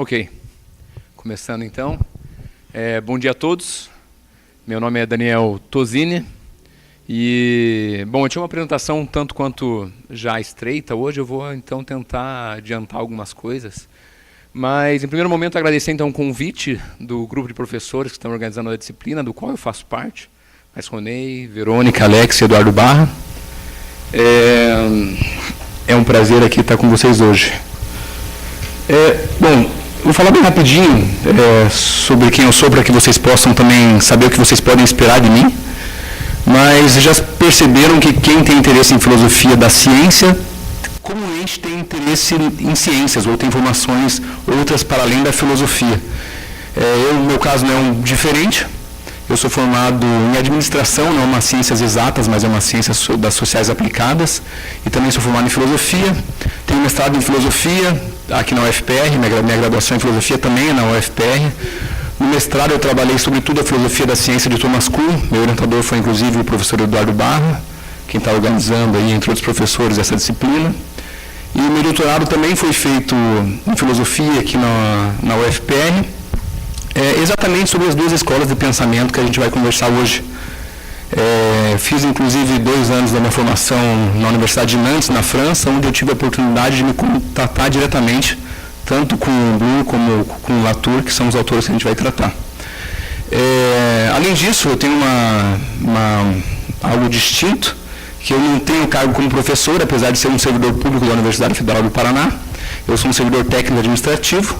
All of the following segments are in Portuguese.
Ok, começando então. Bom dia a todos. Meu nome é Daniel Tosini e, bom, eu tinha uma apresentação um tanto quanto já estreita hoje. Eu vou então tentar adiantar algumas coisas. Mas, em primeiro momento, agradecer então o convite do grupo de professores que estão organizando a disciplina, do qual eu faço parte. Mais Ronei, Verônica, Alex e Eduardo Barra. É um prazer aqui estar com vocês hoje. Bom, vou falar bem rapidinho sobre quem eu sou, para que vocês possam também saber o que vocês podem esperar de mim. Mas já perceberam que quem tem interesse em filosofia da ciência, comumente tem interesse em ciências, ou tem formações outras para além da filosofia. No meu caso, não é um diferente. Eu sou formado em administração, não é uma ciências exatas, mas é uma ciência das sociais aplicadas. E também sou formado em filosofia. Tenho mestrado em filosofia aqui na UFPR, minha graduação em filosofia também é na UFPR. No mestrado eu trabalhei sobretudo a filosofia da ciência de Thomas Kuhn. Meu orientador foi inclusive o professor Eduardo Barra, quem está organizando aí, entre outros professores, essa disciplina. E meu doutorado também foi feito em filosofia aqui na UFPR. Exatamente sobre as duas escolas de pensamento que a gente vai conversar hoje. Fiz, inclusive, 2 anos da minha formação na Universidade de Nantes, na França, onde eu tive a oportunidade de me contatar diretamente, tanto com o Bloor como com o Latour, que são os autores que a gente vai tratar. Além disso, eu tenho algo distinto, que eu não tenho cargo como professor, apesar de ser um servidor público da Universidade Federal do Paraná. Eu sou um servidor técnico administrativo,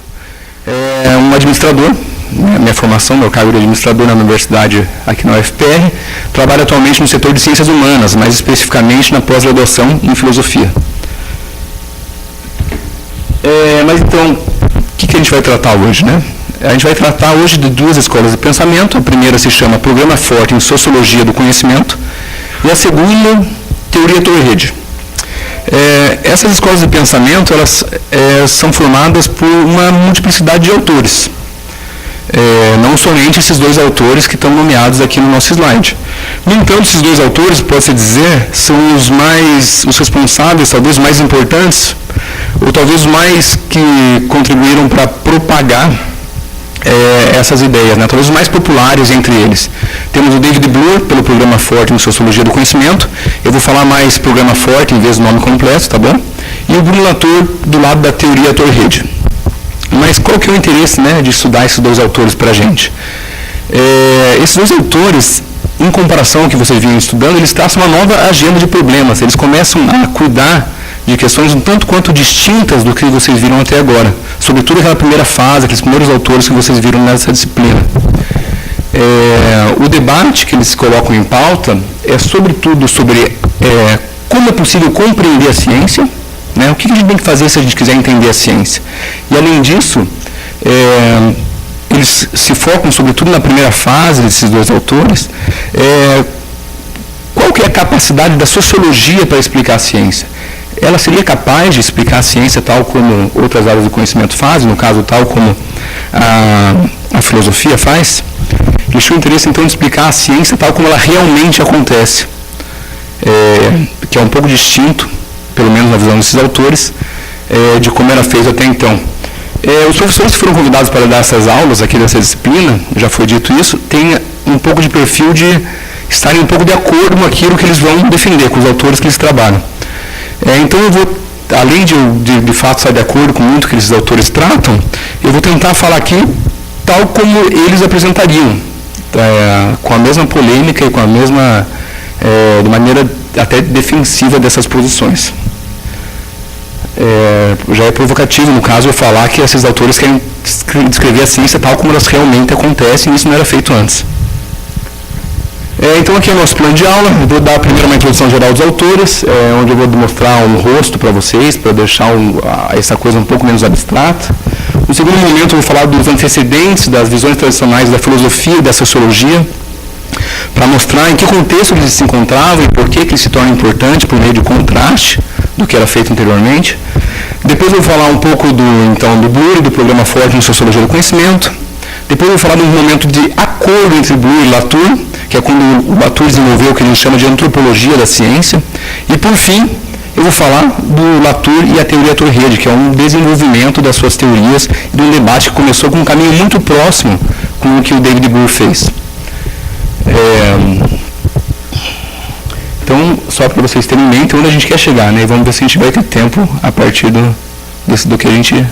um administrador. Minha formação, meu cargo de administrador na universidade aqui na UFPR, trabalho atualmente no setor de ciências humanas, mais especificamente na pós-graduação em filosofia. Mas então, o que a gente vai tratar hoje, né? A gente vai tratar hoje de 2 escolas de pensamento. A primeira se chama Programa Forte em Sociologia do Conhecimento e a segunda, Teoria Torre-Rede. Essas escolas de pensamento, elas são formadas por uma multiplicidade de autores. Não somente esses 2 autores que estão nomeados aqui no nosso slide. No entanto, esses 2 autores, pode-se dizer, são os responsáveis, talvez os mais importantes, ou talvez os mais que contribuíram para propagar essas ideias, né? Talvez os mais populares entre eles. Temos o David Bloor, pelo Programa Forte em Sociologia do Conhecimento. Eu vou falar mais Programa Forte em vez do nome completo, tá bom? E o Bruno Latour, do lado da Teoria Torre-Rede. Mas qual que é o interesse, né, de estudar esses 2 autores para a gente? Esses 2 autores, em comparação ao que vocês vinham estudando, eles traçam uma nova agenda de problemas. Eles começam a cuidar de questões um tanto quanto distintas do que vocês viram até agora. Sobretudo aquela primeira fase, aqueles primeiros autores que vocês viram nessa disciplina. O debate que eles colocam em pauta é sobretudo sobre como é possível compreender a ciência, né? O que a gente tem que fazer se a gente quiser entender a ciência? E, além disso, eles se focam, sobretudo na primeira fase desses 2 autores, qual que é a capacidade da sociologia para explicar a ciência? Ela seria capaz de explicar a ciência tal como outras áreas do conhecimento fazem, no caso, tal como a filosofia faz? Eles tinham interesse, então, de explicar a ciência tal como ela realmente acontece, que é um pouco distinto, pelo menos na visão desses autores, de como era feito até então. Os professores que foram convidados para dar essas aulas aqui dessa disciplina, já foi dito isso, têm um pouco de perfil de estarem um pouco de acordo com aquilo que eles vão defender, com os autores que eles trabalham. Então eu vou, além de fato estar de acordo com muito que esses autores tratam, eu vou tentar falar aqui tal como eles apresentariam, com a mesma polêmica e com a mesma, de maneira até defensiva dessas posições. Já é provocativo, no caso, eu falar que esses autores querem descrever a ciência tal como elas realmente acontecem, e isso não era feito antes. Então aqui é o nosso plano de aula. Eu vou dar primeiro uma introdução geral dos autores, onde eu vou mostrar um rosto para vocês, para deixar essa coisa um pouco menos abstrata. No segundo momento eu vou falar dos antecedentes, das visões tradicionais da filosofia e da sociologia, para mostrar em que contexto eles se encontravam e por que eles se tornam importantes por meio de contraste do que era feito anteriormente. Depois eu vou falar um pouco do Bloor e do Programa Forte em Sociologia do Conhecimento. Depois eu vou falar de um momento de acordo entre Bloor e Latour, que é quando o Latour desenvolveu o que a gente chama de antropologia da ciência. E, por fim, eu eu vou falar do Latour e a teoria Torre-Rede, que é um desenvolvimento das suas teorias e de um debate que começou com um caminho muito próximo com o que o David Bloor fez. Então, só para vocês terem em mente onde a gente quer chegar, né? E vamos ver se a gente vai ter tempo a partir do que a gente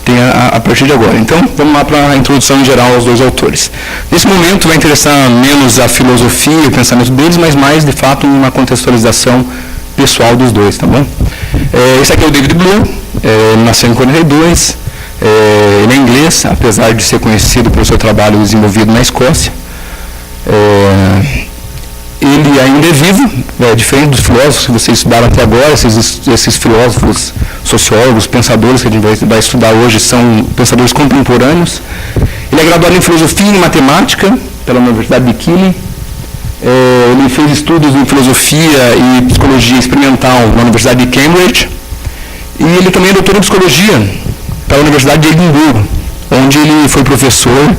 tem a partir de agora. Então, vamos lá para a introdução em geral aos dois autores. Nesse momento vai interessar menos a filosofia e o pensamento deles, mas mais, de fato, uma contextualização pessoal dos dois, tá bom? Esse aqui é o David Bloor, ele nasceu em 42, ele é inglês, apesar de ser conhecido pelo seu trabalho desenvolvido na Escócia. Ele ainda é vivo, diferente dos filósofos que vocês estudaram até agora, esses filósofos, sociólogos, pensadores que a gente vai estudar hoje são pensadores contemporâneos. Ele é graduado em filosofia e em matemática pela Universidade de Keele. Ele fez estudos em filosofia e psicologia experimental na Universidade de Cambridge. E ele também é doutor em psicologia pela Universidade de Edimburgo, onde ele foi professor,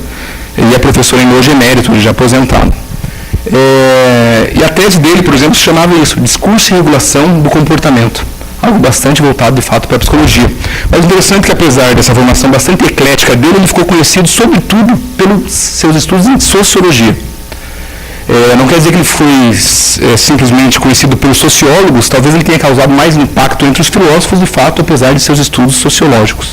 e é professor em hoje emérito, ele já aposentado. E a tese dele, por exemplo, se chamava isso, Discurso e Regulação do Comportamento, algo bastante voltado, de fato, para a psicologia. Mas interessante que, apesar dessa formação bastante eclética dele, ele ficou conhecido, sobretudo, pelos seus estudos em sociologia. Não quer dizer que ele foi simplesmente conhecido pelos sociólogos, talvez ele tenha causado mais impacto entre os filósofos, de fato, apesar de seus estudos sociológicos.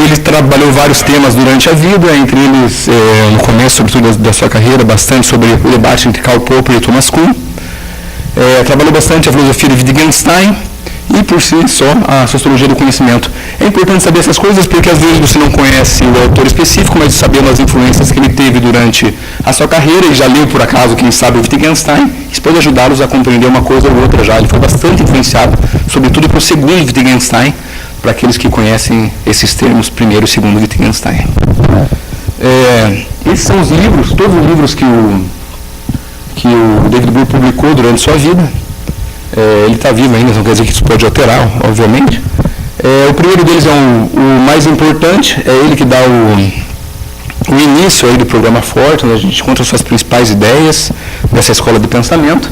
Ele trabalhou vários temas durante a vida, entre eles, no começo, sobretudo, da sua carreira, bastante sobre o debate entre Karl Popper e Thomas Kuhn. Trabalhou bastante a filosofia de Wittgenstein e, por si só, a sociologia do conhecimento. É importante saber essas coisas porque, às vezes, você não conhece o autor específico, mas sabendo as influências que ele teve durante a sua carreira, e já leu, por acaso, quem sabe, o Wittgenstein, isso pode ajudá-los a compreender uma coisa ou outra já. Ele foi bastante influenciado, sobretudo pelo segundo Wittgenstein, para aqueles que conhecem esses termos, primeiro e segundo Wittgenstein. Esses são os livros, todos os livros que o David Bloor publicou durante sua vida. Ele está vivo ainda, não quer dizer que isso pode alterar, obviamente. O primeiro deles é o mais importante, é ele que dá o início aí do programa Forte, onde a gente encontra suas principais ideias dessa escola de pensamento.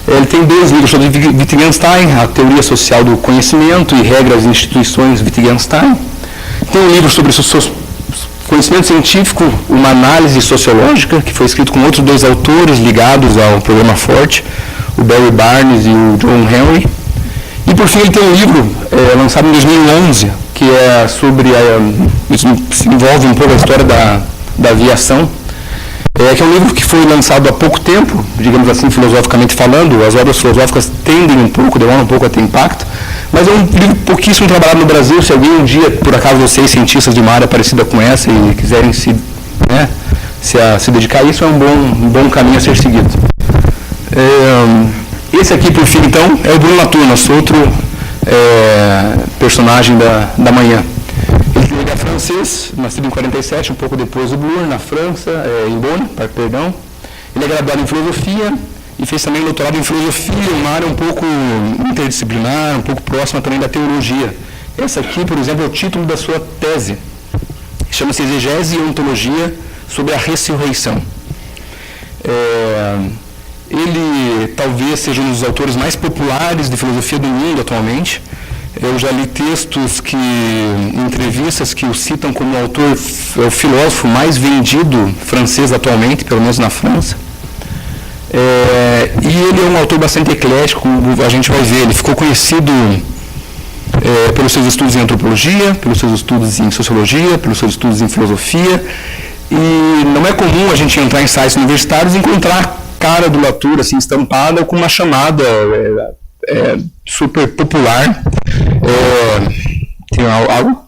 Ele tem 2 livros sobre Wittgenstein, a teoria social do conhecimento e regras e instituições Wittgenstein. Tem um livro sobre conhecimento científico, uma análise sociológica, que foi escrito com outros 2 autores ligados ao programa Forte, o Barry Barnes e o John Henry. E, por fim, ele tem um livro lançado em 2011, que é sobre, isso envolve um pouco a história da aviação, que é um livro que foi lançado há pouco tempo, digamos assim, filosoficamente falando. As obras filosóficas tendem um pouco, demoram um pouco a ter impacto, mas é um livro pouquíssimo trabalhado no Brasil. Se alguém um dia, por acaso, vocês, cientistas de uma área parecida com essa, e quiserem se dedicar a isso, é um bom caminho a ser seguido. Esse aqui, por fim, então, é o Bruno Latour, nosso outro personagem da manhã. Ele é francês, nascido em 47, um pouco depois do Bloor, na França, em Bonn, perdão. Ele é graduado em filosofia e fez também doutorado em filosofia, uma área um pouco interdisciplinar, um pouco próxima também da teologia. Essa aqui, por exemplo, é o título da sua tese. Chama-se Exegese e Ontologia sobre a Ressurreição. Ele talvez seja um dos autores mais populares de filosofia do mundo atualmente. Eu já li textos entrevistas que o citam como o filósofo mais vendido francês atualmente, pelo menos na França. E ele é um autor bastante eclético, como a gente vai ver. Ele ficou conhecido pelos seus estudos em antropologia, pelos seus estudos em sociologia, pelos seus estudos em filosofia. E não é comum a gente entrar em sites universitários e encontrar a cara do Latour assim, estampada com uma chamada super popular. Tem algo?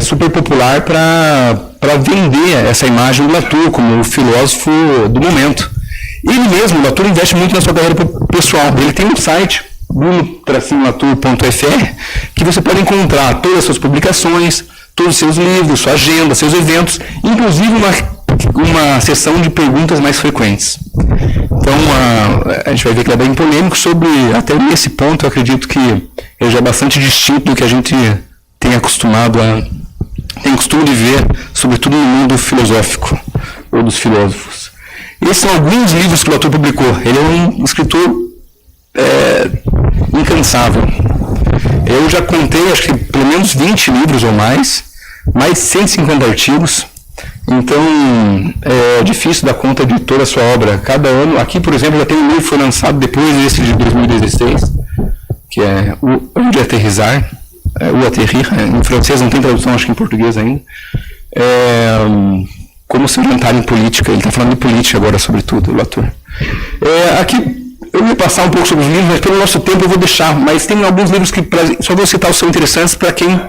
Super popular para vender essa imagem do Latour como o filósofo do momento. Ele mesmo, o Latour, investe muito na sua carreira pessoal. Ele tem um site, bruno-latour.fr, que você pode encontrar todas as suas publicações, todos os seus livros, sua agenda, seus eventos, inclusive uma sessão de perguntas mais frequentes. Então, a gente vai ver que ele é bem polêmico sobre, até nesse ponto, eu acredito que ele já é bastante distinto do que a gente tem costume de ver, sobretudo no mundo filosófico, ou dos filósofos. Esses são alguns livros que o autor publicou. Ele é um escritor incansável. Eu já contei, acho que pelo menos 20 livros ou mais de 150 artigos. Então, é difícil dar conta de toda a sua obra. Cada ano, aqui, por exemplo, já tem um livro que foi lançado depois desse de 2016, que é O de Aterrissar, O Atterrir, em francês, não tem tradução, acho que em português ainda. Como se orientar em política. Ele está falando de política agora, sobretudo, o autor. Aqui, eu ia passar um pouco sobre os livros, mas pelo nosso tempo eu vou deixar. Mas tem alguns livros que, só vou citar, são interessantes para quem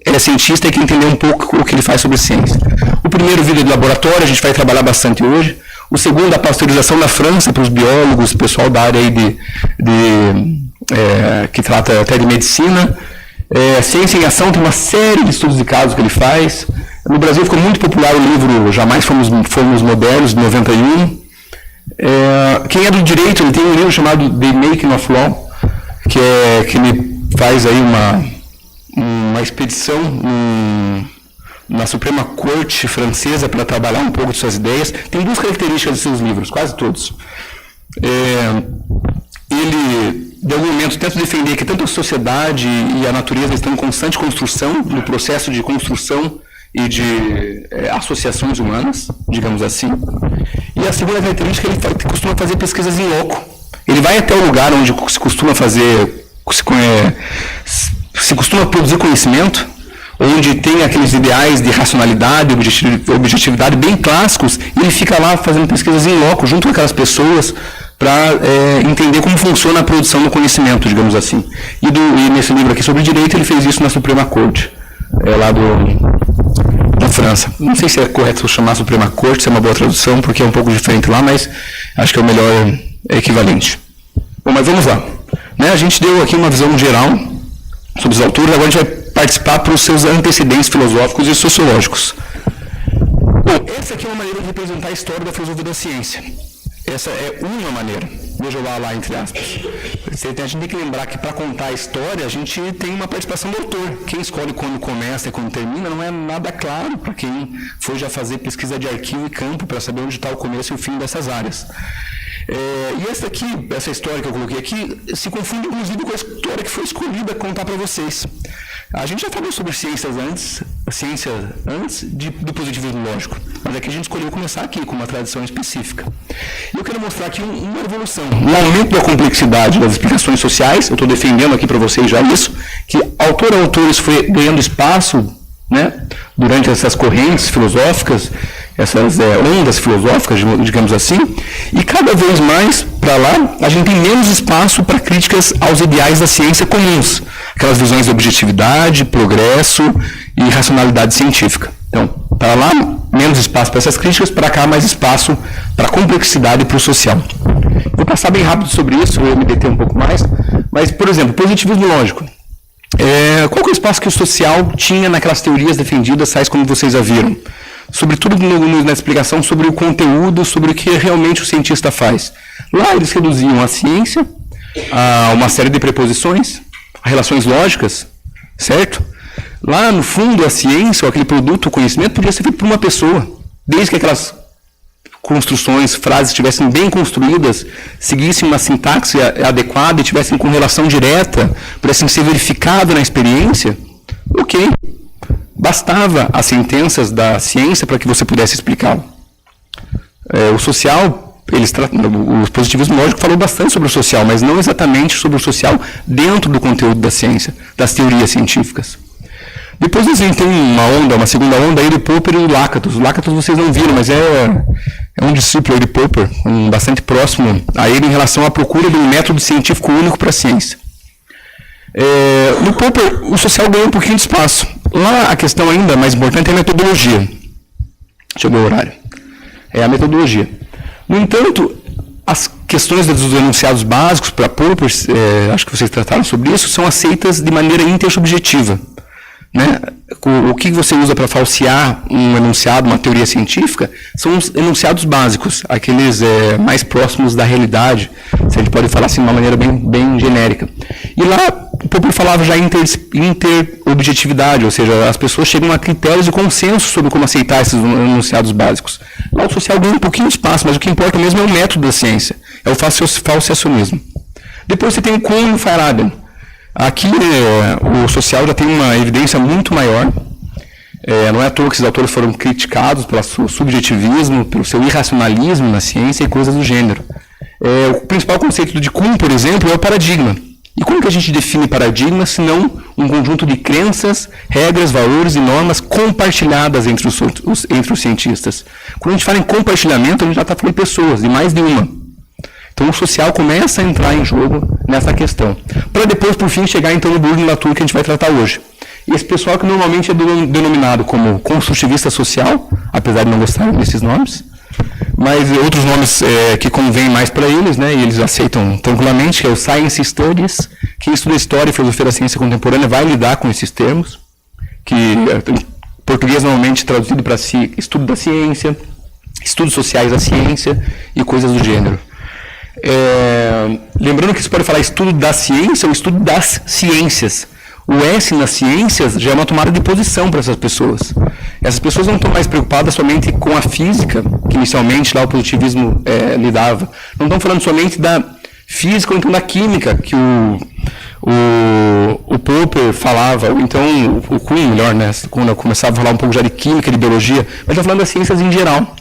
é cientista e quer entender um pouco o que ele faz sobre ciência. O primeiro, Vida de Laboratório, a gente vai trabalhar bastante hoje. O segundo, A Pasteurização na França, para os biólogos, pessoal da área aí que trata até de medicina. Ciência em Ação, tem uma série de estudos de casos que ele faz. No Brasil ficou muito popular o livro Jamais Fomos Modernos, de 91. Quem é do direito, ele tem um livro chamado The Making of Law, que ele faz aí uma expedição na Suprema Corte Francesa para trabalhar um pouco de suas ideias. Tem duas características de seus livros, quase todos. Ele, de algum momento, tenta defender que tanto a sociedade e a natureza estão em constante construção, no processo de construção e de associações humanas, digamos assim. E a segunda característica, ele costuma fazer pesquisas em loco. Ele vai até o lugar onde se costuma produzir conhecimento, onde tem aqueles ideais de racionalidade, objetividade bem clássicos, e ele fica lá fazendo pesquisas em loco, junto com aquelas pessoas, para entender como funciona a produção do conhecimento, digamos assim. E nesse livro aqui sobre direito, ele fez isso na Suprema Corte, lá da França. Não sei se é correto chamar Suprema Corte, se é uma boa tradução, porque é um pouco diferente lá, mas acho que é o melhor equivalente. Bom, mas vamos lá. A gente deu aqui uma visão geral sobre os autores, agora a gente vai participar para os seus antecedentes filosóficos e sociológicos. Bom, essa aqui é uma maneira de representar a história da filosofia da ciência. Essa é uma maneira, veja lá entre aspas. A gente tem que lembrar que para contar a história, a gente tem uma participação do autor. Quem escolhe quando começa e quando termina não é nada claro para quem for já fazer pesquisa de arquivo e campo para saber onde está o começo e o fim dessas áreas. E essa história que eu coloquei aqui, se confunde inclusive com a história que foi escolhida contar para vocês. A gente já falou sobre ciência antes do positivismo lógico, mas aqui a gente escolheu começar aqui com uma tradição específica. E eu quero mostrar aqui uma evolução, um aumento da complexidade das explicações sociais. Eu estou defendendo aqui para vocês já isso, que autor a autor isso foi ganhando espaço, durante essas correntes filosóficas, essas ondas filosóficas, digamos assim, e cada vez mais para lá a gente tem menos espaço para críticas aos ideais da ciência comuns, aquelas visões de objetividade, progresso e racionalidade científica. Então, para lá, menos espaço para essas críticas, para cá, mais espaço para a complexidade e para o social. Vou passar bem rápido sobre isso, eu me deter um pouco mais, mas, por exemplo, positivismo lógico. Qual que é o espaço que o social tinha naquelas teorias defendidas, tais como vocês já viram? Sobretudo na explicação sobre o conteúdo, sobre o que realmente o cientista faz. Lá eles reduziam a ciência a uma série de preposições, a relações lógicas, certo? Lá no fundo a ciência, ou aquele produto, o conhecimento, podia ser feito por uma pessoa, desde que aquelas construções, frases estivessem bem construídas, seguissem uma sintaxe adequada e tivessem com relação direta, pudessem ser verificadas na experiência, ok. Bastava as sentenças da ciência para que você pudesse explicá-lo. O social, o positivismo lógico falou bastante sobre o social, mas não exatamente sobre o social dentro do conteúdo da ciência, das teorias científicas. Depois a gente tem uma segunda onda aí do Popper e do Lakatos. O Lakatos vocês não viram, mas é um discípulo de Popper, bastante próximo a ele em relação à procura de um método científico único para a ciência. No Popper, o social ganhou um pouquinho de espaço. Lá a questão ainda mais importante é a metodologia. Deixa eu ver o horário. É a metodologia. No entanto, as questões dos enunciados básicos para Popper, acho que vocês trataram sobre isso, são aceitas de maneira intersubjetiva. O que você usa para falsear um enunciado, uma teoria científica, são os enunciados básicos, aqueles mais próximos da realidade, se a gente pode falar assim de uma maneira bem genérica. E lá, Popper falava já em interobjetividade, ou seja, as pessoas chegam a critérios de consenso sobre como aceitar esses enunciados básicos. Lá o social ganha um pouquinho de espaço, mas o que importa mesmo é o método da ciência, é o falsacionismo. Depois você tem o Kuhn e o Feyerabend. Aqui o social já tem uma evidência muito maior. Não é à toa que esses autores foram criticados pelo seu subjetivismo, pelo seu irracionalismo na ciência e coisas do gênero. O principal conceito de Kuhn, por exemplo, é o paradigma. E como que a gente define paradigma, se não um conjunto de crenças, regras, valores e normas compartilhadas entre os cientistas? Quando a gente fala em compartilhamento, a gente já está falando de pessoas, de mais de uma. Então o social começa a entrar em jogo nessa questão. Para depois, por fim, chegar então no Bourdieu-Latour que a gente vai tratar hoje. Esse pessoal que normalmente é denominado como construtivista social, apesar de não gostarem desses nomes, mas outros nomes que convêm mais para eles, né, e eles aceitam tranquilamente, que é o Science Studies. Quem estuda História e Filosofia da Ciência Contemporânea vai lidar com esses termos, que em português normalmente traduzido para si, estudo da ciência, estudos sociais da ciência e coisas do gênero. Lembrando que você pode falar estudo da ciência ou estudo das ciências. O S nas ciências já é uma tomada de posição para essas pessoas. Essas pessoas não estão mais preocupadas somente com a física, que inicialmente lá o positivismo lidava. Não estão falando somente da física ou então da química, que o Popper falava, ou então o Kuhn, melhor, né, quando eu começava a falar um pouco já de química, de biologia, mas está falando das ciências em geral.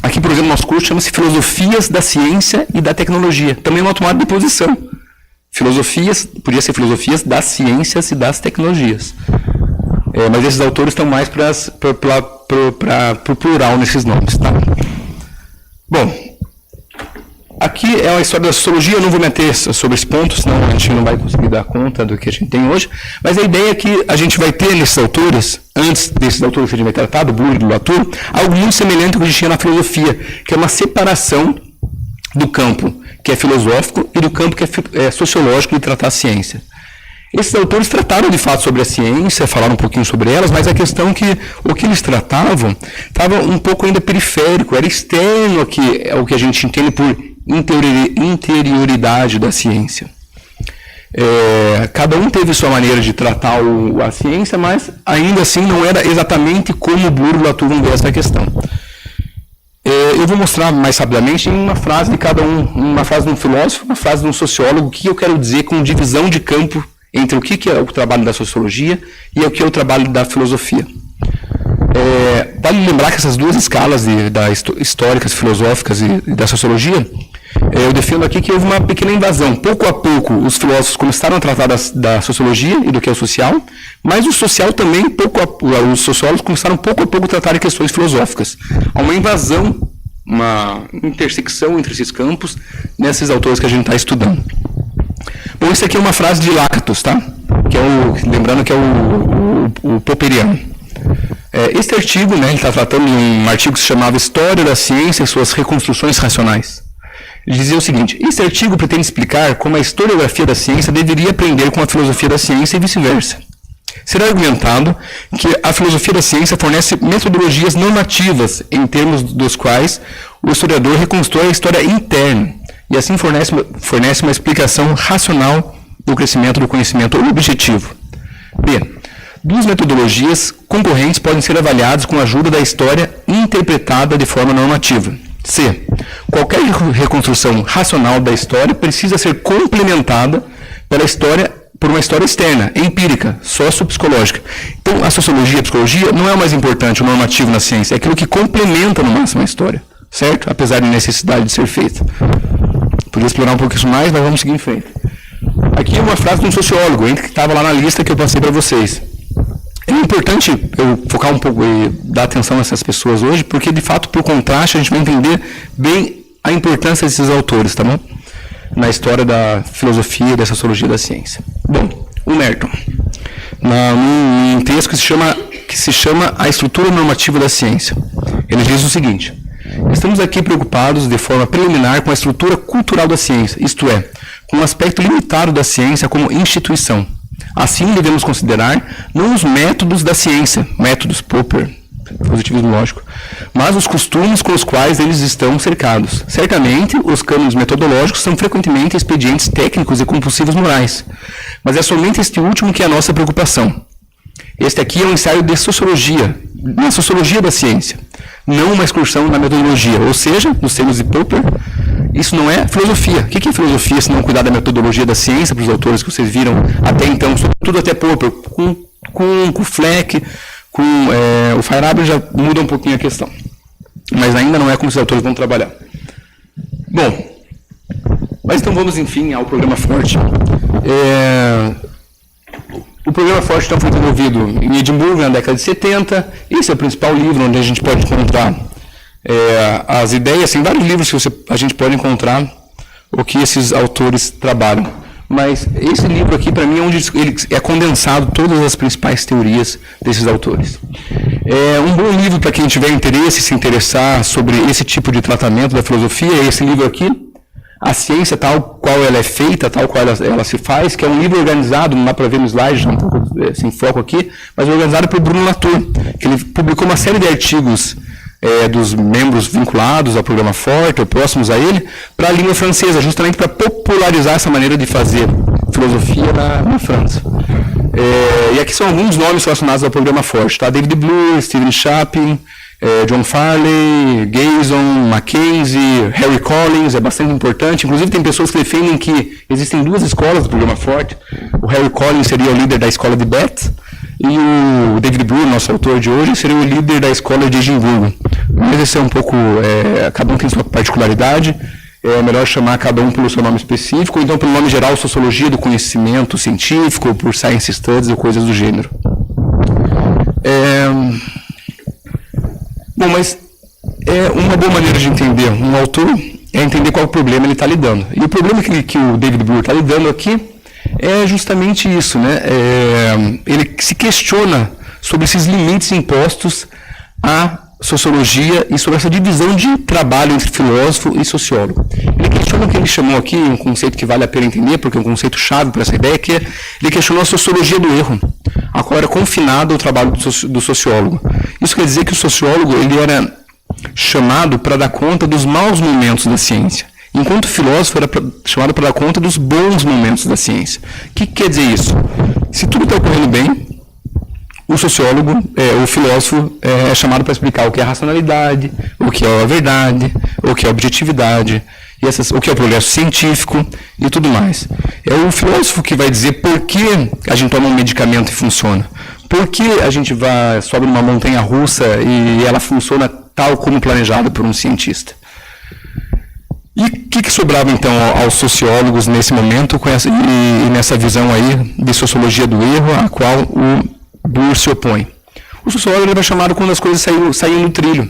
Aqui, por exemplo, nosso curso chama-se Filosofias da Ciência e da Tecnologia. Também é uma tomada de posição. Filosofias, podia ser filosofias das ciências e das tecnologias. Mas esses autores estão mais para o plural nesses nomes. Tá? Bom, aqui é a história da sociologia, eu não vou meter sobre esse ponto, senão a gente não vai conseguir dar conta do que a gente tem hoje. Mas a ideia é que a gente vai ter nesses autores, antes desses autores que a gente vai tratar, do Bourdieu e do Latour, algo muito semelhante ao que a gente tinha na filosofia, que é uma separação do campo que é filosófico e do campo que é sociológico de tratar a ciência. Esses autores trataram de fato sobre a ciência, falaram um pouquinho sobre elas, mas a questão é que o que eles tratavam estava um pouco ainda periférico, era externo ao que a gente entende por interioridade da ciência. Cada um teve sua maneira de tratar a ciência, mas ainda assim não era exatamente como o Bourdieu e o Latour vão ver essa questão. Eu vou mostrar mais rapidamente em uma frase de cada um, uma frase de um filósofo, uma frase de um sociólogo, o que eu quero dizer com divisão de campo entre o que é o trabalho da sociologia e o que é o trabalho da filosofia. Vale lembrar que essas duas escalas históricas, filosóficas e da sociologia, eu defendo aqui que houve uma pequena invasão. Pouco a pouco, os filósofos começaram a tratar da sociologia e do que é o social, mas o social também, os sociólogos começaram pouco a pouco a tratar de questões filosóficas. Há uma invasão, uma intersecção entre esses campos, nesses autores que a gente está estudando. Bom, isso aqui é uma frase de Lakatos, tá? Lembrando que é o popperiano. Este artigo, né, ele está tratando de um artigo que se chamava História da Ciência e suas reconstruções racionais. Ele dizia o seguinte: este artigo pretende explicar como a historiografia da ciência deveria aprender com a filosofia da ciência e vice-versa. Será argumentado que a filosofia da ciência fornece metodologias normativas em termos dos quais o historiador reconstrói a história interna e assim fornece uma explicação racional do crescimento do conhecimento objetivo. B. Duas metodologias concorrentes podem ser avaliadas com a ajuda da história interpretada de forma normativa. C. Qualquer reconstrução racional da história precisa ser complementada por uma história externa, empírica, sociopsicológica. Então, a sociologia e a psicologia não é o mais importante, o normativo na ciência, é aquilo que complementa no máximo a história, certo? Apesar da necessidade de ser feita. Podia explorar um pouco isso mais, mas vamos seguir em frente. Aqui é uma frase de um sociólogo, que estava lá na lista que eu passei para vocês. É importante eu focar um pouco e dar atenção a essas pessoas hoje, porque, de fato, por contraste, a gente vai entender bem a importância desses autores, tá bom? Na história da filosofia e da sociologia da ciência. Bom, o Merton, num texto que se chama A Estrutura Normativa da Ciência, ele diz o seguinte: estamos aqui preocupados de forma preliminar com a estrutura cultural da ciência, isto é, com um aspecto limitado da ciência como instituição. Assim, devemos considerar não os métodos da ciência, métodos Popper, positivismo lógico, mas os costumes com os quais eles estão cercados. Certamente, os cânones metodológicos são frequentemente expedientes técnicos e compulsivos morais, mas é somente este último que é a nossa preocupação. Este aqui é um ensaio de sociologia, na sociologia da ciência, não uma excursão na metodologia, ou seja, nos termos de Popper, isso não é filosofia. O que é filosofia se não cuidar da metodologia da ciência para os autores que vocês viram até então, tudo até Popper, com o Fleck, com o Feyerabend já muda um pouquinho a questão. Mas ainda não é como os autores vão trabalhar. Bom, mas então vamos, enfim, ao programa Forte. O programa Forte então, foi desenvolvido em Edimburgo na década de 70. Esse é o principal livro onde a gente pode encontrar as ideias. Tem vários livros que a gente pode encontrar o que esses autores trabalham. Mas esse livro aqui, para mim, é onde ele é condensado todas as principais teorias desses autores. É um bom livro para quem tiver interesse, se interessar sobre esse tipo de tratamento da filosofia, é esse livro aqui, A Ciência Tal Qual Ela é Feita, Tal Qual Ela Se Faz, que é um livro organizado, não dá para ver no slide, um pouco sem foco aqui, mas organizado por Bruno Latour, que ele publicou uma série de artigos dos membros vinculados ao programa Forte, ou próximos a ele, para a língua francesa, justamente para popularizar essa maneira de fazer filosofia na França. E aqui são alguns nomes relacionados ao programa Forte, tá? David Bloor, Stephen Chapin, John Farley, Gayson, Mackenzie, Harry Collins, é bastante importante. Inclusive tem pessoas que defendem que existem duas escolas do programa Forte. O Harry Collins seria o líder da escola de Beth, e o David Bloor, nosso autor de hoje, seria o líder da escola de Edimburgo. Mas esse é um pouco, cada um tem sua particularidade, é melhor chamar cada um pelo seu nome específico, ou então pelo nome geral, Sociologia do Conhecimento Científico, ou por Science Studies, ou coisas do gênero. Bom, mas uma boa maneira de entender um autor é entender qual problema ele está lidando. E o problema que o David Bloor está lidando aqui é justamente isso, né? Ele se questiona sobre esses limites impostos à sociologia e sobre essa divisão de trabalho entre filósofo e sociólogo. Ele questiona o que ele chamou aqui, um conceito que vale a pena entender, porque é um conceito chave para essa ideia, que ele questionou a sociologia do erro, a qual era confinada ao trabalho do sociólogo. Isso quer dizer que o sociólogo ele era chamado para dar conta dos maus momentos da ciência, enquanto o filósofo era chamado para dar conta dos bons momentos da ciência. O que quer dizer isso? Se tudo está ocorrendo bem, o sociólogo, o filósofo, é chamado para explicar o que é racionalidade, o que é a verdade, o que é a objetividade, o que é o progresso científico e tudo mais. É o filósofo que vai dizer por que a gente toma um medicamento e funciona, por que a gente sobe numa montanha russa e ela funciona tal como planejado por um cientista. E o que sobrava, então, aos sociólogos nesse momento e nessa visão aí de sociologia do erro, a qual o Bloor se opõe? O sociólogo ele vai chamar quando as coisas saem do trilho.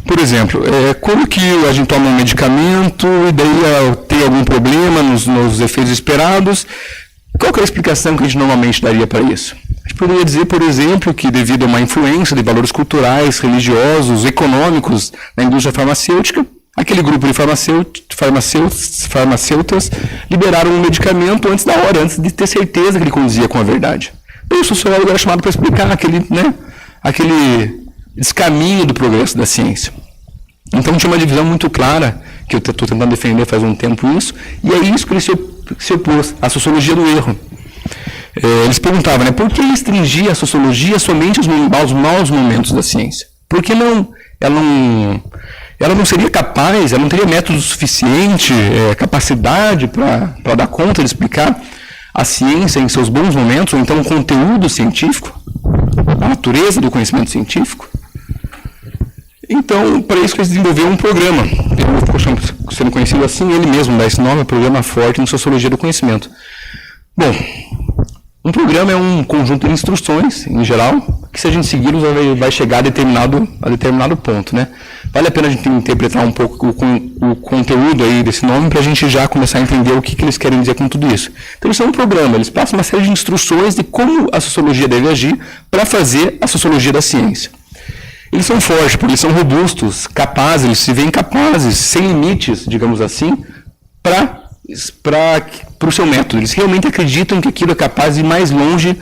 Por exemplo, como que a gente toma um medicamento e daí tem algum problema nos efeitos esperados? Qual que é a explicação que a gente normalmente daria para isso? A gente poderia dizer, por exemplo, que devido a uma influência de valores culturais, religiosos, econômicos na indústria farmacêutica, aquele grupo de farmacêuticas liberaram um medicamento antes da hora, antes de ter certeza que ele conduzia com a verdade. E o sociólogo era chamado para explicar aquele descaminho do progresso da ciência. Então tinha uma divisão muito clara, que eu estou tentando defender faz um tempo isso, e é isso que ele se opôs, à sociologia do erro. Eles perguntavam, né, por que restringir a sociologia somente aos maus momentos da ciência? Por que ela não seria capaz, ela não teria método suficiente, capacidade para dar conta de explicar a ciência em seus bons momentos, ou então o conteúdo científico, a natureza do conhecimento científico? Então, para isso que eles desenvolveram um programa, ele ficou sendo conhecido assim, ele mesmo dá esse nome, Programa Forte em Sociologia do Conhecimento. Bom, um programa é um conjunto de instruções, em geral, que se a gente segui-los vai chegar a determinado ponto, né? Vale a pena a gente interpretar um pouco o conteúdo aí desse nome para a gente já começar a entender o que eles querem dizer com tudo isso. Então, eles são um programa, eles passam uma série de instruções de como a sociologia deve agir para fazer a sociologia da ciência. Eles são fortes, porque eles são robustos, capazes, eles se veem capazes, sem limites, digamos assim, para o seu método. Eles realmente acreditam que aquilo é capaz de ir mais longe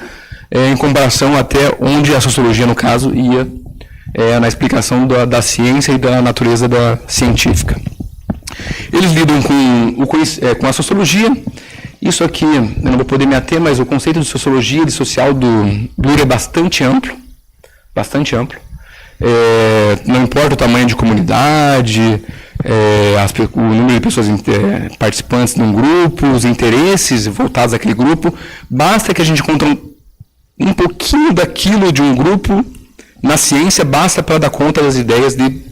em comparação até onde a sociologia, no caso, ia na explicação da ciência e da natureza científica. Eles lidam com a sociologia. Isso aqui, eu não vou poder me ater, mas o conceito de sociologia e de social do Bloor é bastante amplo. Bastante amplo. Não importa o tamanho de comunidade, o número de pessoas participantes de um grupo, os interesses voltados àquele grupo, basta que a gente encontre um pouquinho daquilo de um grupo na ciência, basta para dar conta das ideias de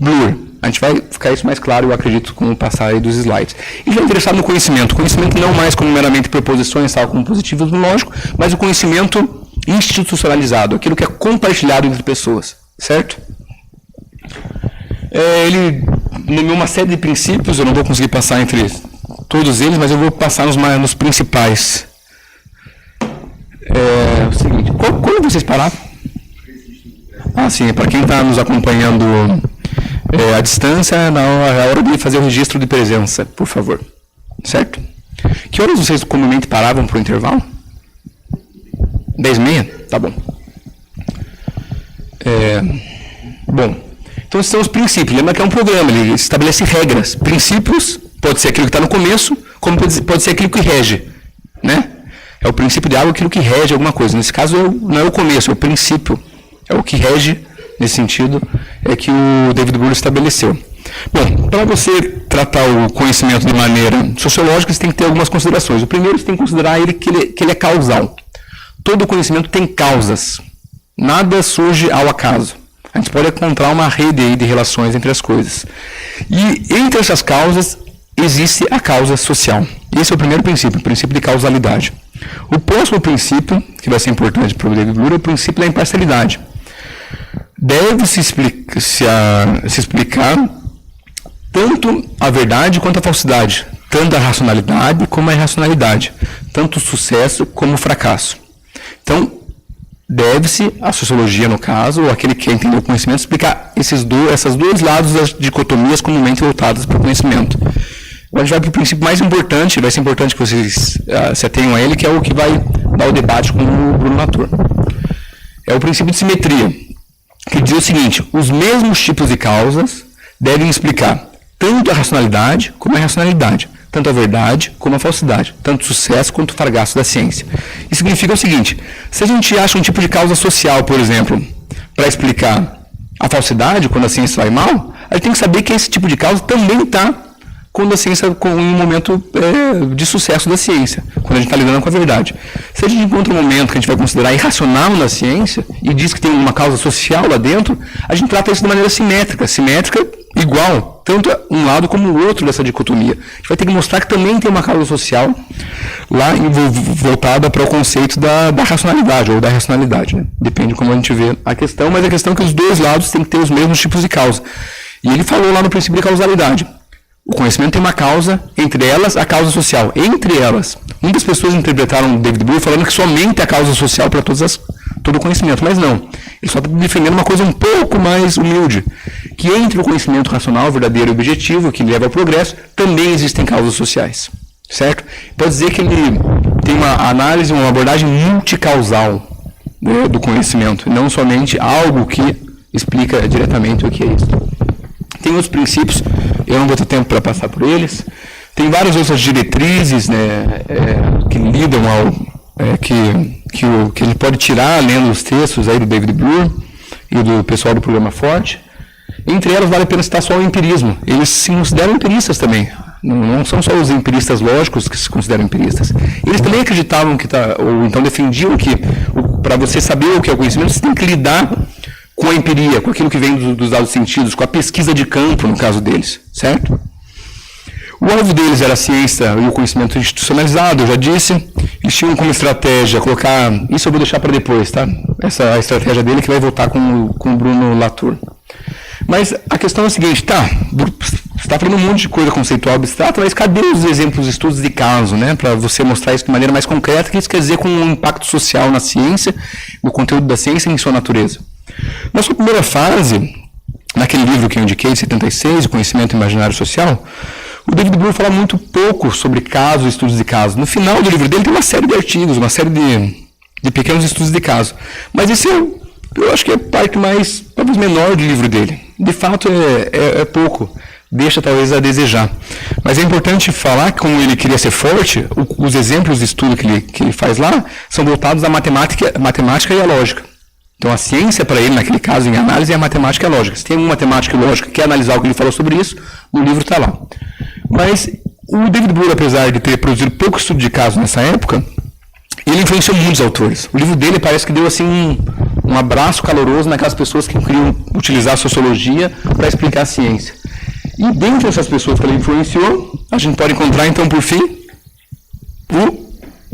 Bloor. A gente vai ficar isso mais claro, eu acredito, com o passar aí dos slides. E já interessado no conhecimento. Conhecimento não mais como meramente proposições, tal como positivos no lógico, mas o conhecimento institucionalizado, aquilo que é compartilhado entre pessoas, certo? Ele nomeou uma série de princípios, eu não vou conseguir passar entre todos eles, mas eu vou passar nos principais. O seguinte, quando vocês pararam? Sim, para quem está nos acompanhando à distância, é a hora de fazer o registro de presença, por favor. Certo? Que horas vocês comumente paravam para o intervalo? 10h30? Tá bom. Bom, então esses são os princípios. Lembra que é um programa, ele estabelece regras. Princípios, pode ser aquilo que está no começo, como pode ser aquilo que rege. Né? É o princípio de algo, aquilo que rege alguma coisa. Nesse caso, não é o começo, é o princípio. É o que rege, nesse sentido, é que o David Bloor estabeleceu. Bom, para você tratar o conhecimento de maneira sociológica, você tem que ter algumas considerações. O primeiro, você tem que considerar que ele é causal. Todo conhecimento tem causas. Nada surge ao acaso. A gente pode encontrar uma rede aí de relações entre as coisas. E entre essas causas, existe a causa social. Esse é o primeiro princípio, o princípio de causalidade. O próximo princípio, que vai ser importante para o David Bloor, é o princípio da imparcialidade. Deve-se se explicar tanto a verdade quanto a falsidade, tanto a racionalidade como a irracionalidade, tanto o sucesso como o fracasso. Então, deve-se, a sociologia no caso, ou aquele que quer entender o conhecimento, explicar esses dois lados das dicotomias comumente voltadas para o conhecimento. A gente vai para o princípio mais importante, vai ser importante que vocês se atenham a ele, que é o que vai dar o debate com o Bruno Latour. É o princípio de simetria, que diz o seguinte: os mesmos tipos de causas devem explicar tanto a racionalidade como a irracionalidade, tanto a verdade como a falsidade, tanto o sucesso quanto o fracasso da ciência. Isso significa o seguinte: se a gente acha um tipo de causa social, por exemplo, para explicar a falsidade, quando a ciência vai mal, a gente tem que saber que esse tipo de causa também está quando a ciência, em um momento de sucesso da ciência, quando a gente está lidando com a verdade. Se a gente encontra um momento que a gente vai considerar irracional na ciência e diz que tem uma causa social lá dentro, a gente trata isso de maneira simétrica igual, tanto um lado como o outro dessa dicotomia. A gente vai ter que mostrar que também tem uma causa social lá voltada para o conceito da racionalidade ou da irracionalidade. Né? Depende de como a gente vê a questão, mas a questão é que os dois lados têm que ter os mesmos tipos de causa. E ele falou lá no princípio de causalidade. O conhecimento tem uma causa, entre elas, a causa social. Entre elas, muitas pessoas interpretaram o David Bloor falando que somente a causa social para todo o conhecimento, mas não. Ele só está defendendo uma coisa um pouco mais humilde, que entre o conhecimento racional, verdadeiro e objetivo, que leva ao progresso, também existem causas sociais. Certo? Pode dizer que ele tem uma análise, uma abordagem multicausal, né, do conhecimento, não somente algo que explica diretamente o que é isso. Tem outros princípios, eu não vou ter tempo para passar por eles. Tem várias outras diretrizes, né, que lidam que ele pode tirar lendo os textos aí do David Bloor e do pessoal do Programa Forte. Entre elas, vale a pena citar só o empirismo. Eles se consideram empiristas também. Não são só os empiristas lógicos que se consideram empiristas. Eles também acreditavam ou então defendiam que, para você saber o que é o conhecimento, você tem que lidar com a empiria, com aquilo que vem dos dados sentidos, com a pesquisa de campo, no caso deles, certo? O alvo deles era a ciência e o conhecimento institucionalizado, eu já disse. Eles tinham como estratégia colocar... Isso eu vou deixar para depois, tá? Essa é a estratégia dele que vai voltar com o Bruno Latour. Mas a questão é a seguinte, você está falando um monte de coisa conceitual abstrata, mas cadê os exemplos, os estudos de caso, né? Para você mostrar isso de maneira mais concreta, o que isso quer dizer com um impacto social na ciência, no conteúdo da ciência e em sua natureza. Na sua primeira fase, naquele livro que eu indiquei, de 76, O Conhecimento Imaginário Social, o David Bloor fala muito pouco sobre casos e estudos de casos. No final do livro dele tem uma série de artigos, uma série de pequenos estudos de caso. Mas esse eu acho que é a parte mais talvez menor do livro dele. De fato, é pouco. Deixa talvez a desejar. Mas é importante falar que, como ele queria ser forte, os exemplos de estudo que ele faz lá são voltados à matemática e à lógica. Então, a ciência para ele, naquele caso, em análise, é a matemática e a lógica. Se tem alguma matemática e lógica que quer analisar o que ele falou sobre isso, no livro está lá. Mas o David Bloor, apesar de ter produzido pouco estudo de caso nessa época, ele influenciou muitos autores. O livro dele parece que deu assim um abraço caloroso naquelas pessoas que queriam utilizar a sociologia para explicar a ciência. E dentre essas pessoas que ele influenciou, a gente pode encontrar, então, por fim, o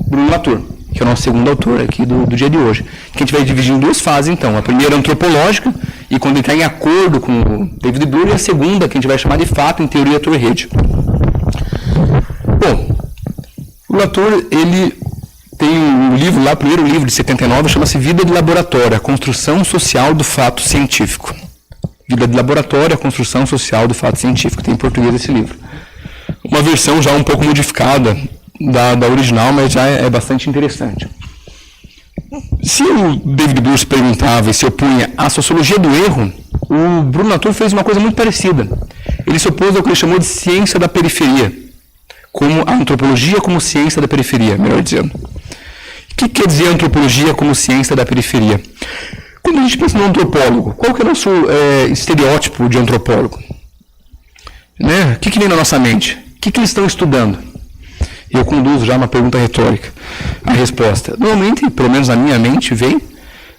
Bruno Latour, que é o nosso segundo autor aqui do dia de hoje. Que a gente vai dividir em duas fases, então. A primeira antropológica, e quando ele está em acordo com o David Bloor, e a segunda, que a gente vai chamar de fato em teoria Torre-Rede. Bom, o Latour, ele tem um livro lá, o primeiro livro de 79, chama-se Vida de Laboratório, a construção social do fato científico. Vida de Laboratório, a construção social do fato científico. Tem em português esse livro. Uma versão já um pouco modificada da original, mas já é bastante interessante. Se o David Bloor se perguntava e se opunha à sociologia do erro, o Bruno Latour fez uma coisa muito parecida. Ele se opôs ao que ele chamou de ciência da periferia, como a antropologia como ciência da periferia, melhor dizendo. O que quer dizer antropologia como ciência da periferia? Quando a gente pensa no antropólogo, qual que é o nosso estereótipo de antropólogo? Né? O que vem na nossa mente? O que eles estão estudando? Eu conduzo já uma pergunta retórica. A resposta, normalmente, pelo menos na minha mente, vem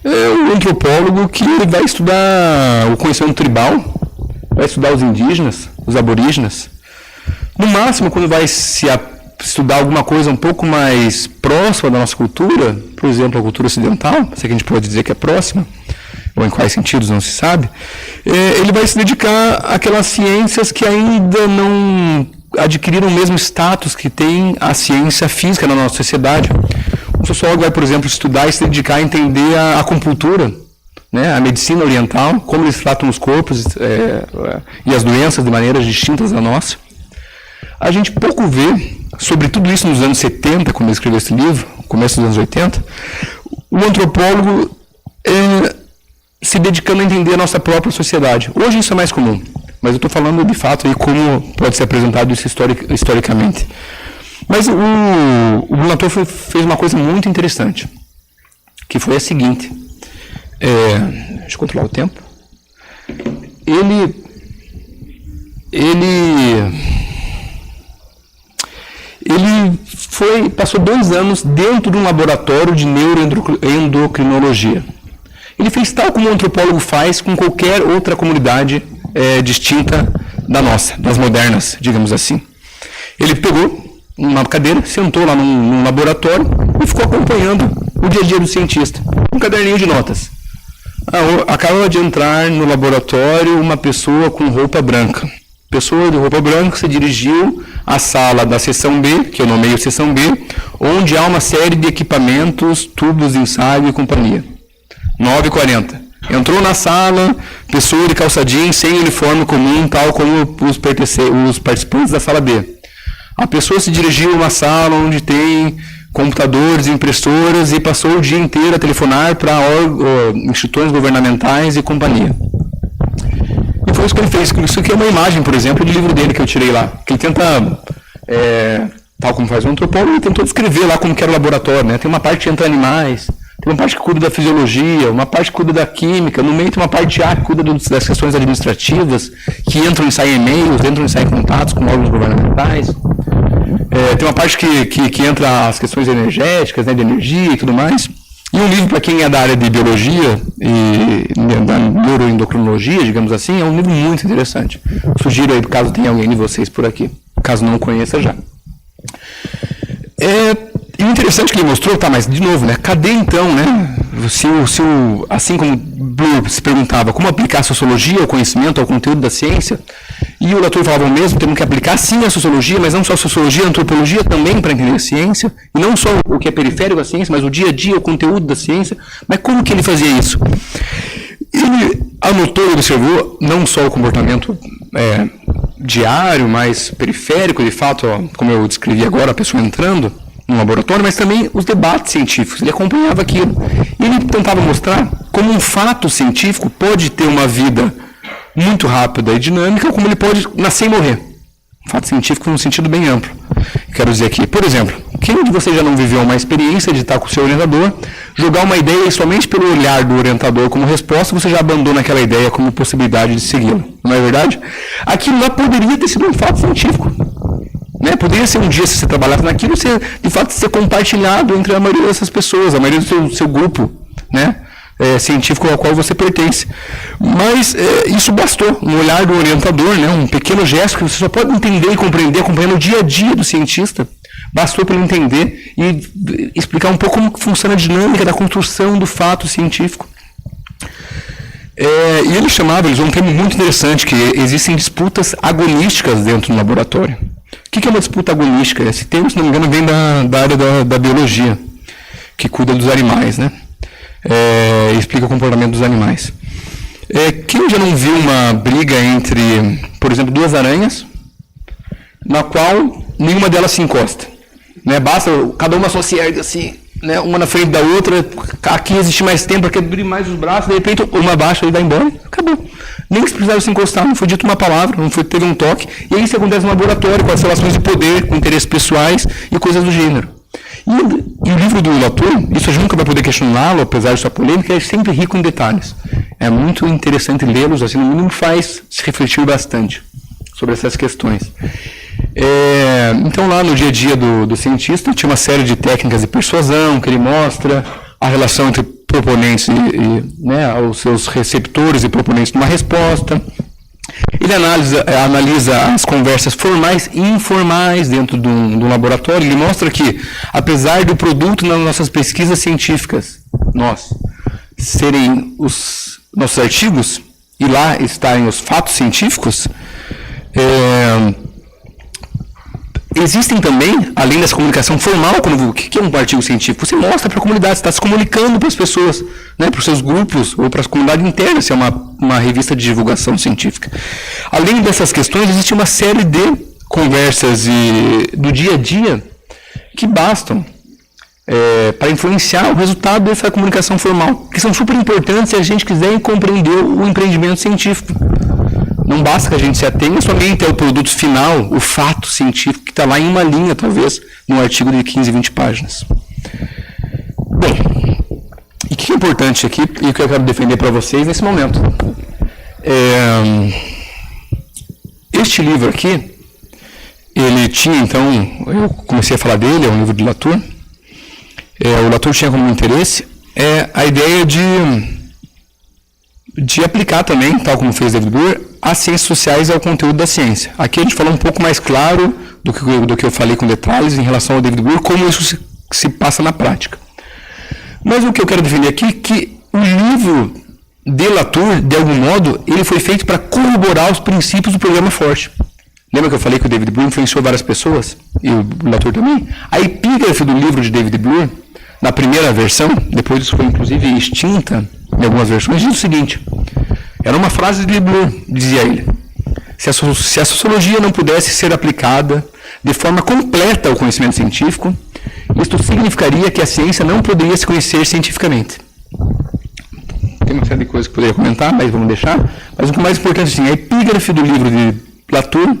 o antropólogo que vai estudar o conhecimento tribal, vai estudar os indígenas, os aborígenes. No máximo, quando vai estudar alguma coisa um pouco mais próxima da nossa cultura, por exemplo, a cultura ocidental, se é que a gente pode dizer que é próxima, ou em quais sentidos não se sabe, ele vai se dedicar àquelas ciências que ainda não adquiriram o mesmo status que tem a ciência física na nossa sociedade. Um sociólogo vai, por exemplo, estudar e se dedicar a entender a acupuntura, né, a medicina oriental, como eles tratam os corpos e as doenças de maneiras distintas da nossa. A gente pouco vê sobre tudo isso nos anos 70, quando ele escreveu esse livro, começo dos anos 80, o antropólogo se dedicando a entender a nossa própria sociedade. Hoje isso é mais comum, mas eu estou falando de fato aí como pode ser apresentado isso historicamente. Mas o Latour fez uma coisa muito interessante, que foi a seguinte, deixa eu controlar o tempo, ele passou 2 anos dentro de um laboratório de neuroendocrinologia. Ele fez tal como um antropólogo faz com qualquer outra comunidade distinta da nossa, das modernas, digamos assim. Ele pegou uma cadeira, sentou lá num laboratório e ficou acompanhando o dia a dia do cientista, um caderninho de notas. Acaba de entrar no laboratório uma pessoa com roupa branca. Pessoa de roupa branca se dirigiu à sala da seção B, que eu nomeio seção B, onde há uma série de equipamentos, tubos de ensaio e companhia. 9h40. Entrou na sala, pessoa de calça jeans, sem uniforme comum, tal como os participantes da sala B. A pessoa se dirigiu a uma sala onde tem computadores, impressoras e passou o dia inteiro a telefonar para instituições governamentais e companhia. E foi isso que ele fez. Isso aqui é uma imagem, por exemplo, do livro dele que eu tirei lá. Que ele tenta, tal como faz um antropólogo, ele tentou descrever lá como que era o laboratório, né? Tem uma parte entre animais, tem uma parte que cuida da fisiologia, uma parte que cuida da química, no meio tem uma parte que cuida das questões administrativas, que entram e saem e-mails, entram e saem contatos com órgãos governamentais. Tem uma parte que entra as questões energéticas, né, de energia e tudo mais. E um livro para quem é da área de biologia e da neuroendocrinologia, digamos assim, é um livro muito interessante. Sugiro aí, caso tenha alguém de vocês por aqui, caso não conheça já. E o interessante que ele mostrou, mas de novo, né? Cadê então, né? Assim como Bloor se perguntava como aplicar a sociologia ao conhecimento, ao conteúdo da ciência, e o Latour falava o mesmo, temos que aplicar sim a sociologia, mas não só a sociologia, a antropologia também para entender a ciência, e não só o que é periférico da ciência, mas o dia a dia, o conteúdo da ciência. Mas como que ele fazia isso? Ele anotou e observou não só o comportamento diário, mais periférico, de fato, como eu descrevi agora, a pessoa entrando no laboratório, mas também os debates científicos. Ele acompanhava aquilo. E ele tentava mostrar como um fato científico pode ter uma vida muito rápida e dinâmica, como ele pode nascer e morrer. Um fato científico num sentido bem amplo. Quero dizer aqui, por exemplo, quem de vocês já não viveu uma experiência de estar com o seu orientador, jogar uma ideia e somente pelo olhar do orientador como resposta, você já abandona aquela ideia como possibilidade de segui-lo. Não é verdade? Aquilo lá poderia ter sido um fato científico. Né? Poderia ser um dia, se você trabalhasse naquilo, de fato ser compartilhado entre a maioria dessas pessoas, a maioria do seu grupo, né? Científico ao qual você pertence. Mas isso bastou, um olhar do orientador, né? Um pequeno gesto que você só pode entender e compreender, acompanhando o dia a dia do cientista, bastou para ele entender e explicar um pouco como funciona a dinâmica da construção do fato científico. E eles usam um termo muito interessante, que existem disputas agonísticas dentro do laboratório. O que é uma disputa agonística? Esse termo, se não me engano, vem da área da biologia, que cuida dos animais, né? Explica o comportamento dos animais. Quem já não viu uma briga entre, por exemplo, duas aranhas, na qual nenhuma delas se encosta? Né? Basta cada uma só se ergue assim, né? Uma na frente da outra, aqui existe mais tempo, aqui abrir mais os braços, de repente uma baixa e vai embora, acabou. Nem se precisaram se encostar, não foi dito uma palavra, não teve um toque. E aí isso acontece no laboratório, com as relações de poder, com interesses pessoais e coisas do gênero. E o livro do Latour, isso a gente nunca vai poder questioná-lo, apesar de sua polêmica, é sempre rico em detalhes. É muito interessante lê-los, assim, no mínimo faz se refletir bastante sobre essas questões. Então, lá no dia a dia do cientista, tinha uma série de técnicas de persuasão, que ele mostra a relação entre proponentes né, os seus receptores e proponentes de uma resposta. Ele analisa as conversas formais e informais dentro do laboratório. Ele mostra que, apesar do produto nas nossas pesquisas científicas, serem os nossos artigos, e lá estarem os fatos científicos, existem também, além dessa comunicação formal, o que é um artigo científico? Você mostra para a comunidade, você está se comunicando para as pessoas, né, para os seus grupos, ou para a comunidade inteira, se é uma revista de divulgação científica. Além dessas questões, existe uma série de conversas do dia a dia que bastam para influenciar o resultado dessa comunicação formal, que são super importantes se a gente quiser compreender o empreendimento científico. Não basta que a gente se atenha somente ao produto final, o fato científico, que está lá em uma linha, talvez, num artigo de 15, 20 páginas. Bom, e o que é importante aqui, e o que eu quero defender para vocês nesse momento? Este livro aqui, ele tinha, então, eu comecei a falar dele, é um livro de Latour. O Latour tinha como interesse a ideia de aplicar também, tal como fez David Bloor, as ciências sociais ao conteúdo da ciência. Aqui a gente falou um pouco mais claro do que eu falei com detalhes em relação ao David Bloor, como isso se passa na prática. Mas o que eu quero defender aqui é que o livro de Latour, de algum modo, ele foi feito para corroborar os princípios do programa Forte. Lembra que eu falei que o David Bloor influenciou várias pessoas? E o Latour também? A epígrafe do livro de David Bloor, na primeira versão, depois isso foi inclusive extinta em algumas versões, diz o seguinte: era uma frase de Bloor, dizia ele: se a sociologia não pudesse ser aplicada de forma completa ao conhecimento científico, isto significaria que a ciência não poderia se conhecer cientificamente. Tem uma série de coisas que eu poderia comentar, mas vamos deixar. Mas o que é mais importante, assim, a epígrafe do livro de Latour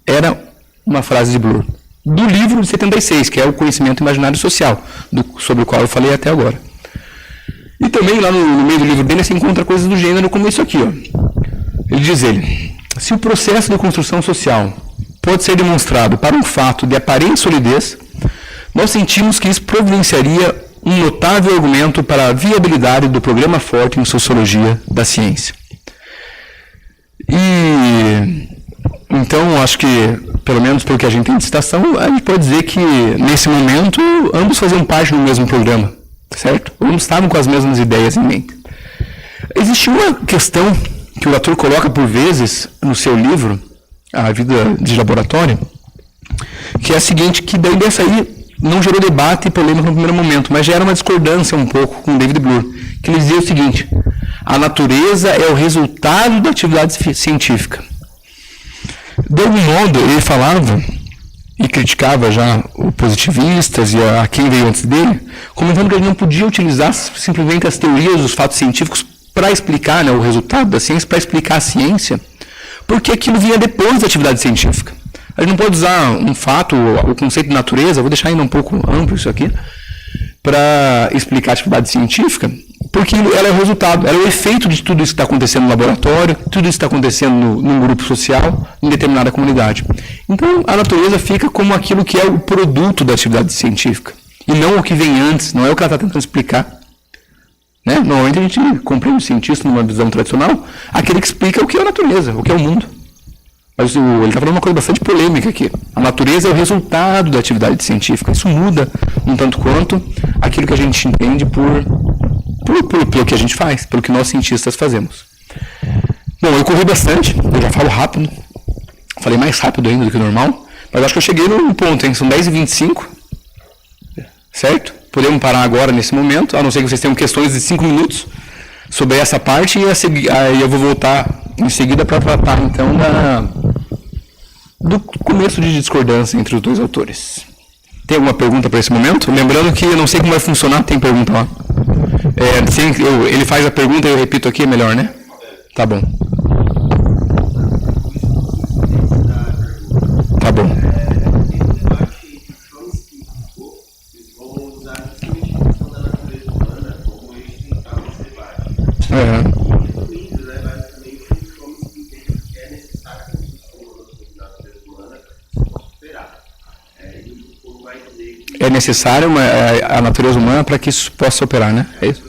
era uma frase de Bloor, do livro de 76, que é o Conhecimento Imaginário Social, sobre o qual eu falei até agora. E também lá no meio do livro dele você encontra coisas do gênero como isso aqui. Ele diz, se o processo de construção social pode ser demonstrado para um fato de aparente solidez, nós sentimos que isso providenciaria um notável argumento para a viabilidade do programa Forte em Sociologia da Ciência. E então, acho que, pelo menos pelo que a gente tem de citação, a gente pode dizer que, nesse momento, ambos faziam parte do mesmo programa, certo? Ambos estavam com as mesmas ideias em mente. Existe uma questão que o Latour coloca por vezes no seu livro, A Vida de Laboratório, que é a seguinte, que daí dessa aí não gerou debate e polêmica no primeiro momento, mas já era uma discordância um pouco com David Bloor, que ele dizia o seguinte: a natureza é o resultado da atividade científica. De algum modo, ele falava e criticava já os positivistas e a quem veio antes dele, comentando que ele não podia utilizar simplesmente as teorias dos fatos científicos para explicar, né, o resultado da ciência, para explicar a ciência, porque aquilo vinha depois da atividade científica. A gente não pode usar um fato, o conceito de natureza, vou deixar ainda um pouco amplo isso aqui, para explicar a atividade científica, porque ela é o resultado, ela é o efeito de tudo isso que está acontecendo no laboratório, tudo isso que está acontecendo num grupo social, em determinada comunidade. Então, a natureza fica como aquilo que é o produto da atividade científica, e não o que vem antes, não é o que ela está tentando explicar. Né? Normalmente a gente compreende o cientista numa visão tradicional, aquele que explica o que é a natureza, o que é o mundo. Mas ele está falando uma coisa bastante polêmica aqui. A natureza é o resultado da atividade científica. Isso muda um tanto quanto aquilo que a gente entende pelo que a gente faz, pelo que nós cientistas fazemos. Bom, eu corri bastante, eu já falo rápido, falei mais rápido ainda do que o normal, mas acho que eu cheguei no ponto, hein? São 10h25, certo? Podemos parar agora nesse momento, a não ser que vocês tenham questões de 5 minutos sobre essa parte, e aí eu vou voltar em seguida para tratar então do começo de discordância entre os dois autores. Tem alguma pergunta para esse momento? Lembrando que eu não sei como vai funcionar, tem pergunta lá. Ele faz a pergunta e eu repito aqui, é melhor, né? Tá bom. Tá bom. É necessário a natureza humana para que isso possa operar, né? É isso?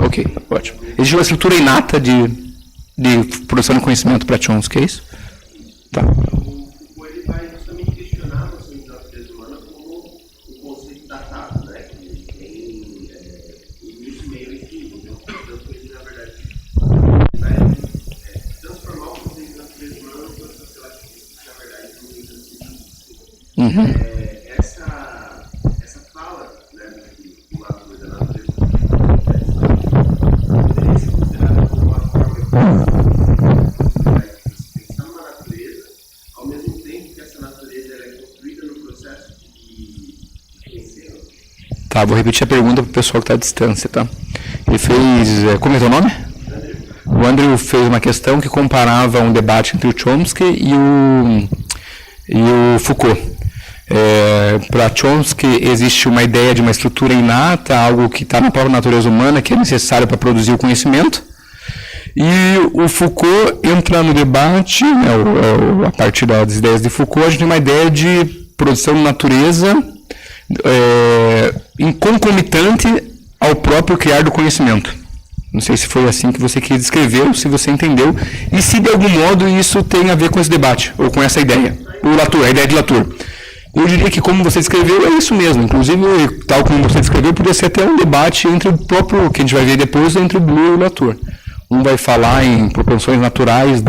Ok, ótimo. Existe uma estrutura inata de produção de conhecimento para Chomsky, é isso? Tá. Ele vai justamente questionar a noção de natureza humana como um conceito datado, né? Que tem início, meio e fim. Então, ele, na verdade, vai transformar o conceito de natureza humana numa coisa, sei lá, que, na verdade, não tem tanto sentido. Essa fala, né, do lado da natureza humana, poderia ser considerada como uma forma de pensar numa natureza, ao mesmo tempo que essa natureza é construída no processo de conhecê-la. Tá, vou repetir a pergunta para o pessoal que está à distância, tá? Ele fez... Como é teu nome? O Andrew fez uma questão que comparava um debate entre o Chomsky e o Foucault. Para Chomsky existe uma ideia de uma estrutura inata, algo que está na própria natureza humana, que é necessário para produzir o conhecimento. E o Foucault entra no debate, né, a partir das ideias de Foucault, a gente tem uma ideia de produção de natureza concomitante ao próprio criar do conhecimento. Não sei se foi assim que você quis descrever, ou se você entendeu, e se de algum modo isso tem a ver com esse debate, ou com essa ideia, a ideia de Latour. Eu diria que, como você descreveu, é isso mesmo. Inclusive, tal como você descreveu, poderia ser até um debate entre o próprio, que a gente vai ver depois, entre o Bloor e o Latour. Um vai falar em propensões naturais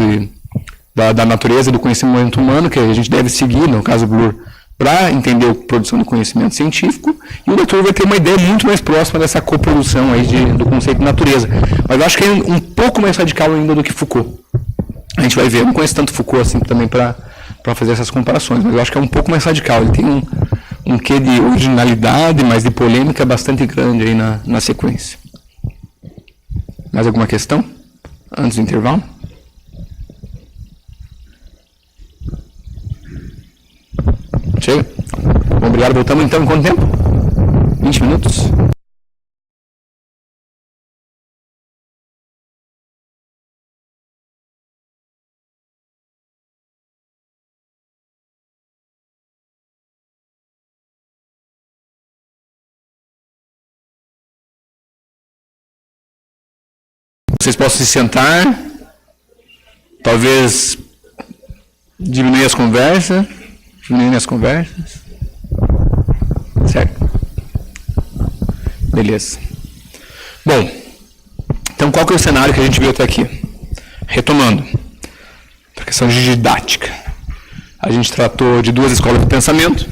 da natureza do conhecimento humano, que a gente deve seguir, no caso Bloor, para entender a produção do conhecimento científico, e o Latour vai ter uma ideia muito mais próxima dessa coprodução aí do conceito de natureza. Mas eu acho que é um pouco mais radical ainda do que Foucault. A gente vai ver, eu não conheço tanto Foucault assim também para fazer essas comparações, mas eu acho que é um pouco mais radical. Ele tem um quê de originalidade, mas de polêmica bastante grande aí na sequência. Mais alguma questão? Antes do intervalo? Chega? Bom, obrigado. Voltamos então em quanto tempo? 20 minutos? Vocês possam se sentar, talvez diminuir as conversas, certo? Beleza. Bom, então qual que é o cenário que a gente viu até aqui? Retomando, a questão de didática. A gente tratou de duas escolas de pensamento,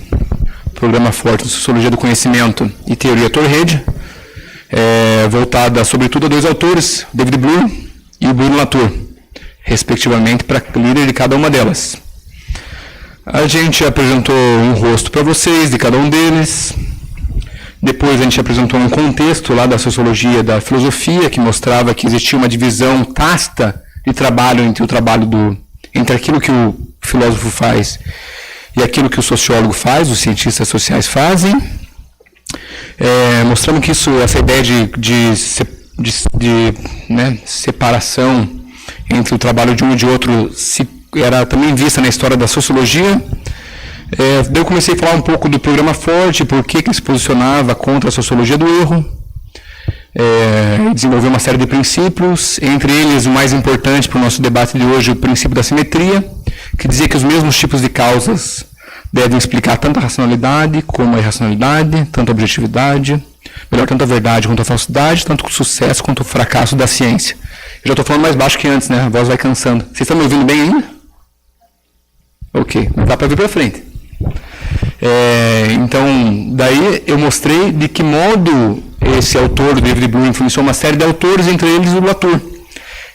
programa forte em Sociologia do Conhecimento e Teoria Torrede, voltada sobretudo a dois autores, David Bloor e Bruno Latour, respectivamente para líder de cada uma delas. A gente apresentou um rosto para vocês, de cada um deles. Depois a gente apresentou um contexto lá da sociologia da filosofia, que mostrava que existia uma divisão tácita de trabalho entre aquilo que o filósofo faz e aquilo que o sociólogo faz, os cientistas sociais fazem. Mostrando que essa ideia de separação entre o trabalho de um e de outro era também vista na história da sociologia. Daí eu comecei a falar um pouco do programa Forte, por que ele se posicionava contra a sociologia do erro. Desenvolveu uma série de princípios, entre eles o mais importante para o nosso debate de hoje, o princípio da simetria, que dizia que os mesmos tipos de causas devem explicar tanto a racionalidade como a irracionalidade, tanto a objetividade, tanto a verdade quanto a falsidade, tanto o sucesso quanto o fracasso da ciência. Eu já estou falando mais baixo que antes, né? A voz vai cansando. Vocês estão me ouvindo bem ainda? Ok, mas dá para vir para frente. Então, daí eu mostrei de que modo esse autor, David Bloor, influenciou uma série de autores, entre eles o Latour,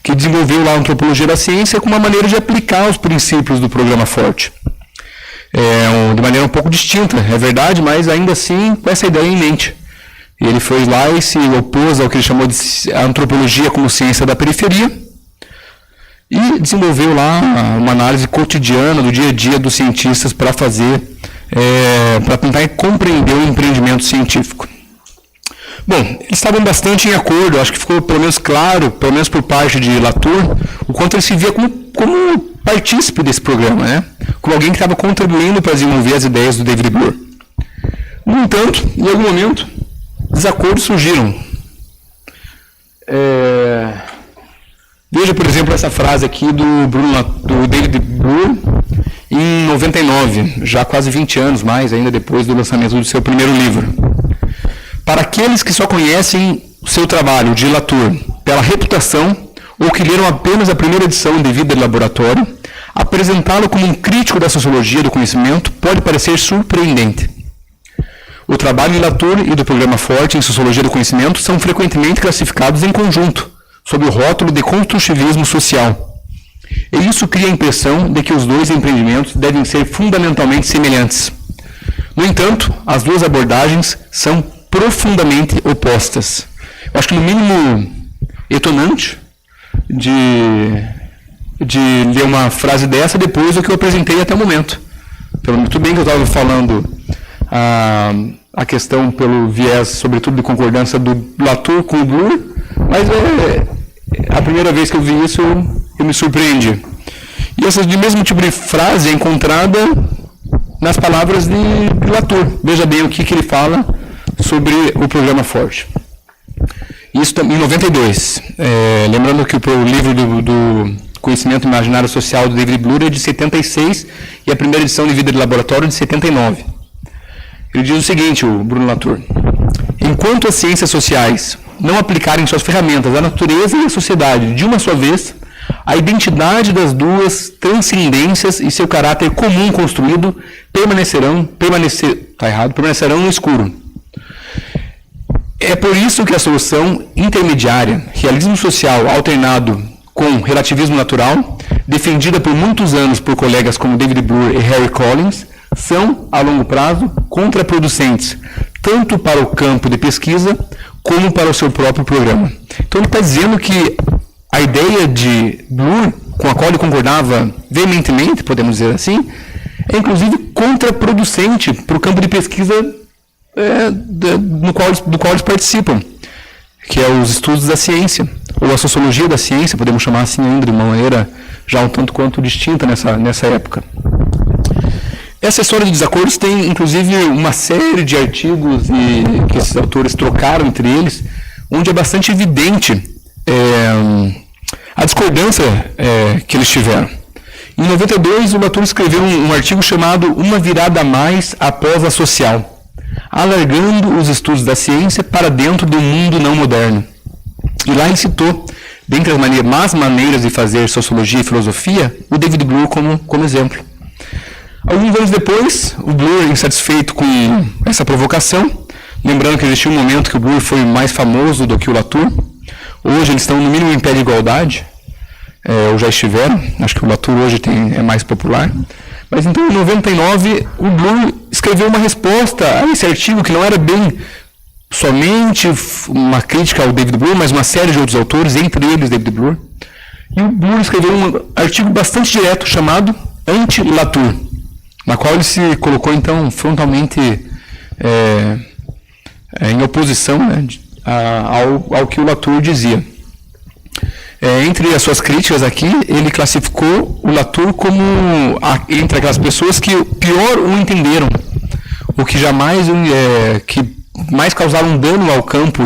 que desenvolveu lá a antropologia da ciência com uma maneira de aplicar os princípios do programa Forte. De maneira um pouco distinta, é verdade, mas ainda assim com essa ideia em mente. Ele foi lá e se opôs ao que ele chamou de antropologia como ciência da periferia e desenvolveu lá uma análise cotidiana do dia a dia dos cientistas para tentar compreender o empreendimento científico. Bom, eles estavam bastante em acordo, acho que ficou pelo menos claro, pelo menos por parte de Latour, o quanto ele se via como partícipe desse programa, né? Como alguém que estava contribuindo para desenvolver as ideias do David Bloor. No entanto, em algum momento, desacordos surgiram. Veja, por exemplo, essa frase aqui do David Bloor, em 99, já quase 20 anos mais, ainda depois do lançamento do seu primeiro livro. Para aqueles que só conhecem o seu trabalho de Latour pela reputação ou que leram apenas a primeira edição de Vida de Laboratório, apresentá-lo como um crítico da sociologia do conhecimento pode parecer surpreendente. O trabalho de Latour e do programa Forte em Sociologia do Conhecimento são frequentemente classificados em conjunto, sob o rótulo de construtivismo social. E isso cria a impressão de que os dois empreendimentos devem ser fundamentalmente semelhantes. No entanto, as duas abordagens são profundamente opostas. Eu acho que, no mínimo, etonante de ler uma frase dessa depois do que eu apresentei até o momento. Tudo bem que eu estava falando a questão pelo viés, sobretudo, de concordância do Latour com o Bloor, mas a primeira vez que eu vi isso, eu me surpreendi. E essa de mesmo tipo de frase é encontrada nas palavras de Latour. Veja bem o que ele fala sobre o programa Forte. Isso em 92. Lembrando que o livro do Conhecimento Imaginário Social do David Bloor é de 76 e a primeira edição de Vida de Laboratório é de 79. Ele diz o seguinte, o Bruno Latour: enquanto as ciências sociais não aplicarem suas ferramentas à natureza e à sociedade de uma só vez, a identidade das duas transcendências e seu caráter comum construído permanecerão no escuro. É por isso que a solução intermediária, realismo social alternado com relativismo natural, defendida por muitos anos por colegas como David Bloor e Harry Collins, são, a longo prazo, contraproducentes, tanto para o campo de pesquisa como para o seu próprio programa. Então ele está dizendo que a ideia de Bloor, com a qual ele concordava veementemente, podemos dizer assim, é inclusive contraproducente para o campo de pesquisa do qual eles participam, que é os estudos da ciência, ou a sociologia da ciência, podemos chamar assim ainda, de uma maneira já um tanto quanto distinta nessa época. Essa história de desacordos tem, inclusive, uma série de artigos que esses autores trocaram entre eles, onde é bastante evidente a discordância que eles tiveram. Em 92, o Latour escreveu um artigo chamado Uma Virada a Mais após a Social, alargando os estudos da ciência para dentro do mundo não moderno. E lá ele citou, dentre as más maneiras de fazer sociologia e filosofia, o David Bloor como exemplo. Alguns anos depois, o Bloor, insatisfeito com essa provocação, lembrando que existia um momento que o Bloor foi mais famoso do que o Latour, hoje eles estão no mínimo em pé de igualdade, ou já estiveram, acho que o Latour hoje é mais popular, Mas então, em 99, o Bloor escreveu uma resposta a esse artigo, que não era bem somente uma crítica ao David Bloor, mas uma série de outros autores, entre eles David Bloor. E o Bloor escreveu um artigo bastante direto chamado Anti-Latour, na qual ele se colocou, então, frontalmente em oposição, né, ao que o Latour dizia. Entre as suas críticas aqui, ele classificou o Latour como entre aquelas pessoas que pior o entenderam, o que jamais que mais causaram dano ao campo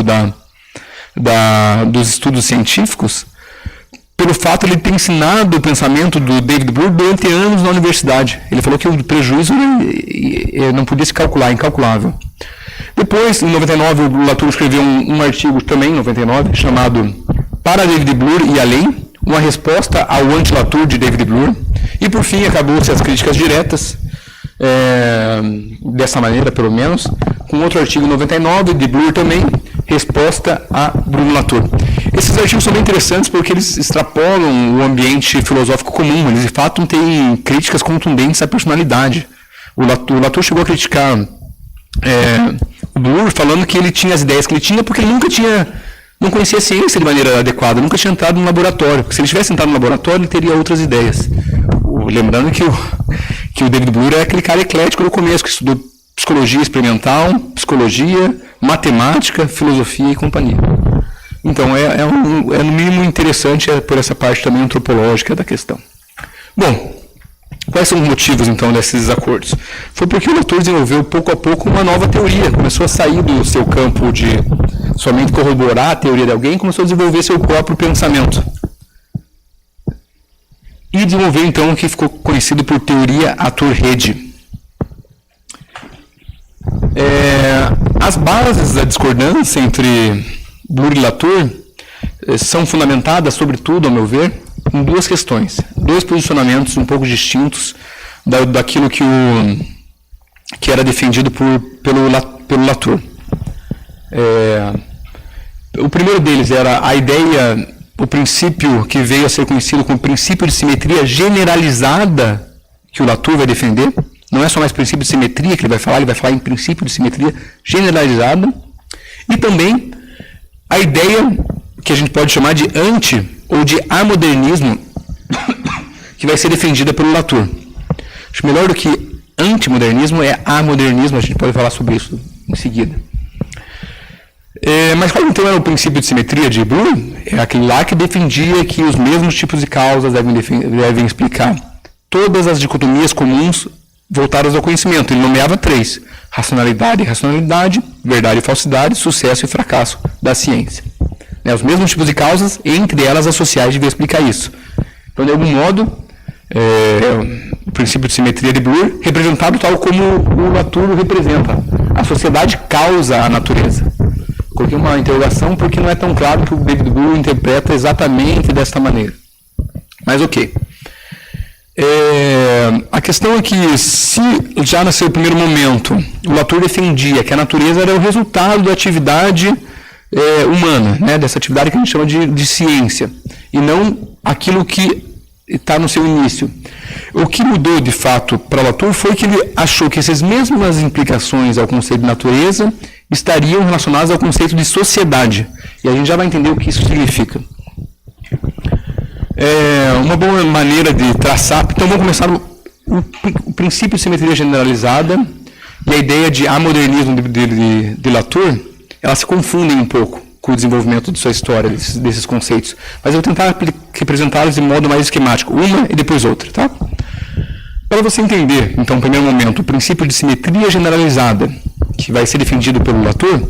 dos estudos científicos, pelo fato de ele ter ensinado o pensamento do David Bloor durante anos na universidade. Ele falou que o prejuízo não podia se calcular, incalculável. Depois, em 99, o Latour escreveu um artigo também, em 99, chamado Para David Bloor e Além, uma resposta ao anti-Latour de David Bloor. E, por fim, acabou-se as críticas diretas, dessa maneira, pelo menos, com outro artigo em 99, de Bloor também, resposta a Bruno Latour. Esses artigos são bem interessantes porque eles extrapolam o ambiente filosófico comum, eles de fato têm críticas contundentes à personalidade. O Latour chegou a criticar o Bloor falando que ele tinha as ideias que ele tinha porque ele não conhecia a ciência de maneira adequada, nunca tinha entrado no laboratório, porque se ele tivesse entrado no laboratório ele teria outras ideias. Lembrando que o David Bloor é aquele cara eclético no começo, que estudou psicologia experimental, psicologia, matemática, filosofia e companhia. Então, é no mínimo interessante por essa parte também antropológica da questão. Bom, quais são os motivos, então, desses desacordos? Foi porque o Latour desenvolveu, pouco a pouco, uma nova teoria. Começou a sair do seu campo de somente corroborar a teoria de alguém, começou a desenvolver seu próprio pensamento. E desenvolveu, então, o que ficou conhecido por teoria ator-rede. As bases da discordância entre Bloor e Latour são fundamentadas, sobretudo, ao meu ver, em duas questões, dois posicionamentos um pouco distintos daquilo que era defendido pelo Latour. O primeiro deles era a ideia, o princípio que veio a ser conhecido como princípio de simetria generalizada, que o Latour vai defender. Não é só mais princípio de simetria que ele vai falar em princípio de simetria generalizada. E também a ideia que a gente pode chamar de anti ou de amodernismo, que vai ser defendida pelo Latour. Acho melhor do que antimodernismo é amodernismo, a gente pode falar sobre isso em seguida. Mas qual então era o princípio de simetria de Bloor? É aquele lá que defendia que os mesmos tipos de causas devem explicar todas as dicotomias comuns voltadas ao conhecimento. Ele nomeava 3: racionalidade e irracionalidade, verdade e falsidade, sucesso e fracasso da ciência. Os mesmos tipos de causas, entre elas as sociais, deviam explicar isso. Então, de algum modo, o princípio de simetria de Bloor, representado tal como o Latour representa. A sociedade causa a natureza. Coloquei uma interrogação porque não é tão claro que o David Bloor interpreta exatamente desta maneira. Mas ok. A questão é que, se já no seu primeiro momento o Latour defendia que a natureza era o resultado da atividade humana, né, dessa atividade que a gente chama de ciência, e não aquilo que está no seu início. O que mudou, de fato, para Latour foi que ele achou que essas mesmas implicações ao conceito de natureza estariam relacionadas ao conceito de sociedade. E a gente já vai entender o que isso significa. Uma boa maneira de traçar, então vamos começar o princípio de simetria generalizada e a ideia de amodernismo de Latour, elas se confundem um pouco com o desenvolvimento de sua história, desses conceitos. Mas eu vou tentar representá-los de modo mais esquemático, uma e depois outra, tá? Para você entender, então, no primeiro momento, o princípio de simetria generalizada, que vai ser defendido pelo Latour,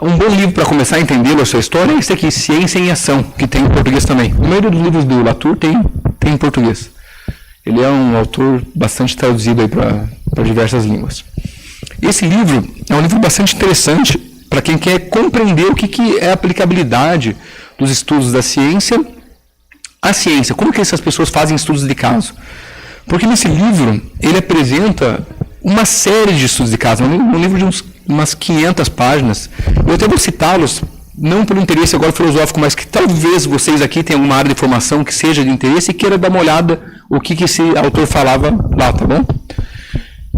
um bom livro para começar a entender a sua história é esse aqui, Ciência em Ação, que tem em português também. A maioria dos livros do Latour tem em português. Ele é um autor bastante traduzido aí para diversas línguas. Esse livro é um livro bastante interessante para quem quer compreender o que é a aplicabilidade dos estudos da ciência à ciência. Como que essas pessoas fazem estudos de caso? Porque nesse livro ele apresenta uma série de estudos de caso, um livro de umas 500 páginas. Eu até vou citá-los, não pelo interesse agora filosófico, mas que talvez vocês aqui tenham uma área de formação que seja de interesse e queira dar uma olhada o que esse autor falava lá, tá bom?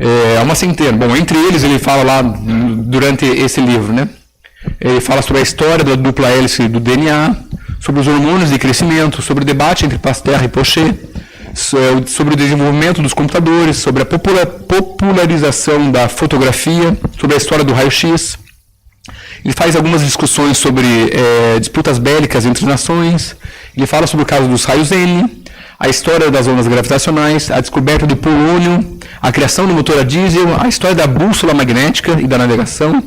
É uma centena. Bom, entre eles ele fala lá, durante esse livro, né? Ele fala sobre a história da dupla hélice do DNA, sobre os hormônios de crescimento, sobre o debate entre Pasteur e Pochet, sobre o desenvolvimento dos computadores, sobre a popularização da fotografia, sobre a história do raio-x. Ele faz algumas discussões sobre disputas bélicas entre nações. Ele fala sobre o caso dos raios N, a história das ondas gravitacionais, a descoberta do polônio, a criação do motor a diesel, a história da bússola magnética e da navegação.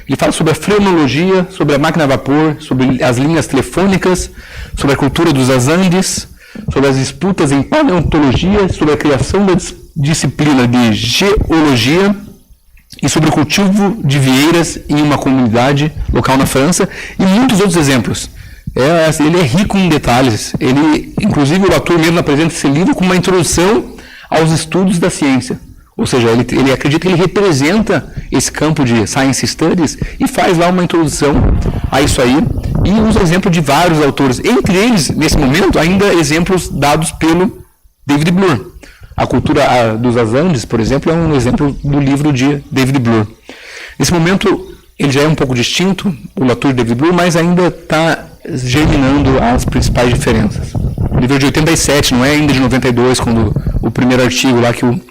Ele fala sobre a frenologia, sobre a máquina a vapor, sobre as linhas telefônicas, sobre a cultura dos Andes, sobre as disputas em paleontologia, sobre a criação da disciplina de geologia e sobre o cultivo de vieiras em uma comunidade local na França, e muitos outros exemplos. Ele é rico em detalhes. Inclusive, o autor mesmo apresenta esse livro como uma introdução aos estudos da ciência. Ou seja, ele acredita que ele representa esse campo de Science Studies e faz lá uma introdução a isso aí e usa exemplo de vários autores. Entre eles, nesse momento, ainda exemplos dados pelo David Bloor. A cultura dos Andes, por exemplo, é um exemplo do livro de David Bloor. Nesse momento, ele já é um pouco distinto, o Latour e David Bloor, mas ainda está germinando as principais diferenças. O livro é de 87, não é ainda de 92, quando o primeiro artigo lá que o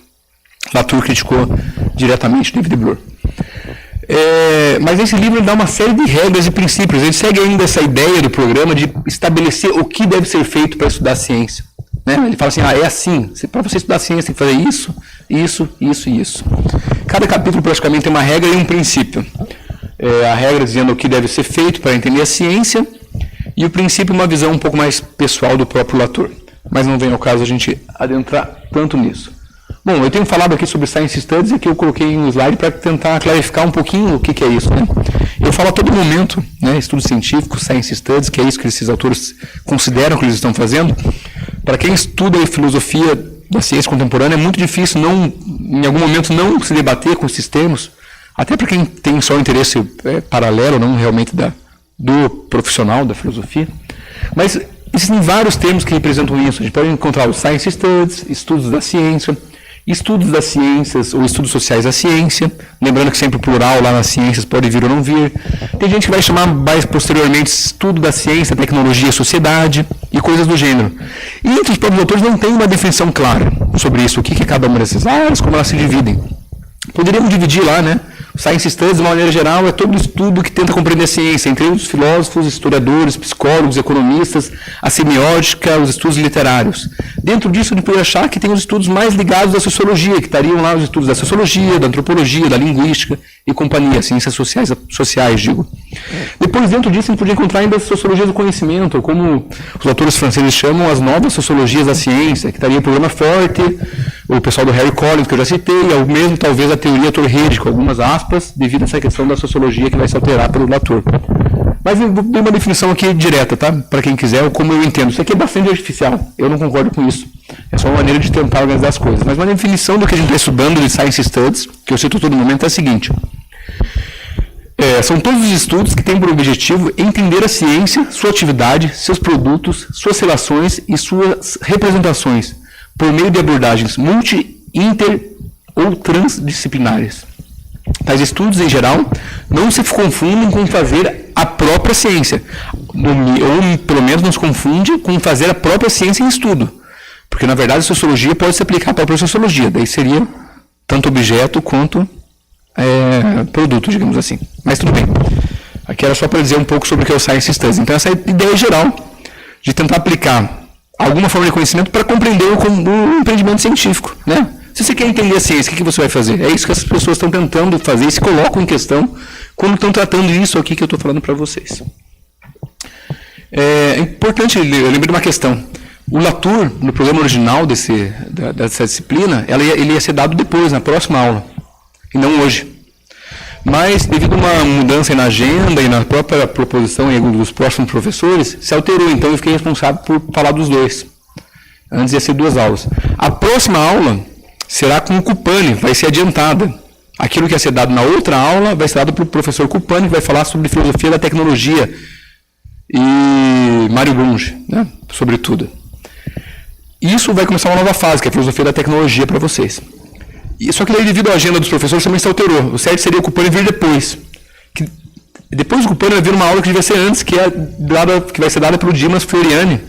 Latour criticou diretamente David Bloor. Mas esse livro dá uma série de regras e princípios. Ele segue ainda essa ideia do programa de estabelecer o que deve ser feito para estudar ciência. Né? Ele fala assim, é assim, para você estudar ciência tem que fazer isso, isso, isso e isso. Cada capítulo praticamente tem uma regra e um princípio. A regra dizendo o que deve ser feito para entender a ciência e o princípio uma visão um pouco mais pessoal do próprio Latour. Mas não vem ao caso a gente adentrar tanto nisso. Bom, eu tenho falado aqui sobre Science Studies e aqui eu coloquei um slide para tentar clarificar um pouquinho o que é isso. Né? Eu falo a todo momento, né, estudos científicos, Science Studies, que é isso que esses autores consideram que eles estão fazendo. Para quem estuda a filosofia da ciência contemporânea, é muito difícil em algum momento não se debater com esses termos, até para quem tem só interesse paralelo, não realmente do profissional da filosofia. Mas existem vários termos que representam isso. A gente pode encontrar os Science Studies, estudos da ciência, estudos das ciências ou estudos sociais da ciência, lembrando que sempre o plural lá nas ciências pode vir ou não vir. Tem gente que vai chamar mais posteriormente estudo da ciência, tecnologia e sociedade e coisas do gênero. E entre os próprios autores não tem uma definição clara sobre isso, o que é cada uma dessas áreas, como elas se dividem. Poderíamos dividir lá, né? Science Studies, de uma maneira geral, é todo estudo que tenta compreender a ciência, entre os filósofos, historiadores, psicólogos, economistas, a semiótica, os estudos literários. Dentro disso, a gente pode achar que tem os estudos mais ligados à sociologia, que estariam lá os estudos da sociologia, da antropologia, da linguística e companhia, ciências sociais, digo. Depois, dentro disso, a gente podia encontrar ainda a sociologia do conhecimento, como os autores franceses chamam as novas sociologias da ciência, que estaria o programa Forte, o pessoal do Harry Collins, que eu já citei, ou mesmo, talvez, a teoria Torrede, com algumas aspas, devido a essa questão da sociologia que vai se alterar pelo Latour. Mas eu dei uma definição aqui direta, tá? Para quem quiser, como eu entendo. Isso aqui é bastante artificial, eu não concordo com isso. É só uma maneira de tentar organizar as coisas. Mas uma definição do que a gente está estudando de Science Studies, que eu cito todo momento, é a seguinte. São todos os estudos que têm por objetivo entender a ciência, sua atividade, seus produtos, suas relações e suas representações, por meio de abordagens multi, inter ou transdisciplinares. Tais estudos, em geral, não se confundem com fazer a própria ciência, ou pelo menos não se confunde com fazer a própria ciência em estudo, porque, na verdade, a sociologia pode se aplicar à própria sociologia, daí seria tanto objeto quanto produto, digamos assim. Mas tudo bem. Aqui era só para dizer um pouco sobre o que é o Science Studies. Então, essa é a ideia geral de tentar aplicar alguma forma de conhecimento para compreender o empreendimento científico, né? Se você quer entender a ciência, o que você vai fazer? É isso que as pessoas estão tentando fazer e se colocam em questão quando estão tratando isso aqui que eu estou falando para vocês. É importante, eu lembrei de uma questão. O Latour, no programa original dessa disciplina, ele ia ser dado depois, na próxima aula, e não hoje. Mas, devido a uma mudança na agenda e na própria proposição dos próximos professores, se alterou. Então, eu fiquei responsável por falar dos dois. Antes ia ser 2 aulas. A próxima aula será com o Cupani, vai ser adiantada. Aquilo que ia ser dado na outra aula vai ser dado pelo professor Cupani, que vai falar sobre filosofia da tecnologia e Mário Bunge, né, sobretudo. Isso vai começar uma nova fase, que é a filosofia da tecnologia para vocês. Só que daí, devido à agenda dos professores, também se alterou. O certo seria o Cupani vir depois. Depois do Cupani vai vir uma aula que devia ser antes, que vai ser dada pelo Dimas Floriani,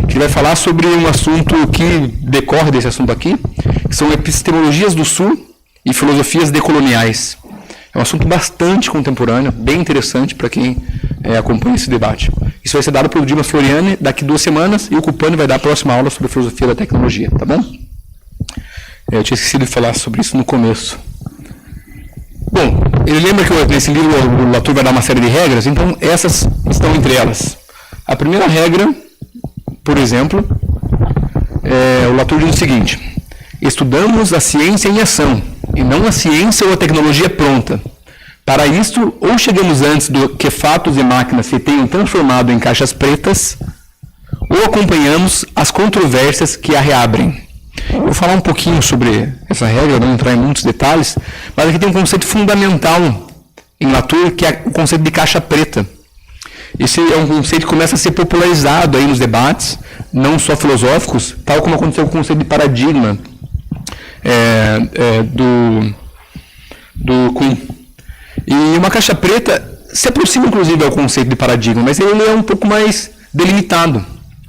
que vai falar sobre um assunto que decorre desse assunto aqui, que são epistemologias do Sul e filosofias decoloniais. É um assunto bastante contemporâneo, bem interessante para quem acompanha esse debate. Isso vai ser dado pelo Dimas Floriani daqui 2 semanas, e o Cupani vai dar a próxima aula sobre filosofia da tecnologia, tá bom? Eu tinha esquecido de falar sobre isso no começo. Bom, ele lembra que nesse livro o Latour vai dar uma série de regras, então essas estão entre elas. A primeira regra, por exemplo, o Latour diz o seguinte: estudamos a ciência em ação, e não a ciência ou a tecnologia pronta. Para isto, ou chegamos antes do que fatos e máquinas se tenham transformado em caixas pretas, ou acompanhamos as controvérsias que a reabrem. Eu vou falar um pouquinho sobre essa regra, não entrar em muitos detalhes, mas aqui tem um conceito fundamental em Latour, que é o conceito de caixa preta. Esse é um conceito que começa a ser popularizado aí nos debates, não só filosóficos, tal como aconteceu com o conceito de paradigma do Kuhn. E uma caixa preta se aproxima, inclusive, ao conceito de paradigma, mas ele é um pouco mais delimitado.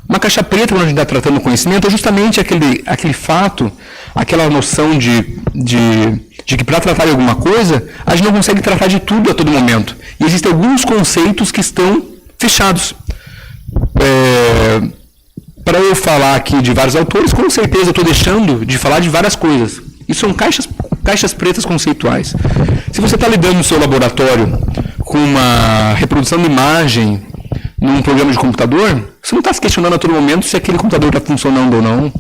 Uma caixa preta, quando a gente está tratando o conhecimento, é justamente aquele fato, aquela noção de que para tratar de alguma coisa, a gente não consegue tratar de tudo a todo momento. E existem alguns conceitos que estão fechados. Para eu falar aqui de vários autores, com certeza eu estou deixando de falar de várias coisas. Isso são caixas pretas conceituais. Se você está lidando no seu laboratório com uma reprodução de imagem num programa de computador, você não está se questionando a todo momento se aquele computador está funcionando ou não,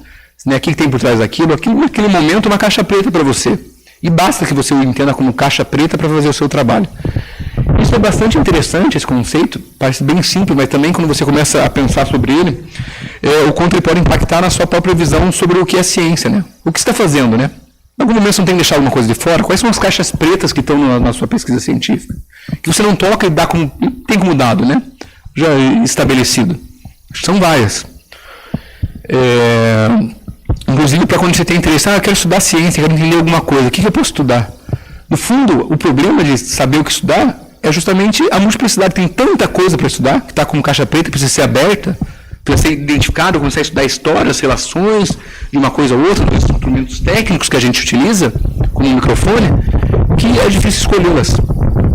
né, o que tem por trás daquilo. Aquilo, naquele momento, é uma caixa preta para você. E basta que você o entenda como caixa preta para fazer o seu trabalho. Isso é bastante interessante, esse conceito, parece bem simples, mas também quando você começa a pensar sobre ele, o quanto ele pode impactar na sua própria visão sobre o que é ciência, né? O que você está fazendo, né? Em algum momento você não tem que deixar alguma coisa de fora? Quais são as caixas pretas que estão na sua pesquisa científica? Que você não toca e tem como dado, né? Já estabelecido. São várias. Inclusive, para quando você tem interesse, eu quero estudar ciência, quero entender alguma coisa, o que eu posso estudar? No fundo, o problema de saber o que estudar é justamente a multiplicidade. Tem tanta coisa para estudar, que está como caixa preta, precisa ser aberta, precisa ser identificado, começar a estudar histórias, relações de uma coisa ou outra, dos instrumentos técnicos que a gente utiliza, como um microfone, que é difícil escolhê-las.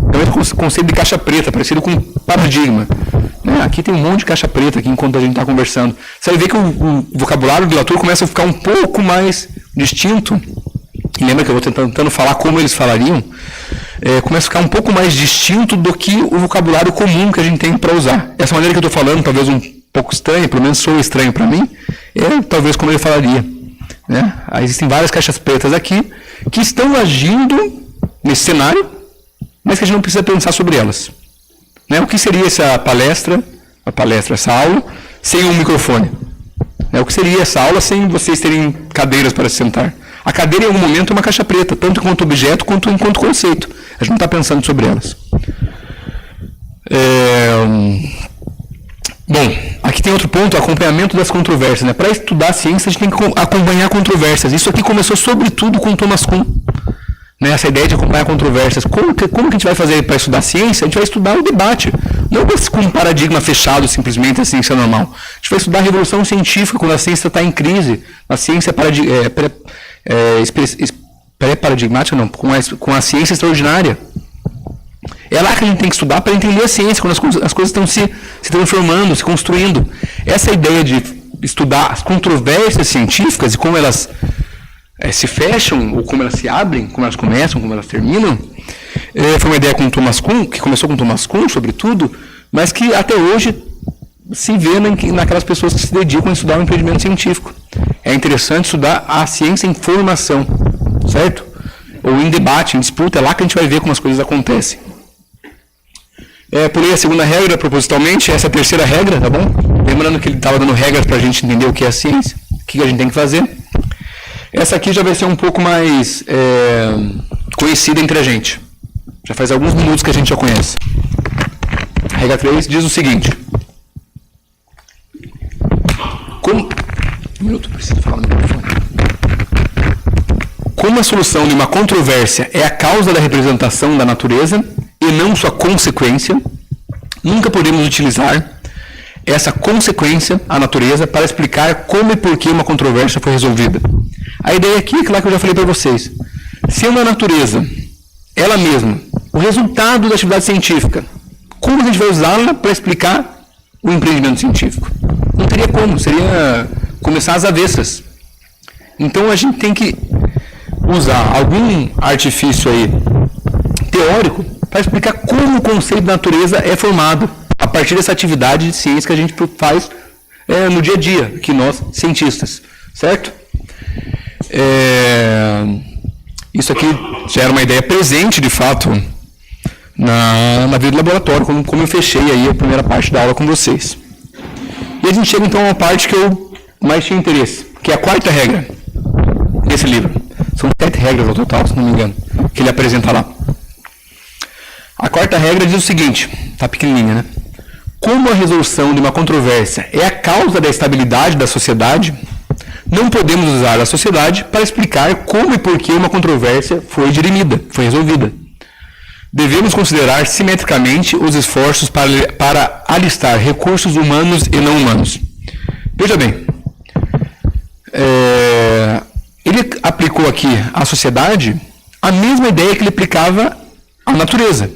Então, esse conceito de caixa preta, parecido com paradigma. Aqui tem um monte de caixa preta aqui enquanto a gente está conversando. Você vai ver que o vocabulário do Latour começa a ficar um pouco mais distinto. E lembra que eu vou tentando falar como eles falariam? Começa a ficar um pouco mais distinto do que o vocabulário comum que a gente tem para usar. Essa maneira que eu estou falando, talvez um pouco estranha, pelo menos sou estranho para mim, talvez como ele falaria. Né? Aí existem várias caixas pretas aqui que estão agindo nesse cenário, mas que a gente não precisa pensar sobre elas. Né? O que seria essa essa aula, sem um microfone? O que seria essa aula sem vocês terem cadeiras para se sentar? A cadeira, em algum momento, é uma caixa preta, tanto enquanto objeto quanto enquanto conceito. A gente não está pensando sobre elas. Bom, aqui tem outro ponto, acompanhamento das controvérsias. Né? Para estudar a ciência, a gente tem que acompanhar controvérsias. Isso aqui começou, sobretudo, com Thomas Kuhn. Né? Essa ideia de acompanhar controvérsias. Como que a gente vai fazer para estudar a ciência? A gente vai estudar o debate. Não com um paradigma fechado, simplesmente, a ciência normal. A gente vai estudar a revolução científica, quando a ciência está em crise. A ciência pré-paradigmática, não, com a ciência extraordinária. É lá que a gente tem que estudar para entender a ciência, quando as coisas estão se transformando, se construindo. Essa ideia de estudar as controvérsias científicas e como elas se fecham, ou como elas se abrem, como elas começam, como elas terminam, foi uma ideia com Thomas Kuhn, que começou com Thomas Kuhn, sobretudo, mas que até hoje se vê naquelas pessoas que se dedicam a estudar o empreendimento científico. É interessante estudar a ciência em formação, certo? Ou em debate, em disputa, é lá que a gente vai ver como as coisas acontecem. Pulei a segunda regra propositalmente, essa é a terceira regra, tá bom? Lembrando que ele estava dando regras para a gente entender o que é a ciência, o que a gente tem que fazer. Essa aqui já vai ser um pouco mais conhecida entre a gente. Já faz alguns minutos que a gente já conhece. A regra 3 diz o seguinte. Um minuto, preciso falar no microfone. Como a solução de uma controvérsia é a causa da representação da natureza e não sua consequência, nunca podemos utilizar essa consequência, a natureza, para explicar como e por que uma controvérsia foi resolvida. A ideia aqui é aquela que eu já falei para vocês. Se uma natureza, ela mesma, o resultado da atividade científica, como a gente vai usá-la para explicar o empreendimento científico? Não teria como, seria começar às avessas. Então a gente tem que usar algum artifício aí teórico para explicar como o conceito de natureza é formado a partir dessa atividade de ciência que a gente faz no dia a dia, que nós, cientistas, certo? Isso aqui já era uma ideia presente, de fato, na vida do laboratório, como eu fechei aí a primeira parte da aula com vocês. E a gente chega então a uma parte que eu mais tinha interesse, que é a quarta regra desse livro. São 7 regras ao total, se não me engano, que ele apresenta lá. A quarta regra diz o seguinte, tá pequenininha, né? Como a resolução de uma controvérsia é a causa da estabilidade da sociedade, não podemos usar a sociedade para explicar como e por que uma controvérsia foi dirimida, foi resolvida. Devemos considerar simetricamente os esforços para alistar recursos humanos e não humanos. Veja bem, ele aplicou aqui à sociedade a mesma ideia que ele aplicava à natureza.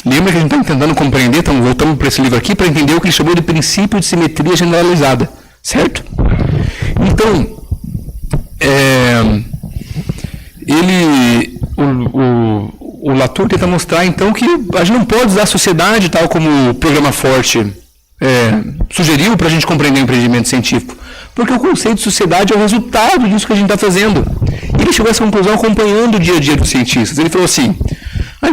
Lembra que a gente está tentando compreender, então voltamos para esse livro aqui para entender o que ele chamou de princípio de simetria generalizada, certo? Então, o Latour tenta mostrar então que a gente não pode usar a sociedade tal como o programa Forte sugeriu para a gente compreender o empreendimento científico, porque o conceito de sociedade é o resultado disso que a gente está fazendo. E ele chegou a essa conclusão acompanhando o dia a dia dos cientistas. Ele falou assim,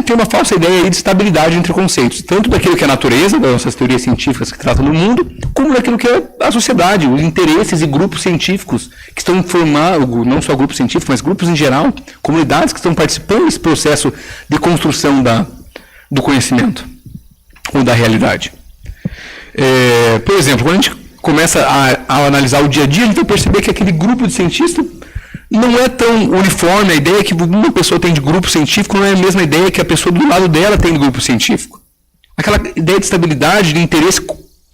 tem uma falsa ideia aí de estabilidade entre conceitos, tanto daquilo que é a natureza, das nossas teorias científicas que tratam do mundo, como daquilo que é a sociedade, os interesses e grupos científicos que estão formando, não só grupos científicos, mas grupos em geral, comunidades que estão participando desse processo de construção do conhecimento ou da realidade. Por exemplo, quando a gente começa a analisar o dia a dia, a gente vai perceber que aquele grupo de cientistas não é tão uniforme. A ideia que uma pessoa tem de grupo científico não é a mesma ideia que a pessoa do lado dela tem de grupo científico. Aquela ideia de estabilidade, de interesse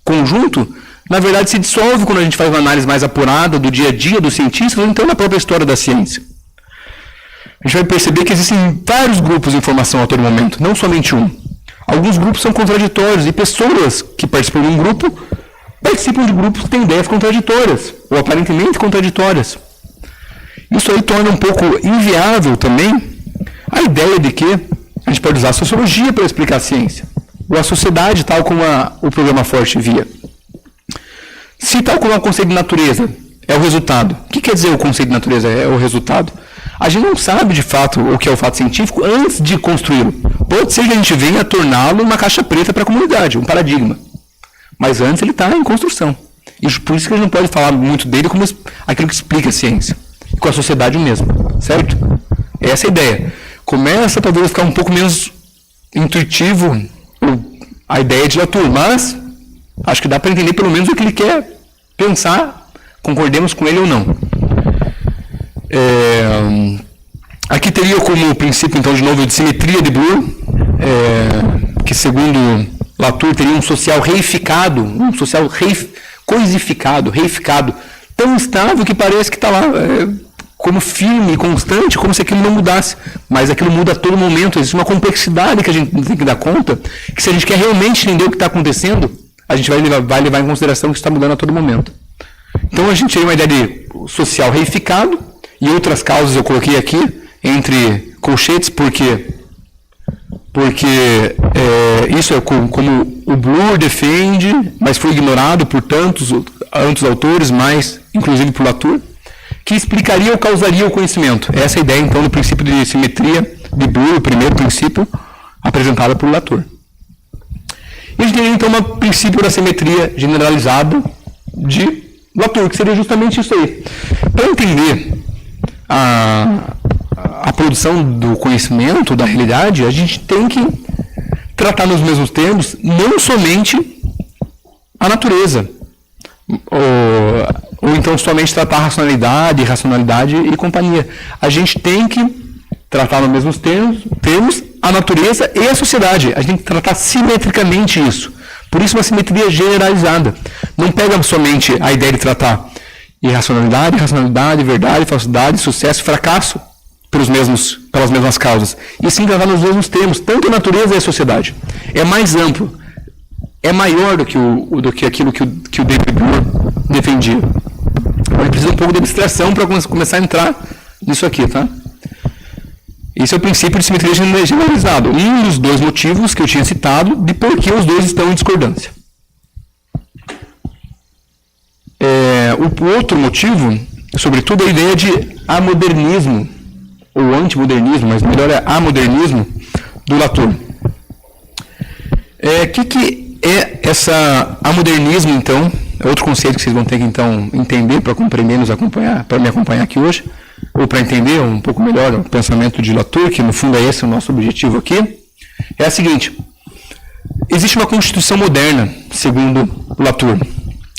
conjunto, na verdade se dissolve quando a gente faz uma análise mais apurada do dia a dia dos cientistas, ou então na própria história da ciência. A gente vai perceber que existem vários grupos de informação a todo momento, não somente um. Alguns grupos são contraditórios, e pessoas que participam de um grupo participam de grupos que têm ideias contraditórias, ou aparentemente contraditórias. Isso aí torna um pouco inviável também a ideia de que a gente pode usar a sociologia para explicar a ciência, ou a sociedade tal como o programa Forte via. Se tal como o conceito de natureza é o resultado, o que quer dizer o conceito de natureza é o resultado? A gente não sabe de fato o que é o fato científico antes de construí-lo. Pode ser que a gente venha torná-lo uma caixa preta para a comunidade, um paradigma. Mas antes ele está em construção. E por isso que a gente não pode falar muito dele como aquilo que explica a ciência. Com a sociedade mesmo, certo? Essa é a ideia. Começa talvez a ficar um pouco menos intuitivo a ideia de Latour, mas acho que dá para entender pelo menos o que ele quer pensar, concordemos com ele ou não. Aqui teria como princípio, então, de novo, de simetria de Bloor, que segundo Latour teria um social reificado, um social coisificado, reificado, tão estável que parece que está lá como firme e constante, como se aquilo não mudasse. Mas aquilo muda a todo momento, existe uma complexidade que a gente tem que dar conta, que se a gente quer realmente entender o que está acontecendo, a gente vai levar em consideração que está mudando a todo momento. Então a gente tem uma ideia de social reificado, e outras causas eu coloquei aqui, entre colchetes, porque isso é como o Bloor defende, mas foi ignorado por tantos autores, mais inclusive por Latour, que explicaria ou causaria o conhecimento. Essa é a ideia, então, do princípio de simetria de Bloor, o primeiro princípio apresentado por Latour. E a gente teria, então, um princípio da simetria generalizada de Latour, que seria justamente isso aí. Para entender a produção do conhecimento, da realidade, a gente tem que tratar nos mesmos termos não somente a natureza, ou então somente tratar racionalidade, irracionalidade e companhia. A gente tem que tratar nos mesmos termos a natureza e a sociedade. A gente tem que tratar simetricamente isso. Por isso uma simetria generalizada. Não pega somente a ideia de tratar irracionalidade, racionalidade, verdade, falsidade, sucesso e fracasso pelas mesmas causas. E sim tratar nos mesmos termos, tanto a natureza e a sociedade. É mais amplo. É maior do que aquilo que o David Bloor defendia. Ele precisa um pouco de abstração para começar a entrar nisso aqui, tá? Esse é o princípio de simetria generalizada. Um dos dois motivos que eu tinha citado de por que os dois estão em discordância. O outro motivo, sobretudo, é a ideia de amodernismo, ou antimodernismo, mas melhor é amodernismo, do Latour. O que é essa amodernismo, então? É outro conceito que vocês vão ter que, então, entender para compreender, para me acompanhar aqui hoje, ou para entender um pouco melhor o pensamento de Latour, que no fundo é esse o nosso objetivo aqui. É a seguinte: existe uma Constituição moderna, segundo Latour.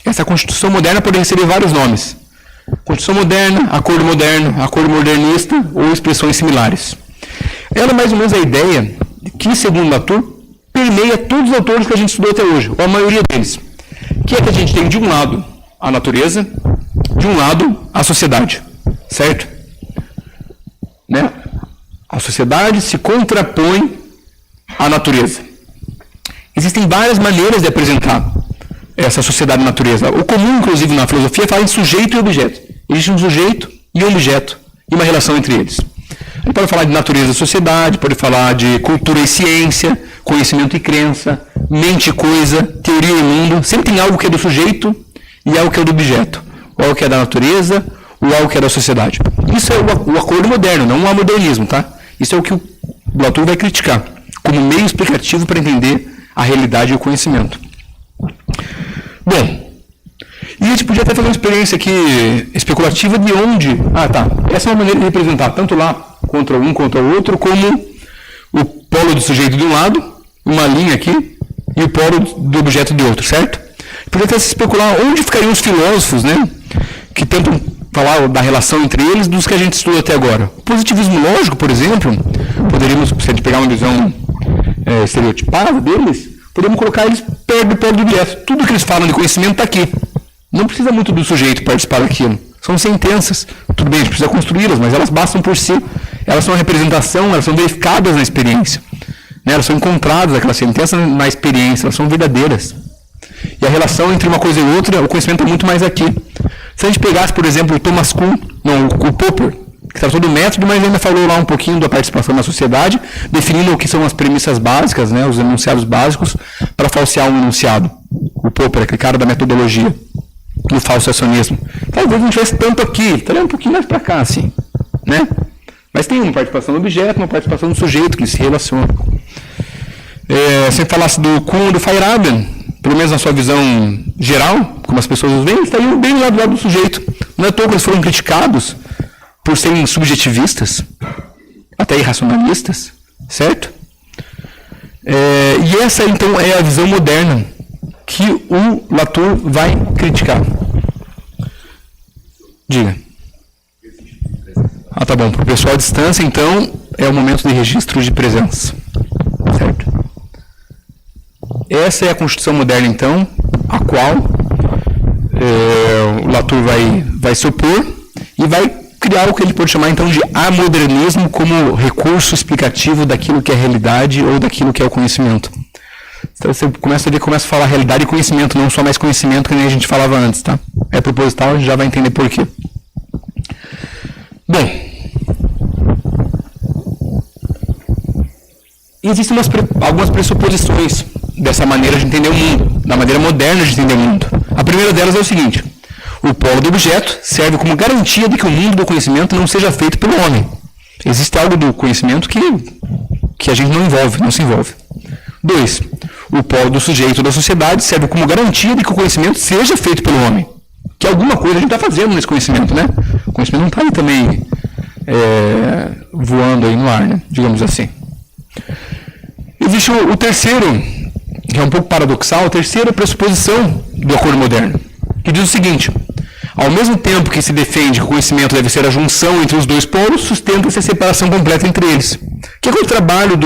Essa Constituição moderna pode receber vários nomes. Constituição moderna, acordo modernista ou expressões similares. Ela é mais ou menos a ideia que, segundo Latour, permeia todos os autores que a gente estudou até hoje, ou a maioria deles. Que é que a gente tem, de um lado, a natureza, de um lado, a sociedade. Certo? Né? A sociedade se contrapõe à natureza. Existem várias maneiras de apresentar essa sociedade e natureza. O comum, inclusive, na filosofia, é falar em sujeito e objeto. Existe um sujeito e um objeto, e uma relação entre eles. A gente pode falar de natureza e sociedade, pode falar de cultura e ciência, conhecimento e crença, mente e coisa, teoria e mundo. Sempre tem algo que é do sujeito e algo que é do objeto. Ou algo que é da natureza, ou algo que é da sociedade. Isso é o acordo moderno, não o amodernismo, tá? Isso é o que o Latour vai criticar, como meio explicativo para entender a realidade e o conhecimento. Bom, e a gente podia até fazer uma experiência aqui especulativa de onde... Essa é uma maneira de representar, tanto lá contra um contra o outro, como o polo do sujeito de um lado, uma linha aqui, e o polo do objeto de outro, certo? Podia até se especular onde ficariam os filósofos, né, que tentam falar da relação entre eles dos que a gente estuda até agora. O positivismo lógico, por exemplo, poderíamos, se a gente pegar uma visão estereotipada deles, podemos colocar eles perto do polo do objeto. Tudo que eles falam de conhecimento está aqui. Não precisa muito do sujeito participar daquilo. São sentenças. Tudo bem, a gente precisa construí-las, mas elas bastam por si. Elas são uma representação, elas são verificadas na experiência. Né? Elas são encontradas, aquelas sentenças, na experiência, elas são verdadeiras. E a relação entre uma coisa e outra, o conhecimento é muito mais aqui. Se a gente pegasse, por exemplo, o Popper, que tratou do método, mas ainda falou lá um pouquinho da participação na sociedade, definindo o que são as premissas básicas, né, os enunciados básicos, para falsear um enunciado. O Popper, aquele cara da metodologia, do falsacionismo. Talvez não tivesse tanto aqui, estaria um pouquinho mais para cá, assim. Né? Mas tem uma participação do objeto, uma participação do sujeito que se relaciona. Se falasse do Kuhn ou do Feyerabend, pelo menos na sua visão geral, como as pessoas os veem, eles estariam bem lá do lado do sujeito. Não é à toa que eles foram criticados por serem subjetivistas, até irracionalistas, certo? E essa, então, é a visão moderna que o Latour vai criticar. Diga. Tá bom. Para o pessoal à distância, então, é o momento de registro de presença. Certo? Essa é a Constituição moderna, então, a qual o Latour vai se opor e vai criar o que ele pode chamar, então, de amodernismo como recurso explicativo daquilo que é realidade ou daquilo que é o conhecimento. Então, você começa a falar realidade e conhecimento, não só mais conhecimento que nem a gente falava antes, tá? É proposital, a gente já vai entender por quê. Bom, existem algumas pressuposições dessa maneira de entender o mundo, da maneira moderna de entender o mundo. A primeira delas é o seguinte: o polo do objeto serve como garantia de que o mundo do conhecimento não seja feito pelo homem. Existe algo do conhecimento que a gente não se envolve. 2. O polo do sujeito da sociedade serve como garantia de que o conhecimento seja feito pelo homem. Que alguma coisa a gente está fazendo nesse conhecimento, né? O conhecimento não está aí também voando aí no ar, né? Digamos assim. Existe o terceiro, que é um pouco paradoxal, a terceira pressuposição do acordo moderno, que diz o seguinte: Ao mesmo tempo que se defende que o conhecimento deve ser a junção entre os dois polos, sustenta-se a separação completa entre eles. O que é o trabalho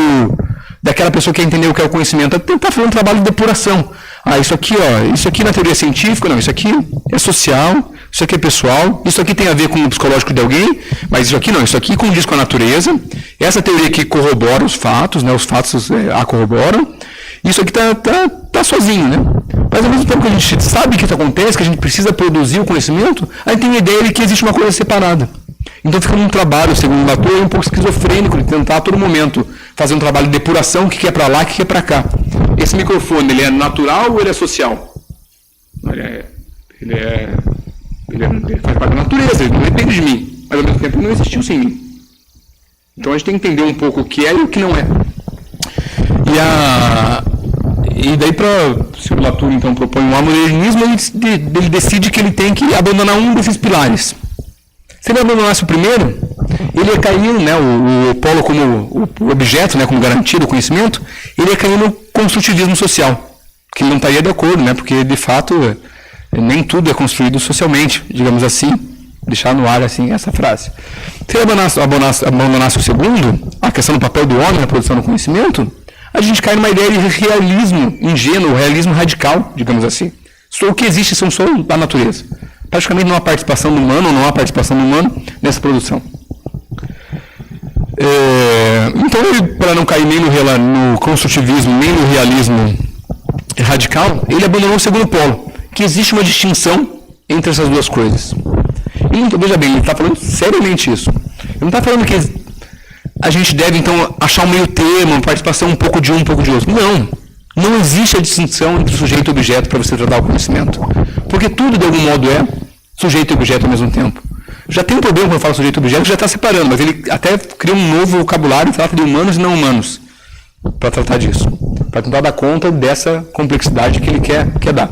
daquela pessoa que quer entender o que é o conhecimento? É tentar fazer um trabalho de depuração. Isso aqui na teoria científica, não, isso aqui é social, isso aqui é pessoal, isso aqui tem a ver com o psicológico de alguém, mas isso aqui não, isso aqui condiz com a natureza, essa teoria aqui corrobora os fatos, né, os fatos a corroboram, isso aqui tá sozinho, né? Mas ao mesmo tempo que a gente sabe que isso acontece, que a gente precisa produzir o conhecimento, a gente tem a ideia de que existe uma coisa separada. Então fica um trabalho, segundo o Latour, um pouco esquizofrênico, de tentar a todo momento fazer um trabalho de depuração, o que é para lá, o que é para cá. Esse microfone, ele é natural ou ele é social? Ele faz parte da natureza, ele não depende de mim, mas ao mesmo tempo ele não existiu sem mim. Então a gente tem que entender um pouco o que é e o que não é. E daí, se o Latour então propõe um amodernismo, ele decide que ele tem que abandonar um desses pilares. Se ele abandonasse o primeiro, ele ia cair, né, o polo como o objeto, né, como garantia do conhecimento, ele ia cair no construtivismo social, que ele não estaria de acordo, né, porque de fato nem tudo é construído socialmente, digamos assim, deixar no ar assim essa frase. Se ele abandonasse o segundo, a questão do papel do homem na produção do conhecimento, a gente cai numa ideia de realismo ingênuo, realismo radical, digamos assim. O que existe são só a natureza. Praticamente não há participação do humano, ou não há participação do humano nessa produção. Então, para não cair nem no construtivismo, nem no realismo radical, ele abandonou o segundo polo, que existe uma distinção entre essas duas coisas. Então, veja bem, ele está falando seriamente isso. Ele não está falando que a gente deve, então, achar um meio termo, uma participação um pouco de um pouco de outro. Não existe a distinção entre sujeito e objeto para você tratar o conhecimento. Porque tudo, de algum modo, é sujeito e objeto ao mesmo tempo. Já tem um problema quando eu falo sujeito e objeto, já está separando, mas ele até cria um novo vocabulário, trata de humanos e não humanos, para tratar disso. Para tentar dar conta dessa complexidade que ele quer dar.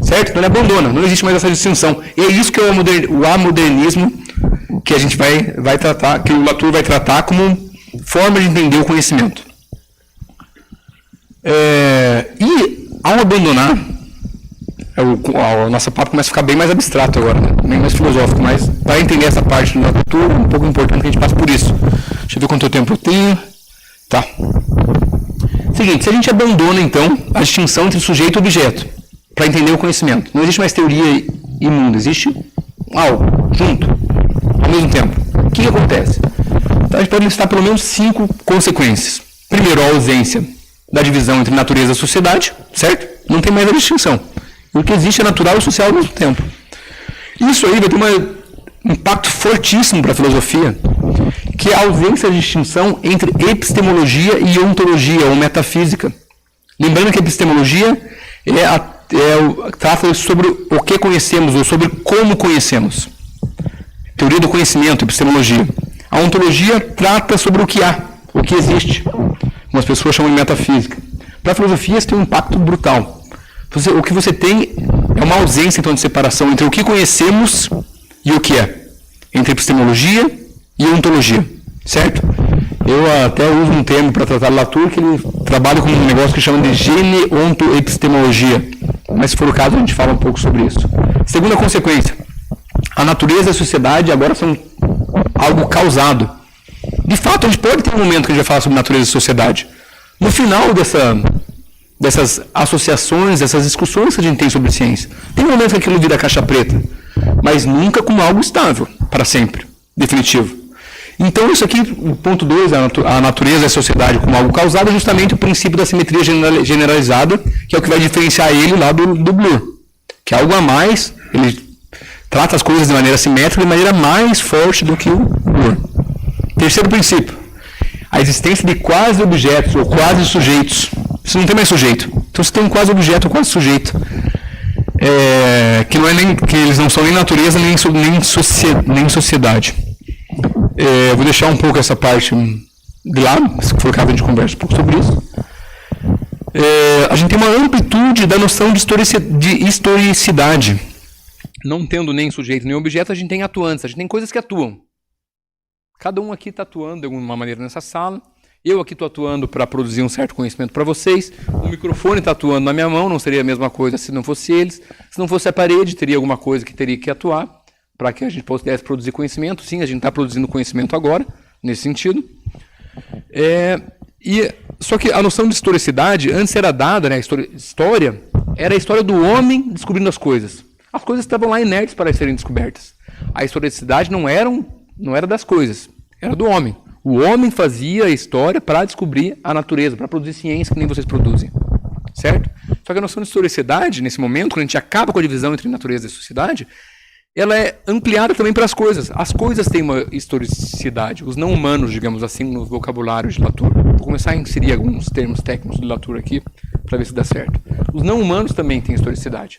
Certo? Então ele abandona, não existe mais essa distinção. E é isso que é o amodernismo que a gente vai tratar, que o Latour vai tratar como forma de entender o conhecimento. E ao abandonar, a nossa papo começa a ficar bem mais abstrato agora, né? Bem mais filosófico, mas para entender essa parte do Latour, é um pouco importante que a gente passe por isso. Deixa eu ver quanto tempo eu tenho. Tá. Seguinte, se a gente abandona, então, a distinção entre sujeito e objeto, para entender o conhecimento, não existe mais teoria e mundo, existe algo junto, ao mesmo tempo. O que acontece? Então, a gente pode listar pelo menos 5 consequências. Primeiro, a ausência da divisão entre natureza e sociedade, certo? Não tem mais a distinção. O que existe é natural e social ao mesmo tempo. Isso aí vai ter um impacto fortíssimo para a filosofia, que é a ausência de distinção entre epistemologia e ontologia, ou metafísica. Lembrando que a epistemologia trata sobre o que conhecemos, ou sobre como conhecemos. Teoria do conhecimento, epistemologia. A ontologia trata sobre o que há, o que existe. Algumas pessoas chamam de metafísica. Para a filosofia, isso tem um impacto brutal. O que você tem é uma ausência, então, de separação entre o que conhecemos e o que é. Entre epistemologia e ontologia. Certo? Eu até uso um termo para tratar Latour, que ele trabalha com um negócio que chama de geneontoepistemologia. Mas, se for o caso, a gente fala um pouco sobre isso. Segunda consequência. A natureza e a sociedade agora são algo causado. De fato, a gente pode ter um momento que a gente vai falar sobre natureza e sociedade. No final dessas associações, dessas discussões que a gente tem sobre ciência, tem um momento que aquilo vira caixa preta, mas nunca como algo estável, para sempre, definitivo. Então, isso aqui, o ponto 2, a natureza e a sociedade como algo causado, é justamente o princípio da simetria generalizada, que é o que vai diferenciar ele lá do Bloor, que é algo a mais, ele trata as coisas de maneira simétrica, de maneira mais forte do que o Bloor. Terceiro princípio, a existência de quase objetos ou quase sujeitos. Você não tem mais sujeito. Então você tem um quase objeto ou quase sujeito. Que eles não são nem natureza, nem sociedade. Vou deixar um pouco essa parte de lado, se for caso a gente conversa um pouco sobre isso. A gente tem uma amplitude da noção de historicidade. Não tendo nem sujeito nem objeto, a gente tem atuantes, a gente tem coisas que atuam. Cada um aqui está atuando de alguma maneira nessa sala, Eu aqui estou atuando para produzir um certo conhecimento para vocês. O microfone está atuando na minha mão, não seria a mesma coisa se não fosse eles. Se não fosse a parede, teria alguma coisa que teria que atuar para que a gente pudesse produzir conhecimento. Sim, a gente está produzindo conhecimento agora, nesse sentido. Só que a noção de historicidade, antes era dada, né, história era a história do homem descobrindo as coisas. As coisas estavam lá inertes para serem descobertas. A historicidade não era das coisas, era do homem. O homem fazia a história para descobrir a natureza, para produzir ciência que nem vocês produzem. Certo? Só que a noção de historicidade, nesse momento, quando a gente acaba com a divisão entre natureza e sociedade, ela é ampliada também para as coisas. As coisas têm uma historicidade. Os não humanos, digamos assim, no vocabulário de Latour. Vou começar a inserir alguns termos técnicos de Latour aqui, para ver se dá certo. Os não humanos também têm historicidade.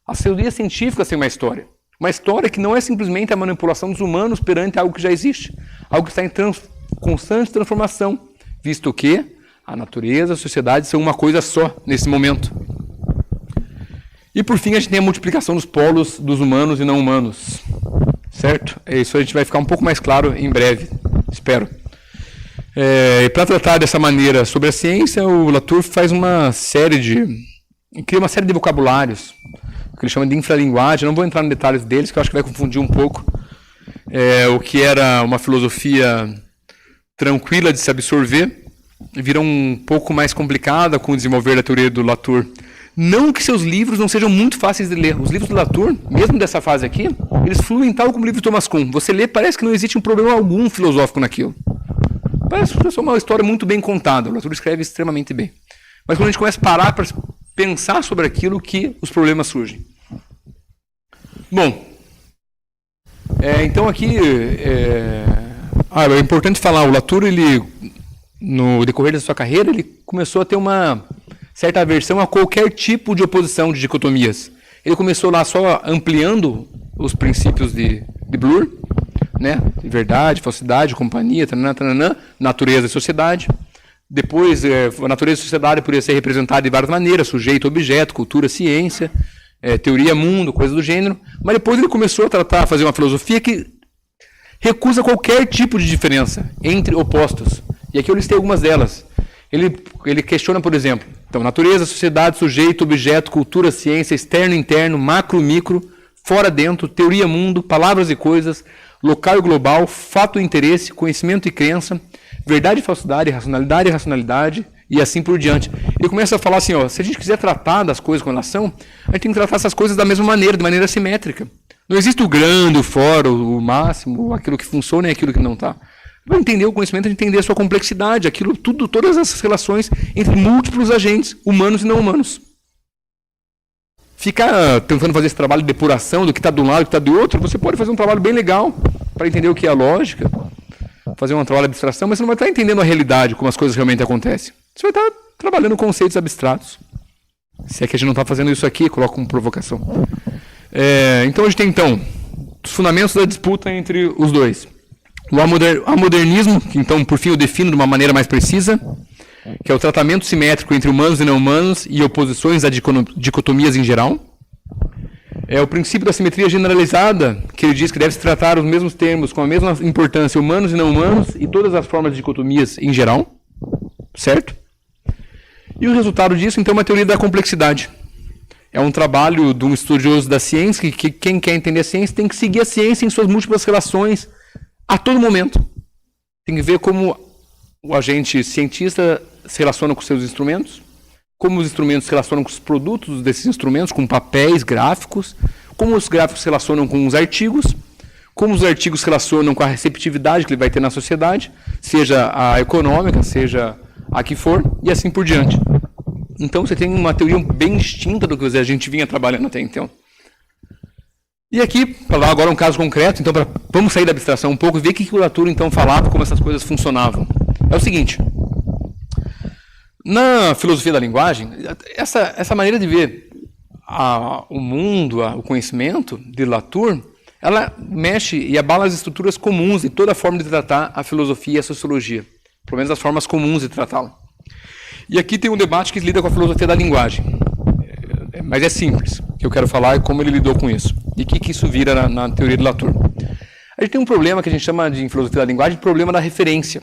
As teorias científicas têm uma história. Uma história que não é simplesmente a manipulação dos humanos perante algo que já existe. Algo que está em constante transformação, visto que a natureza e a sociedade são uma coisa só nesse momento. E por fim a gente tem a multiplicação dos polos dos humanos e não humanos. Certo? Isso a gente vai ficar um pouco mais claro em breve, espero. Para tratar dessa maneira sobre a ciência, o Latour faz cria uma série de vocabulários, que ele chama de infralinguagem. Não vou entrar em detalhes deles, que eu acho que vai confundir um pouco o que era uma filosofia tranquila de se absorver, vira um pouco mais complicada com o desenvolver da teoria do Latour. Não que seus livros não sejam muito fáceis de ler. Os livros do Latour, mesmo dessa fase aqui, eles fluem tal como o livro de Thomas Kuhn. Você lê, parece que não existe um problema algum filosófico naquilo. Parece que é uma história muito bem contada. O Latour escreve extremamente bem. Mas quando a gente começa a parar para pensar sobre aquilo, que os problemas surgem. Bom, então aqui é importante falar, o Latour, ele, no decorrer da sua carreira, ele começou a ter uma certa aversão a qualquer tipo de oposição de dicotomias. Ele começou lá só ampliando os princípios de Bloor, né? Verdade, falsidade, companhia, tananã, natureza e sociedade. Depois, a natureza e a sociedade poderia ser representada de várias maneiras, sujeito, objeto, cultura, ciência, teoria, mundo, coisa do gênero. Mas depois ele começou a fazer uma filosofia que recusa qualquer tipo de diferença entre opostos. E aqui eu listei algumas delas. Ele questiona, por exemplo, então, natureza, sociedade, sujeito, objeto, cultura, ciência, externo, interno, macro, micro, fora, dentro, teoria, mundo, palavras e coisas, local e global, fato e interesse, conhecimento e crença, verdade e falsidade, racionalidade e racionalidade, e assim por diante. Ele começa a falar assim, se a gente quiser tratar das coisas com relação, a gente tem que tratar essas coisas da mesma maneira, de maneira simétrica. Não existe o grande, o fora, o máximo, aquilo que funciona e aquilo que não está. Para entender o conhecimento, é entender a sua complexidade, aquilo tudo, todas essas relações entre múltiplos agentes, humanos e não humanos. Ficar tentando fazer esse trabalho de depuração do que está de um lado e do que está do outro, você pode fazer um trabalho bem legal para entender o que é a lógica, fazer um trabalho de abstração, mas você não vai estar entendendo a realidade, como as coisas realmente acontecem. Você vai estar trabalhando conceitos abstratos. Se é que a gente não está fazendo isso aqui, coloca como provocação. Então a gente tem os fundamentos da disputa entre os dois. O amodernismo, que então por fim eu defino de uma maneira mais precisa, que é o tratamento simétrico entre humanos e não humanos e oposições a dicotomias em geral. É o princípio da simetria generalizada, que ele diz que deve se tratar os mesmos termos com a mesma importância, humanos e não humanos, e todas as formas de dicotomias em geral. Certo? E o resultado disso, então, é uma teoria da complexidade. É um trabalho de um estudioso da ciência, que quem quer entender a ciência tem que seguir a ciência em suas múltiplas relações a todo momento. Tem que ver como o agente cientista se relaciona com seus instrumentos, como os instrumentos se relacionam com os produtos desses instrumentos, com papéis, gráficos, como os gráficos se relacionam com os artigos, como os artigos se relacionam com a receptividade que ele vai ter na sociedade, seja a econômica, seja a que for, e assim por diante. Então você tem uma teoria bem distinta do que a gente vinha trabalhando até então. E aqui, para lá agora um caso concreto, então vamos sair da abstração um pouco e ver o que o Latour então falava, como essas coisas funcionavam. É o seguinte, na filosofia da linguagem, essa maneira de ver o mundo, o conhecimento de Latour, ela mexe e abala as estruturas comuns de toda a forma de tratar a filosofia e a sociologia, pelo menos as formas comuns de tratá-la. E aqui tem um debate que lida com a filosofia da linguagem, mas é simples. O que eu quero falar é como ele lidou com isso. E o que isso vira na teoria de Latour. A gente tem um problema que a gente chama de, em filosofia da linguagem, problema da referência.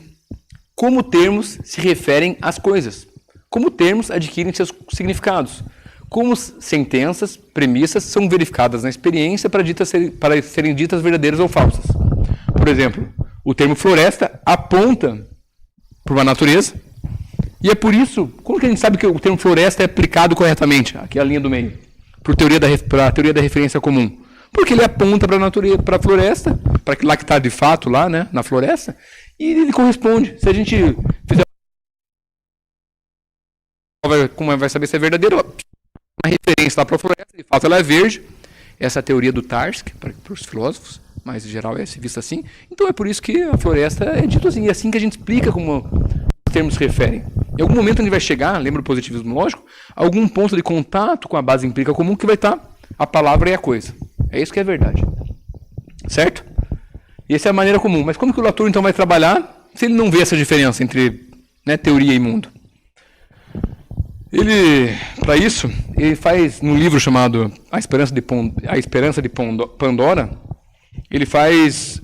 como termos se referem às coisas, como termos adquirem seus significados, como sentenças, premissas são verificadas na experiência para serem ditas verdadeiras ou falsas. Por exemplo, o termo floresta aponta para uma natureza, e é por isso, como que a gente sabe que o termo floresta é aplicado corretamente, aqui é a linha do meio, para a teoria da referência comum? Porque ele aponta para a natureza, para a floresta, para lá que está de fato lá, né, na floresta, e ele corresponde. Se a gente fizer, como vai saber se é verdadeiro? Uma referência lá para a floresta, de fato ela é verde. Essa é a teoria do Tarski, para os filósofos, mas em geral é vista assim. Então é por isso que a floresta é dito assim, e é assim que a gente explica como os termos se referem. Em algum momento a gente vai chegar, lembra do positivismo lógico, a algum ponto de contato com a base empírica comum que vai estar a palavra e a coisa. É isso que é verdade. Certo? E essa é a maneira comum. Mas como que o Latour então vai trabalhar se ele não vê essa diferença entre, né, teoria e mundo? Ele, para isso, ele faz num livro chamado A Esperança de Pandora, ele faz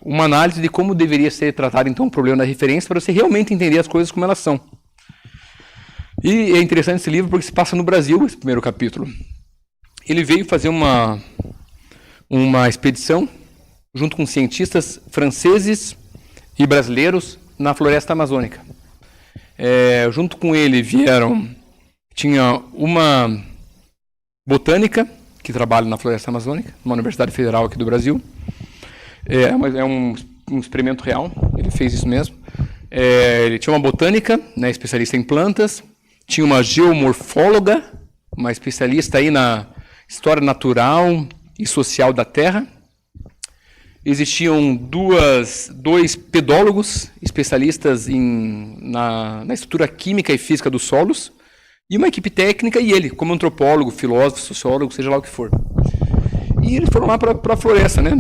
uma análise de como deveria ser tratado então o problema da referência para você realmente entender as coisas como elas são. E é interessante esse livro porque se passa no Brasil, esse primeiro capítulo. Ele veio fazer uma expedição junto com cientistas franceses e brasileiros na floresta amazônica. Junto com ele tinha uma botânica que trabalha na floresta amazônica, uma universidade federal aqui do Brasil. É um experimento real, ele fez isso mesmo. Ele tinha uma botânica, né, especialista em plantas, tinha uma geomorfóloga, uma especialista aí na história natural e social da Terra. Existiam dois pedólogos, especialistas na estrutura química e física dos solos, e uma equipe técnica, e ele, como antropólogo, filósofo, sociólogo, seja lá o que for. E eles foram lá para a floresta, né?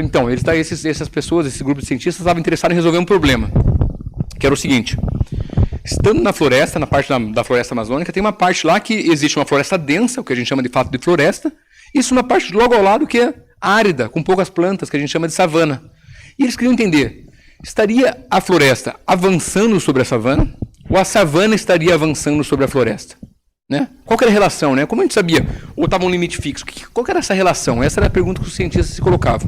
Então, essas pessoas, esse grupo de cientistas, estavam interessados em resolver um problema, que era o seguinte: estando na floresta, na parte da floresta amazônica, tem uma parte lá que existe uma floresta densa, o que a gente chama de fato de floresta, isso na parte logo ao lado que é árida, com poucas plantas, que a gente chama de savana. E eles queriam entender, estaria a floresta avançando sobre a savana, ou a savana estaria avançando sobre a floresta? Né? Qual que era a relação? Né? Como a gente sabia? Ou estava um limite fixo? Qual que era essa relação? Essa era a pergunta que os cientistas se colocavam.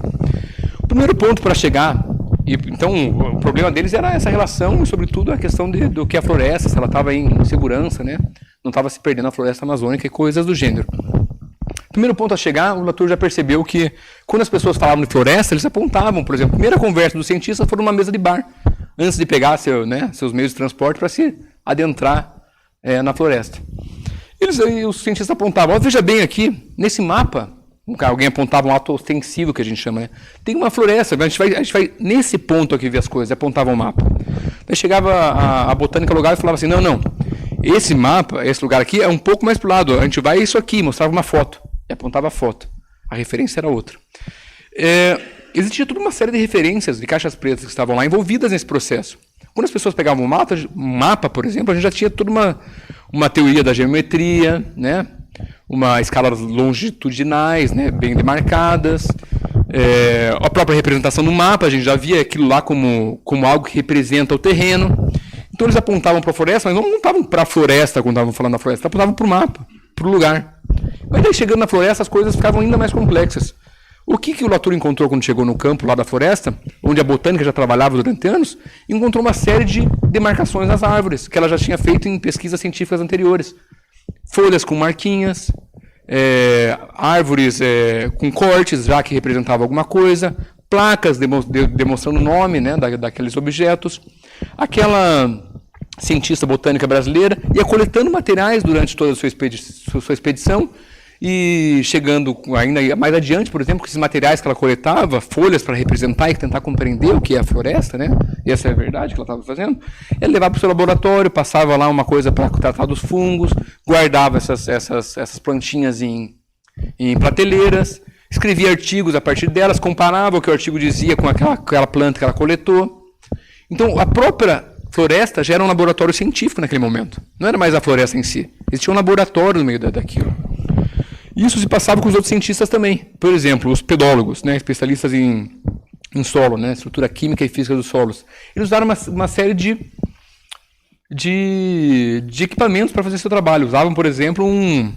O primeiro ponto para chegar, então o problema deles era essa relação e, sobretudo, a questão do que a floresta, se ela estava em segurança, né? Não estava se perdendo a floresta amazônica e coisas do gênero. Primeiro ponto a chegar, o Latour já percebeu que, quando as pessoas falavam de floresta, eles apontavam, por exemplo, a primeira conversa dos cientistas foi numa mesa de bar, antes de pegar seus meios de transporte para se adentrar na floresta. Os cientistas apontavam, veja bem aqui, nesse mapa, alguém apontava um ato ostensivo, que a gente chama, né? Tem uma floresta, a gente vai nesse ponto aqui ver as coisas, apontava o mapa. Daí chegava a botânica local e falava assim, não, esse mapa, esse lugar aqui é um pouco mais para o lado, a gente vai isso aqui, mostrava uma foto. E apontava a foto. A referência era outra. Existia toda uma série de referências de caixas pretas que estavam lá envolvidas nesse processo. Quando as pessoas pegavam um mapa, por exemplo, a gente já tinha toda uma teoria da geometria, né? Uma escalas longitudinais, né? Bem demarcadas. A própria representação do mapa, a gente já via aquilo lá como algo que representa o terreno. Então eles apontavam para a floresta, mas não apontavam para a floresta quando estavam falando da floresta, apontavam para o mapa, para o lugar. Mas daí, chegando na floresta, as coisas ficavam ainda mais complexas. O que o Latour encontrou quando chegou no campo lá da floresta, onde a botânica já trabalhava durante anos? Encontrou uma série de demarcações nas árvores, que ela já tinha feito em pesquisas científicas anteriores. Folhas com marquinhas, árvores com cortes, já que representavam alguma coisa, placas demonstrando o nome, né, daqueles objetos. Aquela cientista botânica brasileira ia coletando materiais durante toda a sua expedição e chegando ainda mais adiante, por exemplo, com esses materiais que ela coletava, folhas para representar e tentar compreender o que é a floresta, né? E essa é a verdade que ela estava fazendo. Ela levava para o seu laboratório, passava lá uma coisa para tratar dos fungos, guardava essas plantinhas em prateleiras, escrevia artigos a partir delas, comparava o que o artigo dizia com aquela planta que ela coletou. Então, a própria floresta já era um laboratório científico naquele momento. Não era mais a floresta em si. Existia um laboratório no meio daquilo. Isso se passava com os outros cientistas também. Por exemplo, os pedólogos, né, especialistas em em solo, né? Estrutura química e física dos solos. Eles usaram uma série de equipamentos para fazer seu trabalho. Usavam, por exemplo, um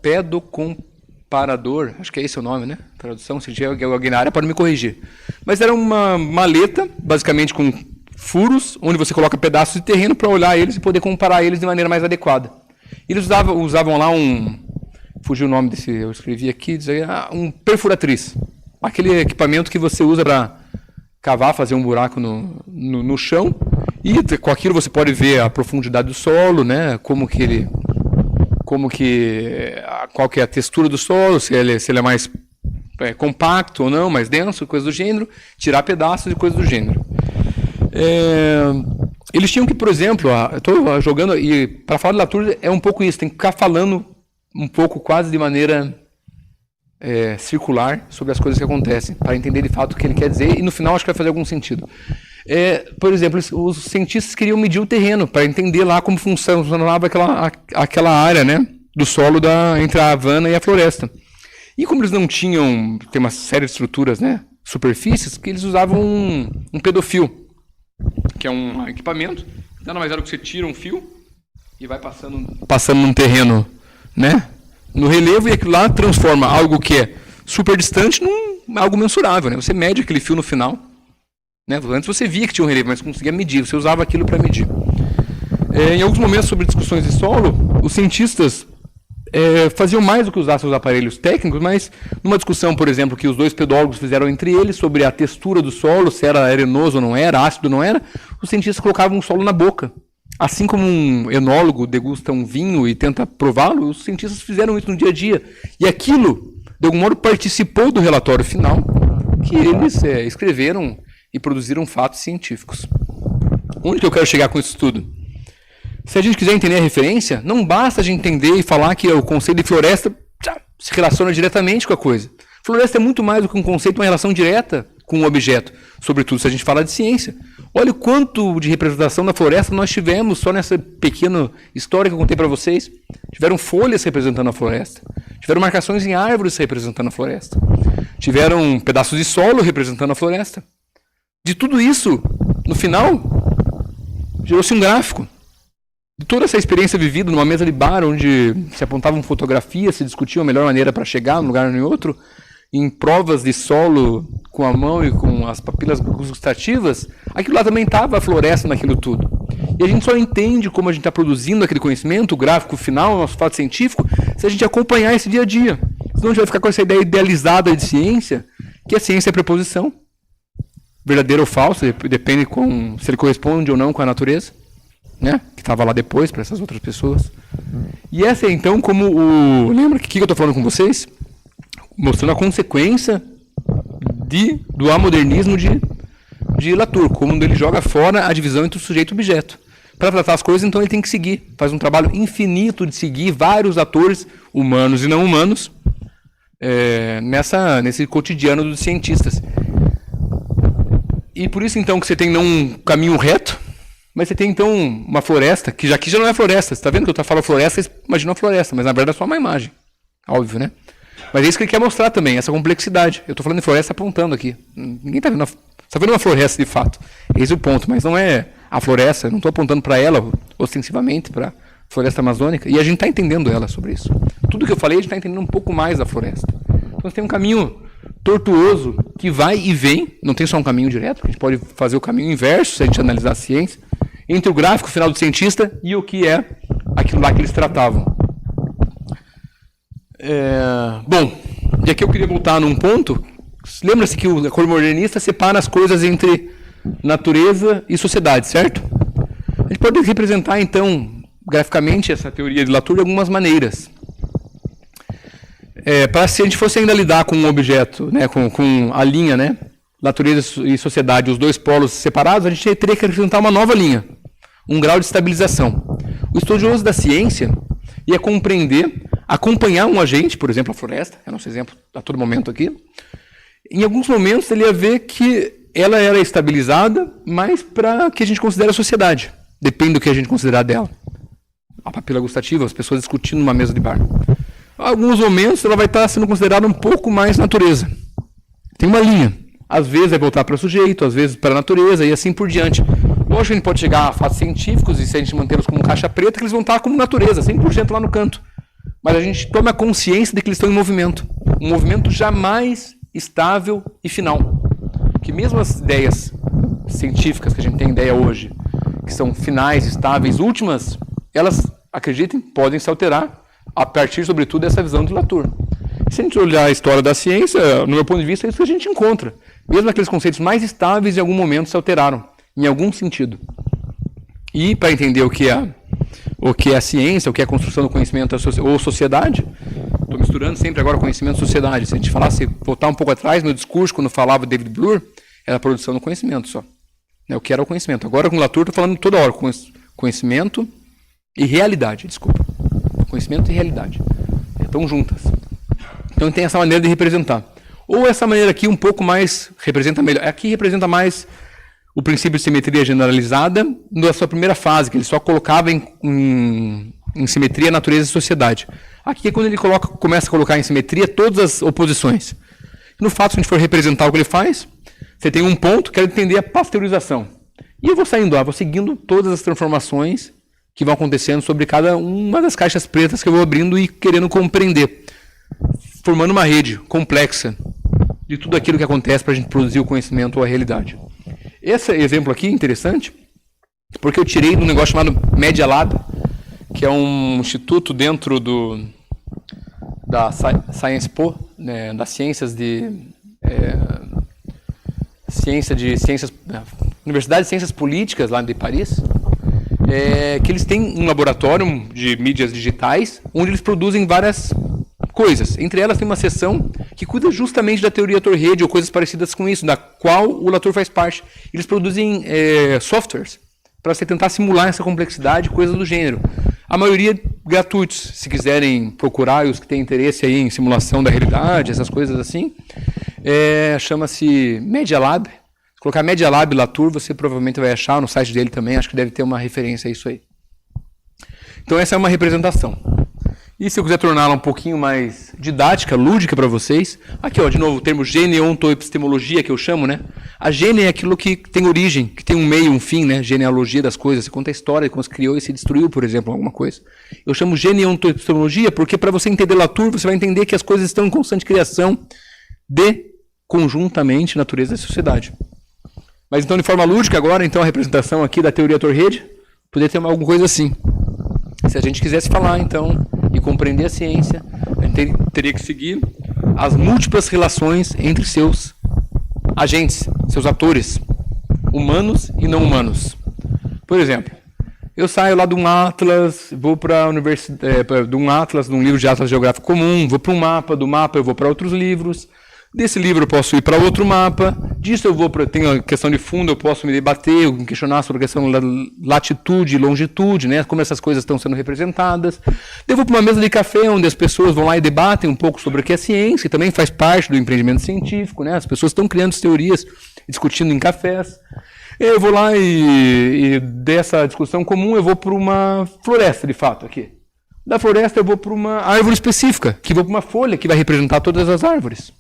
pedocomparador, acho que é esse o nome, né? Tradução, se tiver alguém na área pode me corrigir. Mas era uma maleta, basicamente com furos, onde você coloca pedaços de terreno para olhar eles e poder comparar eles de maneira mais adequada. Eles usavam lá fugiu o nome desse, eu escrevi aqui, um perfuratriz. Aquele equipamento que você usa para cavar, fazer um buraco no chão, e com aquilo você pode ver a profundidade do solo, né? Qual que é a textura do solo, se ele é mais compacto ou não, mais denso, coisa do gênero, tirar pedaços e coisa do gênero. Eles tinham que, por exemplo, eu estou jogando, e para falar de Latour é um pouco isso, tem que ficar falando um pouco quase de maneira circular sobre as coisas que acontecem, para entender de fato o que ele quer dizer, e no final acho que vai fazer algum sentido. Por exemplo, os cientistas queriam medir o terreno, para entender lá como funcionava aquela área, né, do solo entre a Havana e a floresta. E como eles não tinham, tem uma série de estruturas, né, superfícies, que eles usavam um pedofil, que é um equipamento, nada mais era que você tira um fio e vai passando num terreno, né, no relevo, e aquilo lá transforma algo que é super distante num algo mensurável, né? Você mede aquele fio no final, né? Antes você via que tinha um relevo, mas conseguia medir, você usava aquilo para medir. Em alguns momentos sobre discussões de solo, os cientistas faziam mais do que usar seus aparelhos técnicos, mas numa discussão, por exemplo, que os dois pedólogos fizeram entre eles sobre a textura do solo, se era arenoso ou não era, ácido ou não era, os cientistas colocavam o solo na boca. Assim como um enólogo degusta um vinho e tenta prová-lo, os cientistas fizeram isso no dia a dia. E aquilo, de algum modo, participou do relatório final, que eles escreveram e produziram fatos científicos. Onde que eu quero chegar com isso tudo? Se a gente quiser entender a referência, não basta a gente entender e falar que o conceito de floresta se relaciona diretamente com a coisa. Floresta é muito mais do que um conceito, uma relação direta com o objeto, sobretudo se a gente fala de ciência. Olha o quanto de representação da floresta nós tivemos só nessa pequena história que eu contei para vocês. Tiveram folhas representando a floresta, tiveram marcações em árvores representando a floresta, tiveram pedaços de solo representando a floresta. De tudo isso, no final, gerou-se um gráfico. De toda essa experiência vivida numa mesa de bar, onde se apontavam fotografias, se discutiam a melhor maneira para chegar num lugar ou em outro, em provas de solo com a mão e com as papilas gustativas, aquilo lá também estava a floresta naquilo tudo. E a gente só entende como a gente está produzindo aquele conhecimento, o gráfico final, o nosso fato científico, se a gente acompanhar esse dia a dia. Senão a gente vai ficar com essa ideia idealizada de ciência, que a ciência é preposição, verdadeira ou falsa, depende se ele corresponde ou não com a natureza, né? Que estava lá depois para essas outras pessoas. E essa é então como lembra que eu estou falando com vocês? Mostrando a consequência do amodernismo de Latour, como ele joga fora a divisão entre o sujeito e o objeto. Para tratar as coisas, então, ele tem que seguir. Faz um trabalho infinito de seguir vários atores, humanos e não humanos, nesse cotidiano dos cientistas. E por isso, então, que você tem não um caminho reto, mas você tem, então, uma floresta, que aqui já não é floresta. Você está vendo que eu falo floresta, você imagina uma floresta, mas na verdade é só uma imagem. Óbvio, né? Mas é isso que ele quer mostrar também, essa complexidade. Eu estou falando de floresta apontando aqui. Ninguém está vendo. Você está vendo uma floresta de fato. Esse é o ponto, mas não é a floresta. Eu não estou apontando para ela ostensivamente, para a floresta amazônica. E a gente está entendendo ela sobre isso. Tudo que eu falei, a gente está entendendo um pouco mais da floresta. Então você tem um caminho tortuoso que vai e vem. Não tem só um caminho direto, porque a gente pode fazer o caminho inverso se a gente analisar a ciência. Entre o gráfico final do cientista e o que é aquilo lá que eles tratavam. Bom, e aqui eu queria voltar num ponto. Lembra-se que o cor modernista separa as coisas entre natureza e sociedade, certo? A gente pode representar, então, graficamente, essa teoria de Latour de algumas maneiras. Para se a gente fosse ainda lidar com um objeto, né, com a linha, né, natureza e sociedade, os dois polos separados, a gente teria que acrescentar uma nova linha, um grau de estabilização. O estudioso da ciência ia compreender, acompanhar um agente, por exemplo, a floresta, é nosso exemplo a todo momento aqui. Em alguns momentos ele ia ver que ela era estabilizada, mas para que a gente considere a sociedade. Depende do que a gente considerar dela. A papila gustativa, as pessoas discutindo numa mesa de bar. Em alguns momentos ela vai estar sendo considerada um pouco mais natureza. Tem uma linha. Às vezes vai voltar para o sujeito, às vezes para a natureza e assim por diante. Lógico que a gente pode chegar a fatos científicos e se a gente mantê-los como caixa preta, que eles vão estar como natureza, 100% lá no canto. Mas a gente toma consciência de que eles estão em movimento. Um movimento jamais estável e final. Que mesmo as ideias científicas que a gente tem ideia hoje, que são finais, estáveis, últimas, elas, acreditem, podem se alterar a partir, sobretudo, dessa visão de Latour. Se a gente olhar a história da ciência, no meu ponto de vista, é isso que a gente encontra. Mesmo aqueles conceitos mais estáveis, em algum momento, se alteraram, em algum sentido. E, para entender o que é a ciência, o que é a construção do conhecimento ou sociedade, estou misturando sempre agora conhecimento e sociedade. Se a gente falasse, voltar um pouco atrás no discurso, quando falava David Bloor, era a produção do conhecimento só. O que era o conhecimento. Agora, com Latour, estou falando toda hora, conhecimento e realidade, desculpa. Conhecimento e realidade. Estão juntas. Então tem essa maneira de representar. Ou essa maneira aqui um pouco mais, representa melhor. Aqui representa mais o princípio de simetria generalizada na sua primeira fase, que ele só colocava em simetria natureza e sociedade. Aqui é quando ele começa a colocar em simetria todas as oposições. No fato, se a gente for representar o que ele faz, você tem um ponto, quero entender a pasteurização. E eu vou saindo lá, vou seguindo todas as transformações que vão acontecendo sobre cada uma das caixas pretas que eu vou abrindo e querendo compreender, formando uma rede complexa de tudo aquilo que acontece para a gente produzir o conhecimento ou a realidade. Esse exemplo aqui é interessante, porque eu tirei de um negócio chamado Media Lab, que é um instituto dentro da Sciences Po, né, das ciências Universidade de Ciências Políticas, lá de Paris, que eles têm um laboratório de mídias digitais, onde eles produzem várias coisas. Entre elas tem uma seção que cuida justamente da teoria Latour-Rede ou coisas parecidas com isso, da qual o Latour faz parte. Eles produzem softwares para você tentar simular essa complexidade, coisas do gênero. A maioria gratuitos, se quiserem procurar, os que têm interesse aí em simulação da realidade, essas coisas assim, chama-se Media Lab. Se colocar Media Lab Latour, você provavelmente vai achar no site dele também, acho que deve ter uma referência a isso aí. Então essa é uma representação. E se eu quiser torná-la um pouquinho mais didática, lúdica para vocês, aqui ó, de novo o termo geneontoepistemologia que eu chamo, né? A gene é aquilo que tem origem, que tem um meio, um fim, né? Genealogia das coisas, você conta a história de como se criou e se destruiu, por exemplo, alguma coisa. Eu chamo geneontoepistemologia porque para você entender Latour, você vai entender que as coisas estão em constante criação de conjuntamente natureza e sociedade. Mas então de forma lúdica agora, então a representação aqui da teoria Latour-Rede, poderia ter alguma coisa assim. Se a gente quisesse falar, então, e compreender a ciência, a gente teria que seguir as múltiplas relações entre seus agentes, seus atores, humanos e não humanos. Por exemplo, eu saio lá de um atlas, vou para a universidade, de um atlas, de um livro de atlas geográfico comum, vou para um mapa, do mapa eu vou para outros livros, desse livro eu posso ir para outro mapa, disso eu vou para, tem a questão de fundo, eu posso me debater, me questionar sobre a questão da latitude e longitude, né, como essas coisas estão sendo representadas. Eu vou para uma mesa de café onde as pessoas vão lá e debatem um pouco sobre o que é ciência, que também faz parte do empreendimento científico, né, as pessoas estão criando teorias, discutindo em cafés. Eu vou lá e dessa discussão comum eu vou para uma floresta, de fato, aqui. Da floresta eu vou para uma árvore específica, que vou para uma folha que vai representar todas as árvores.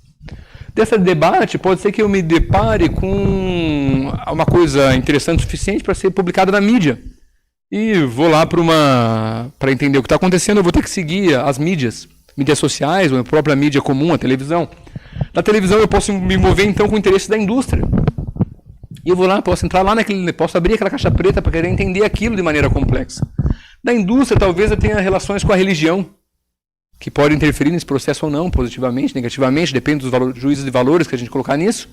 Desse debate, pode ser que eu me depare com uma coisa interessante o suficiente para ser publicada na mídia. E vou lá para entender o que está acontecendo, eu vou ter que seguir as mídias sociais, ou a própria mídia comum, a televisão. Na televisão eu posso me mover então com o interesse da indústria. E eu vou lá, posso entrar lá posso abrir aquela caixa preta para querer entender aquilo de maneira complexa. Da indústria, talvez eu tenha relações com a religião, que pode interferir nesse processo ou não, positivamente, negativamente, depende dos juízos de valores que a gente colocar nisso.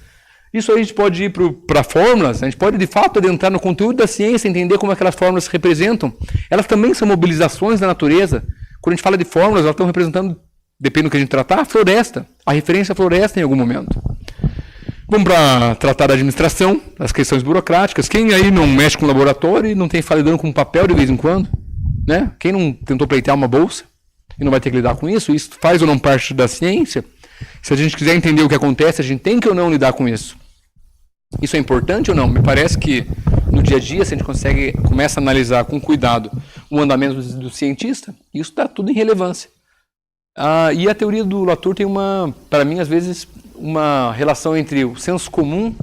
Isso aí a gente pode ir para fórmulas, a gente pode de fato adentrar no conteúdo da ciência, entender como aquelas fórmulas se representam. Elas também são mobilizações da natureza. Quando a gente fala de fórmulas, elas estão representando, depende do que a gente tratar, a floresta, a referência à floresta em algum momento. Vamos para tratar da administração, das questões burocráticas. Quem aí não mexe com laboratório e não tem lidando com papel de vez em quando? Né? Quem não tentou pleitear uma bolsa e não vai ter que lidar com isso? Isso faz ou não parte da ciência? Se a gente quiser entender o que acontece, a gente tem que ou não lidar com isso? Isso é importante ou não? Me parece que no dia a dia, se a gente começa a analisar com cuidado o andamento do cientista, isso está tudo em relevância. E a teoria do Latour tem para mim, às vezes, uma relação entre o senso comum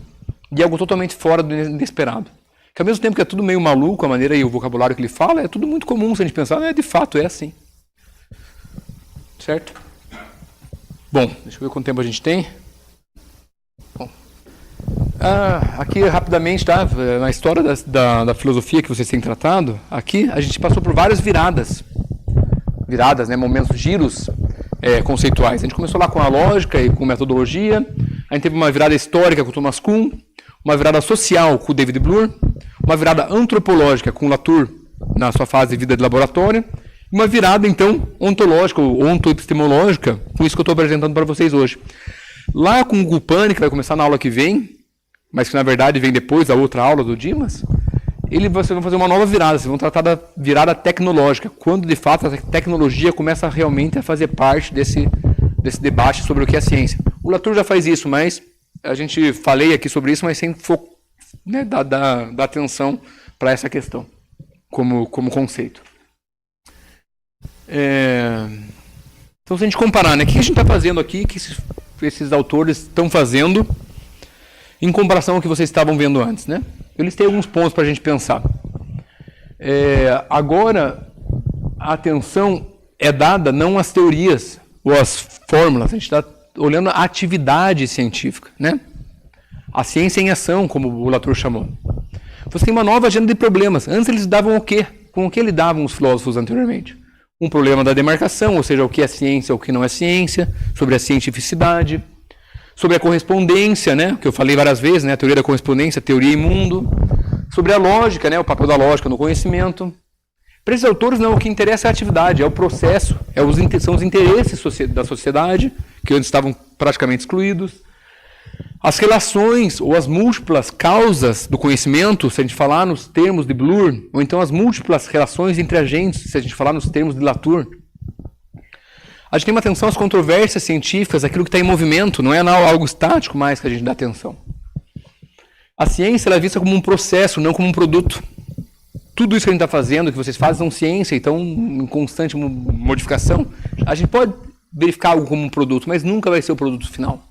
e algo totalmente fora do inesperado. Que ao mesmo tempo que é tudo meio maluco, a maneira e o vocabulário que ele fala, é tudo muito comum se a gente pensar, de fato é assim. Certo? Bom, deixa eu ver quanto tempo a gente tem. Bom, aqui rapidamente, tá? Na história da filosofia que vocês têm tratado, aqui a gente passou por várias viradas, né? Momentos, giros conceituais. A gente começou lá com a lógica e com metodologia, a gente teve uma virada histórica com o Thomas Kuhn, uma virada social com o David Bloor, uma virada antropológica com o Latour na sua fase de vida de laboratório, e uma virada, então, ontológica ou ontoepistemológica, com isso que eu estou apresentando para vocês hoje. Lá com o Gupani, que vai começar na aula que vem, mas que na verdade vem depois da outra aula do Dimas, vocês vão fazer uma nova virada, vocês vão tratar da virada tecnológica, quando de fato a tecnologia começa realmente a fazer parte desse debate sobre o que é ciência. O Latour já faz isso, mas a gente falei aqui sobre isso, mas sem foco, né, dar atenção para essa questão, como conceito. Então, se a gente comparar, né, o que a gente está fazendo aqui, o que esses autores estão fazendo, em comparação ao que vocês estavam vendo antes, né? Eles têm alguns pontos para a gente pensar. Agora, a atenção é dada não às teorias ou às fórmulas, a gente está olhando a atividade científica, né? A ciência em ação, como o Latour chamou. Você tem uma nova agenda de problemas. Antes eles davam o quê? Com o que lidavam os filósofos anteriormente? Um problema da demarcação, ou seja, o que é ciência, o que não é ciência, sobre a cientificidade, sobre a correspondência, né, que eu falei várias vezes, né, a teoria da correspondência, teoria e mundo, sobre a lógica, né, o papel da lógica no conhecimento. Para esses autores, não, o que interessa é a atividade, é o processo, são os interesses da sociedade, que antes estavam praticamente excluídos. As relações ou as múltiplas causas do conhecimento, se a gente falar nos termos de Bloor, ou então as múltiplas relações entre agentes, se a gente falar nos termos de Latour. A gente tem uma atenção às controvérsias científicas, aquilo que está em movimento, não é algo estático mais que a gente dá atenção. A ciência ela é vista como um processo, não como um produto. Tudo isso que a gente está fazendo, que vocês fazem, são ciência, então em constante modificação. A gente pode verificar algo como um produto, mas nunca vai ser o produto final.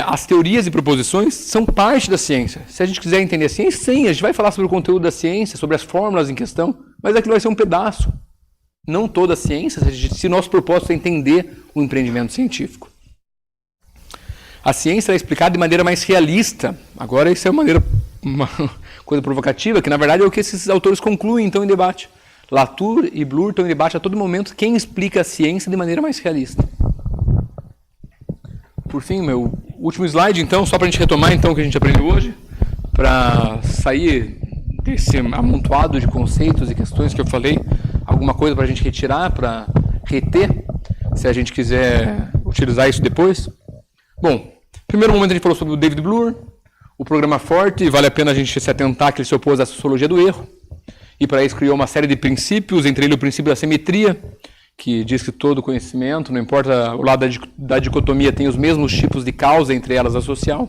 As teorias e proposições são parte da ciência. Se a gente quiser entender a ciência, sim, a gente vai falar sobre o conteúdo da ciência, sobre as fórmulas em questão, mas aquilo vai ser um pedaço. Não toda a ciência, se nosso propósito é entender o empreendimento científico. A ciência é explicada de maneira mais realista. Agora, isso é uma coisa provocativa, que na verdade é o que esses autores concluem então em debate. Latour e Bloor estão em debate a todo momento quem explica a ciência de maneira mais realista. Por fim, meu último slide, então, só para a gente retomar então o que a gente aprendeu hoje, para sair desse amontoado de conceitos e questões que eu falei, alguma coisa para a gente retirar, para reter, se a gente quiser utilizar isso depois. Bom, primeiro momento a gente falou sobre o David Bloor, o programa forte, vale a pena a gente se atentar que ele se opôs à sociologia do erro, e para isso criou uma série de princípios, entre eles o princípio da simetria, que diz que todo conhecimento, não importa o lado da dicotomia, tem os mesmos tipos de causa, entre elas a social.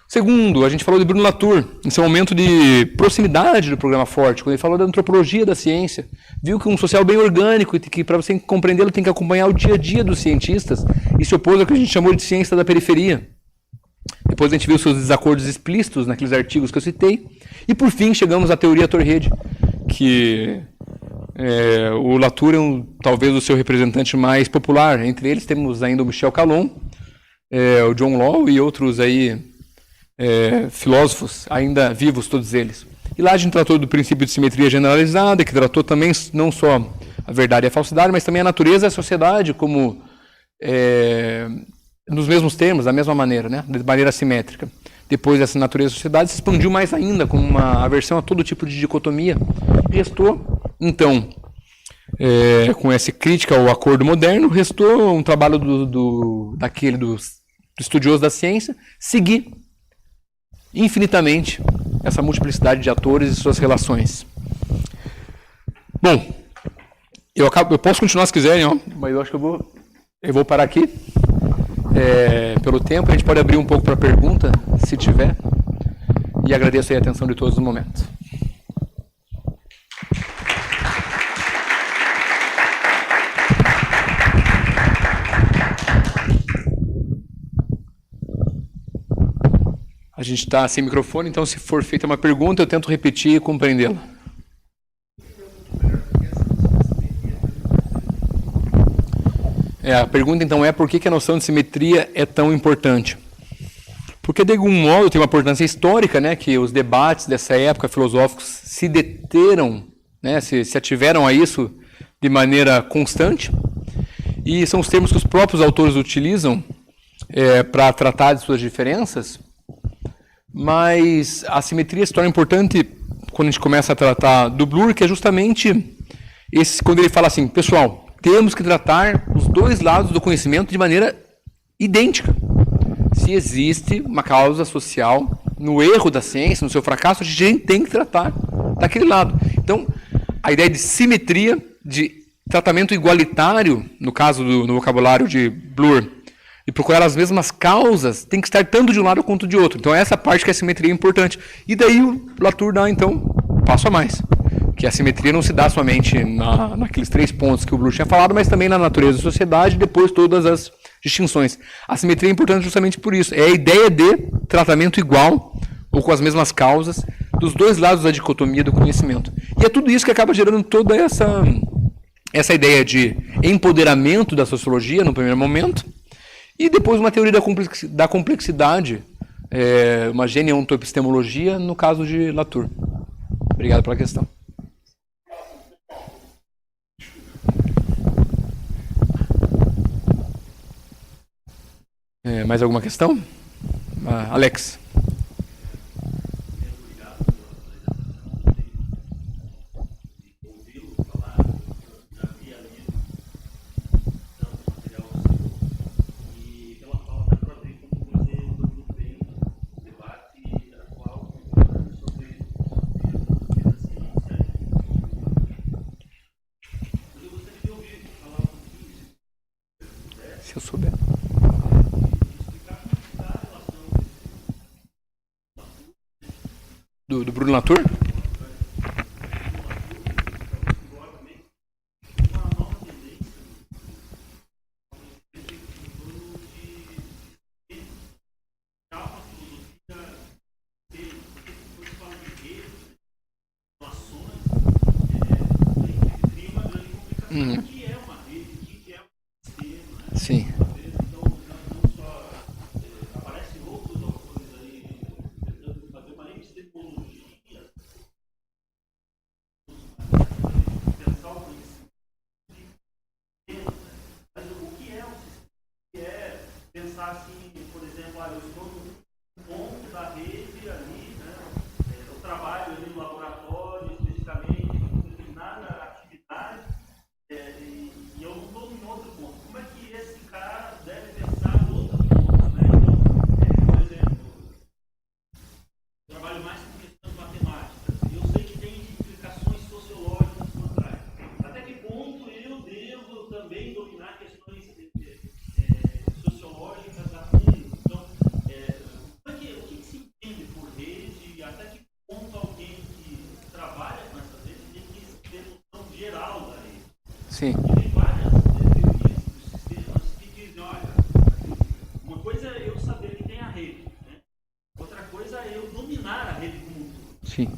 Segundo, a gente falou de Bruno Latour, em seu momento de proximidade do programa forte, quando ele falou da antropologia da ciência, viu que um social bem orgânico, e que para você compreendê-lo tem que acompanhar o dia a dia dos cientistas, e se opôs ao que a gente chamou de ciência da periferia. Depois a gente viu seus desacordos explícitos naqueles artigos que eu citei, e por fim chegamos à teoria Torrede, que o Latour é talvez o seu representante mais popular. Entre eles temos ainda o Michel Calon, o John Law e outros aí, filósofos ainda vivos, todos eles. E lá a gente tratou do princípio de simetria generalizada, que tratou também não só a verdade e a falsidade, mas também a natureza e a sociedade como nos mesmos termos, da mesma maneira, né? De maneira simétrica. Depois dessa natureza e sociedade se expandiu mais ainda, com uma aversão a todo tipo de dicotomia. Restou, então, com essa crítica ao acordo moderno, restou um trabalho do estudioso da ciência, seguir infinitamente essa multiplicidade de atores e suas relações. Bom, eu posso continuar se quiserem, mas eu acho que eu vou parar aqui. Pelo tempo, a gente pode abrir um pouco para pergunta, se tiver, e agradeço aí a atenção de todos no momento. gente está sem microfone, então se for feita uma pergunta, eu tento repetir e compreendê-la. A pergunta então é por que a noção de simetria é tão importante? Porque, de algum modo, tem uma importância histórica, né, que os debates dessa época filosóficos se deteram, né, se ativeram a isso de maneira constante, e são os termos que os próprios autores utilizam para tratar de suas diferenças, mas a simetria se torna importante quando a gente começa a tratar do Bloor, que é justamente quando ele fala assim, pessoal, temos que tratar os dois lados do conhecimento de maneira idêntica. Se existe uma causa social no erro da ciência, no seu fracasso, a gente tem que tratar daquele lado. Então, a ideia de simetria, de tratamento igualitário, no caso no vocabulário de Bloor, e procurar as mesmas causas, tem que estar tanto de um lado quanto de outro. Então, essa parte que a simetria é importante. E daí o Latour dá, então, um passo a mais. Que a simetria não se dá somente naqueles 3 pontos que o Bloor tinha falado, mas também na natureza da sociedade, e depois todas as distinções. A simetria é importante justamente por isso. É a ideia de tratamento igual, ou com as mesmas causas, dos dois lados da dicotomia do conhecimento. E é tudo isso que acaba gerando toda essa ideia de empoderamento da sociologia, no primeiro momento, e depois uma teoria da complexidade, uma geneontoepistemologia, no caso de Latour. Obrigado pela questão. Mais alguma questão? Alex. Se eu souber. Do Bruno Latour? Sim. Pensar assim, por exemplo, eu estou no ponto da rede ali, né? Eu trabalho ali no laboratório, especificamente, com determinada atividade, e eu não estou em outro ponto. Como é que esse cara deve pensar em outro ponto, né? Então, por exemplo, eu trabalho mais com questões matemáticas, e eu sei que tem implicações sociológicas por trás. Até que ponto eu devo também dominar questões sociológicas a fundo? Então, o que se entende por rede e até que ponto alguém que trabalha com essa rede tem que ter noção geral da rede? Sim. E tem várias teorias dos sistemas que dizem, olha, uma coisa é eu saber que tem a rede, né? Outra coisa é eu dominar a rede como um todo. Sim.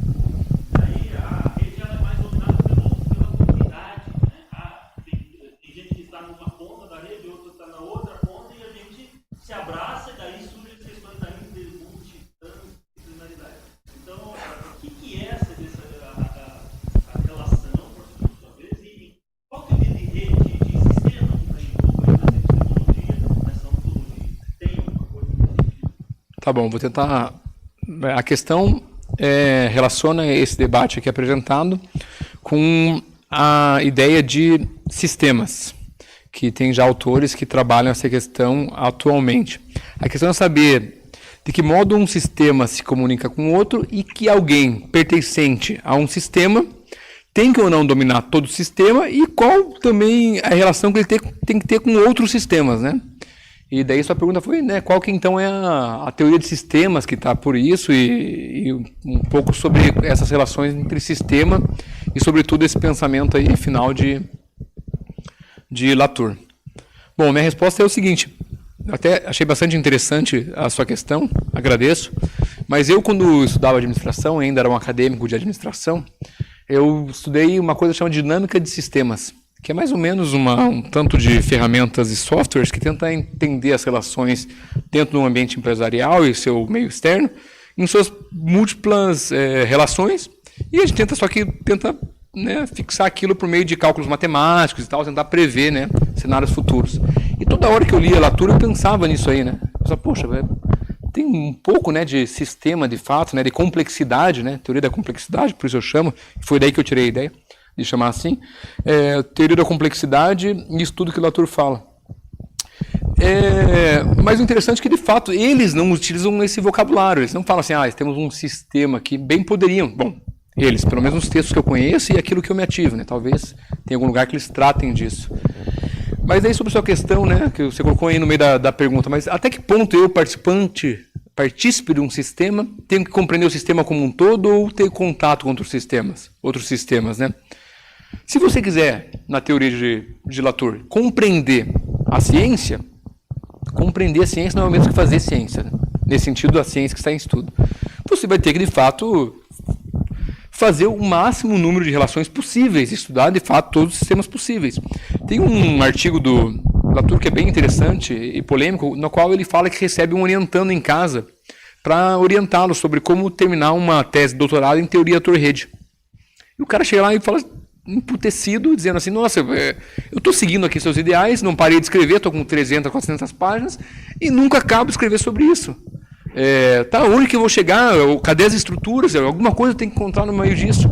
Aí a rede ela é mais dominada pela comunidade, né? Tem gente que está numa ponta da rede, outra está na outra ponta, e a gente se abraça e daí surgem as questões da multidisciplinaridade. Então, o que é essa a relação, por sua vez, e qual que é de rede, de sistema que está envolvido nessa epistemologia, nessa ontologia? Tem alguma coisa nesse sentido? Tá bom, vou tentar. A questão relaciona esse debate aqui apresentado com a ideia de sistemas, que tem já autores que trabalham essa questão atualmente. A questão é saber de que modo um sistema se comunica com o outro e que alguém pertencente a um sistema tem que ou não dominar todo o sistema e qual também a relação que ele tem que ter com outros sistemas, né? E daí sua pergunta foi, né, qual que então é a teoria de sistemas que está por isso e um pouco sobre essas relações entre sistema e sobretudo esse pensamento aí final de Latour. Bom, minha resposta é o seguinte, até achei bastante interessante a sua questão, agradeço, Mas eu, quando estudava administração, ainda era um acadêmico de administração, eu estudei uma coisa chamada dinâmica de sistemas, que é mais ou menos um tanto de ferramentas e softwares que tenta entender as relações dentro de um ambiente empresarial e seu meio externo, em suas múltiplas relações, e a gente tenta né, fixar aquilo por meio de cálculos matemáticos e tal, tentar prever, né, cenários futuros. E toda hora que eu lia Latour, eu pensava nisso aí, né? Eu pensava, poxa, tem um pouco, né, de sistema, de fato, né, de complexidade, né, teoria da complexidade, por isso eu chamo, foi daí que eu tirei a ideia de chamar assim, teoria da complexidade e isso tudo que Latour fala. Mas o interessante é que, de fato, eles não utilizam esse vocabulário, eles não falam assim, temos um sistema que bem poderiam, bom, eles, pelo menos nos textos que eu conheço e aquilo que eu me ativo, né, talvez tenha algum lugar que eles tratem disso. Mas aí sobre a sua questão, né, que você colocou aí no meio da pergunta, mas até que ponto eu, partícipe de um sistema, tenho que compreender o sistema como um todo ou ter contato com outros sistemas, né? Se você quiser, na teoria de Latour, compreender a ciência não é o mesmo que fazer ciência, né? Nesse sentido, a ciência que está em estudo. Você vai ter que, de fato, fazer o máximo número de relações possíveis, estudar, de fato, todos os sistemas possíveis. Tem um artigo do Latour que é bem interessante e polêmico, no qual ele fala que recebe um orientando em casa para orientá-lo sobre como terminar uma tese de doutorado em teoria Torre-Rede. E o cara chega lá e fala, emputecido, dizendo assim, nossa, eu estou seguindo aqui seus ideais, não parei de escrever, estou com 300, 400 páginas, e nunca acabo de escrever sobre isso. Onde que eu vou chegar? Cadê as estruturas? Alguma coisa eu tenho que encontrar no meio disso.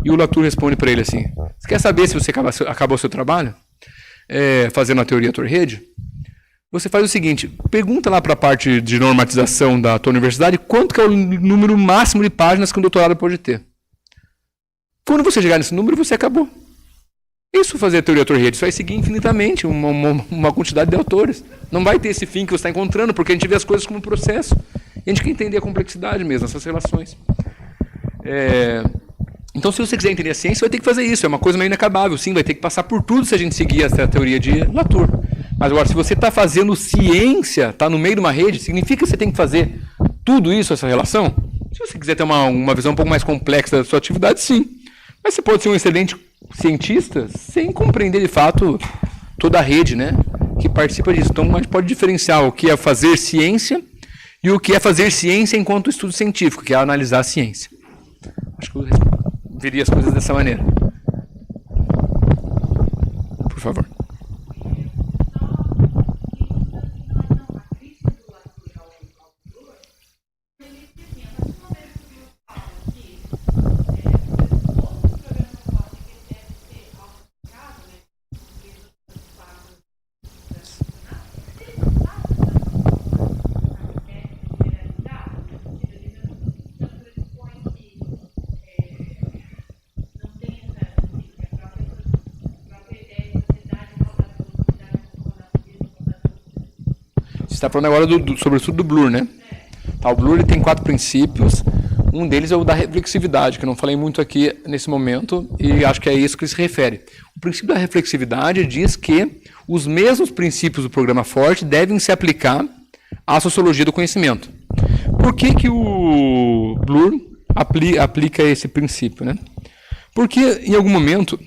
E o Latour responde para ele assim, você quer saber se você acabou o seu trabalho? Fazendo a teoria Torre-Rede? Você faz o seguinte, pergunta lá para a parte de normatização da tua universidade quanto que é o número máximo de páginas que um doutorado pode ter. Quando você chegar nesse número, você acabou. Isso fazer a teoria Torre-Rede, você vai seguir infinitamente uma quantidade de autores. Não vai ter esse fim que você está encontrando, porque a gente vê as coisas como um processo. E a gente quer entender a complexidade mesmo, essas relações. Então, se você quiser entender a ciência, vai ter que fazer isso. É uma coisa meio inacabável. Sim, vai ter que passar por tudo se a gente seguir essa teoria de Latour. Mas agora, se você está fazendo ciência, está no meio de uma rede, significa que você tem que fazer tudo isso, essa relação? Se você quiser ter uma visão um pouco mais complexa da sua atividade, sim. Mas você pode ser um excelente cientista sem compreender, de fato, toda a rede, né, que participa disso. Então, a gente pode diferenciar o que é fazer ciência e o que é fazer ciência enquanto estudo científico, que é analisar a ciência. Acho que eu veria as coisas dessa maneira. Por favor. Você está falando agora sobre o estudo do Bloor, né? O Bloor ele tem 4 princípios. Um deles é o da reflexividade, que eu não falei muito aqui nesse momento, e acho que é isso que ele se refere. O princípio da reflexividade diz que os mesmos princípios do programa Forte devem se aplicar à sociologia do conhecimento. Por que o Bloor aplica esse princípio, né? Porque, em algum momento,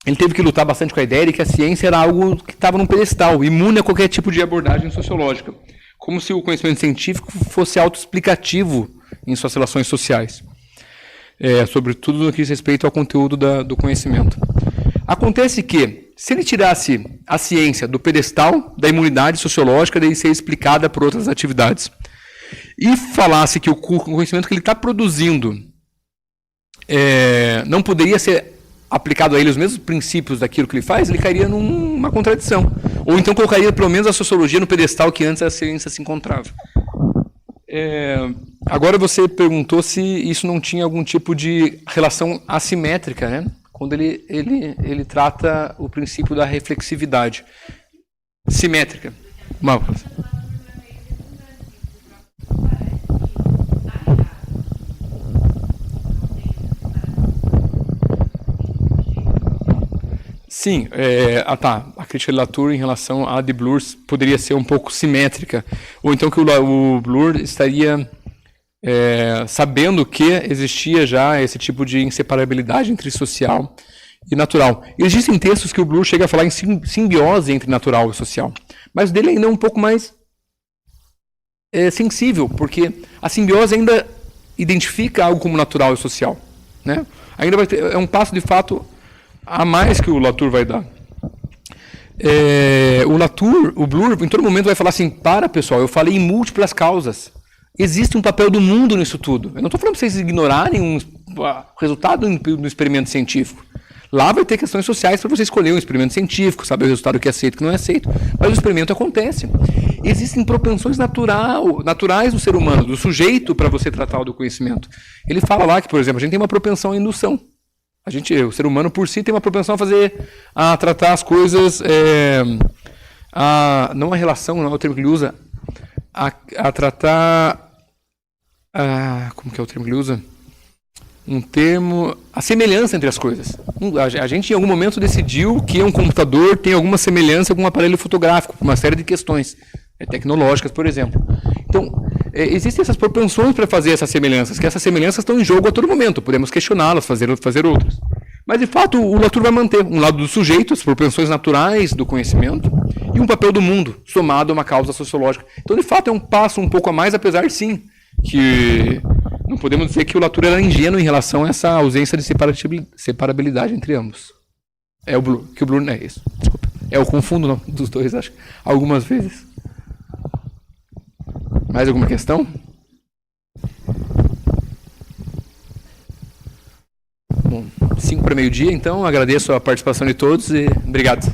ele teve que lutar bastante com a ideia de que a ciência era algo que estava num pedestal, imune a qualquer tipo de abordagem sociológica, como se o conhecimento científico fosse autoexplicativo em suas relações sociais, sobretudo no que diz respeito ao conteúdo do conhecimento. Acontece que, se ele tirasse a ciência do pedestal da imunidade sociológica de ser explicada por outras atividades, e falasse que o conhecimento que ele está produzindo não poderia ser aplicado a ele os mesmos princípios daquilo que ele faz, ele cairia numa contradição. Ou então colocaria pelo menos a sociologia no pedestal que antes a ciência se encontrava. Agora você perguntou se isso não tinha algum tipo de relação assimétrica, né? Quando ele trata o princípio da reflexividade. Simétrica. Marcos. Sim, a crítica de Latour em relação à de Bloor poderia ser um pouco simétrica, ou então que o Bloor estaria sabendo que existia já esse tipo de inseparabilidade entre social e natural. Existem textos que o Bloor chega a falar em simbiose entre natural e social, mas o dele ainda é um pouco mais sensível, porque a simbiose ainda identifica algo como natural e social, né? Ainda vai ter, é um passo de fato a mais que o Latour vai dar. O Bloor, em todo momento vai falar assim: para, pessoal, eu falei em múltiplas causas. Existe um papel do mundo nisso tudo. Eu não estou falando para vocês ignorarem o resultado do experimento científico. Lá vai ter questões sociais para você escolher um experimento científico, saber o resultado que é aceito e que não é aceito. Mas o experimento acontece. Existem propensões naturais do ser humano, do sujeito, para você tratar do conhecimento. Ele fala lá que, por exemplo, a gente tem uma propensão à indução. O ser humano por si tem uma propensão a tratar as coisas, não a relação, não é o termo que ele usa, a tratar, como que é o termo que ele usa? A semelhança entre as coisas. A gente em algum momento decidiu que um computador tem alguma semelhança com um aparelho fotográfico, por uma série de questões tecnológicas, por exemplo. Então, existem essas propensões para fazer essas semelhanças, que essas semelhanças estão em jogo a todo momento, podemos questioná-las, fazer outras. Mas, de fato, o Latour vai manter um lado do sujeito, as propensões naturais do conhecimento, e um papel do mundo, somado a uma causa sociológica. Então, de fato, é um passo um pouco a mais, apesar, sim, que não podemos dizer que o Latour era ingênuo em relação a essa ausência de separabilidade entre ambos. O Bloor não é isso, desculpa. Eu confundo não, dos dois, acho, algumas vezes. Mais alguma questão? Bom, 5 para meio-dia, então agradeço a participação de todos e obrigado.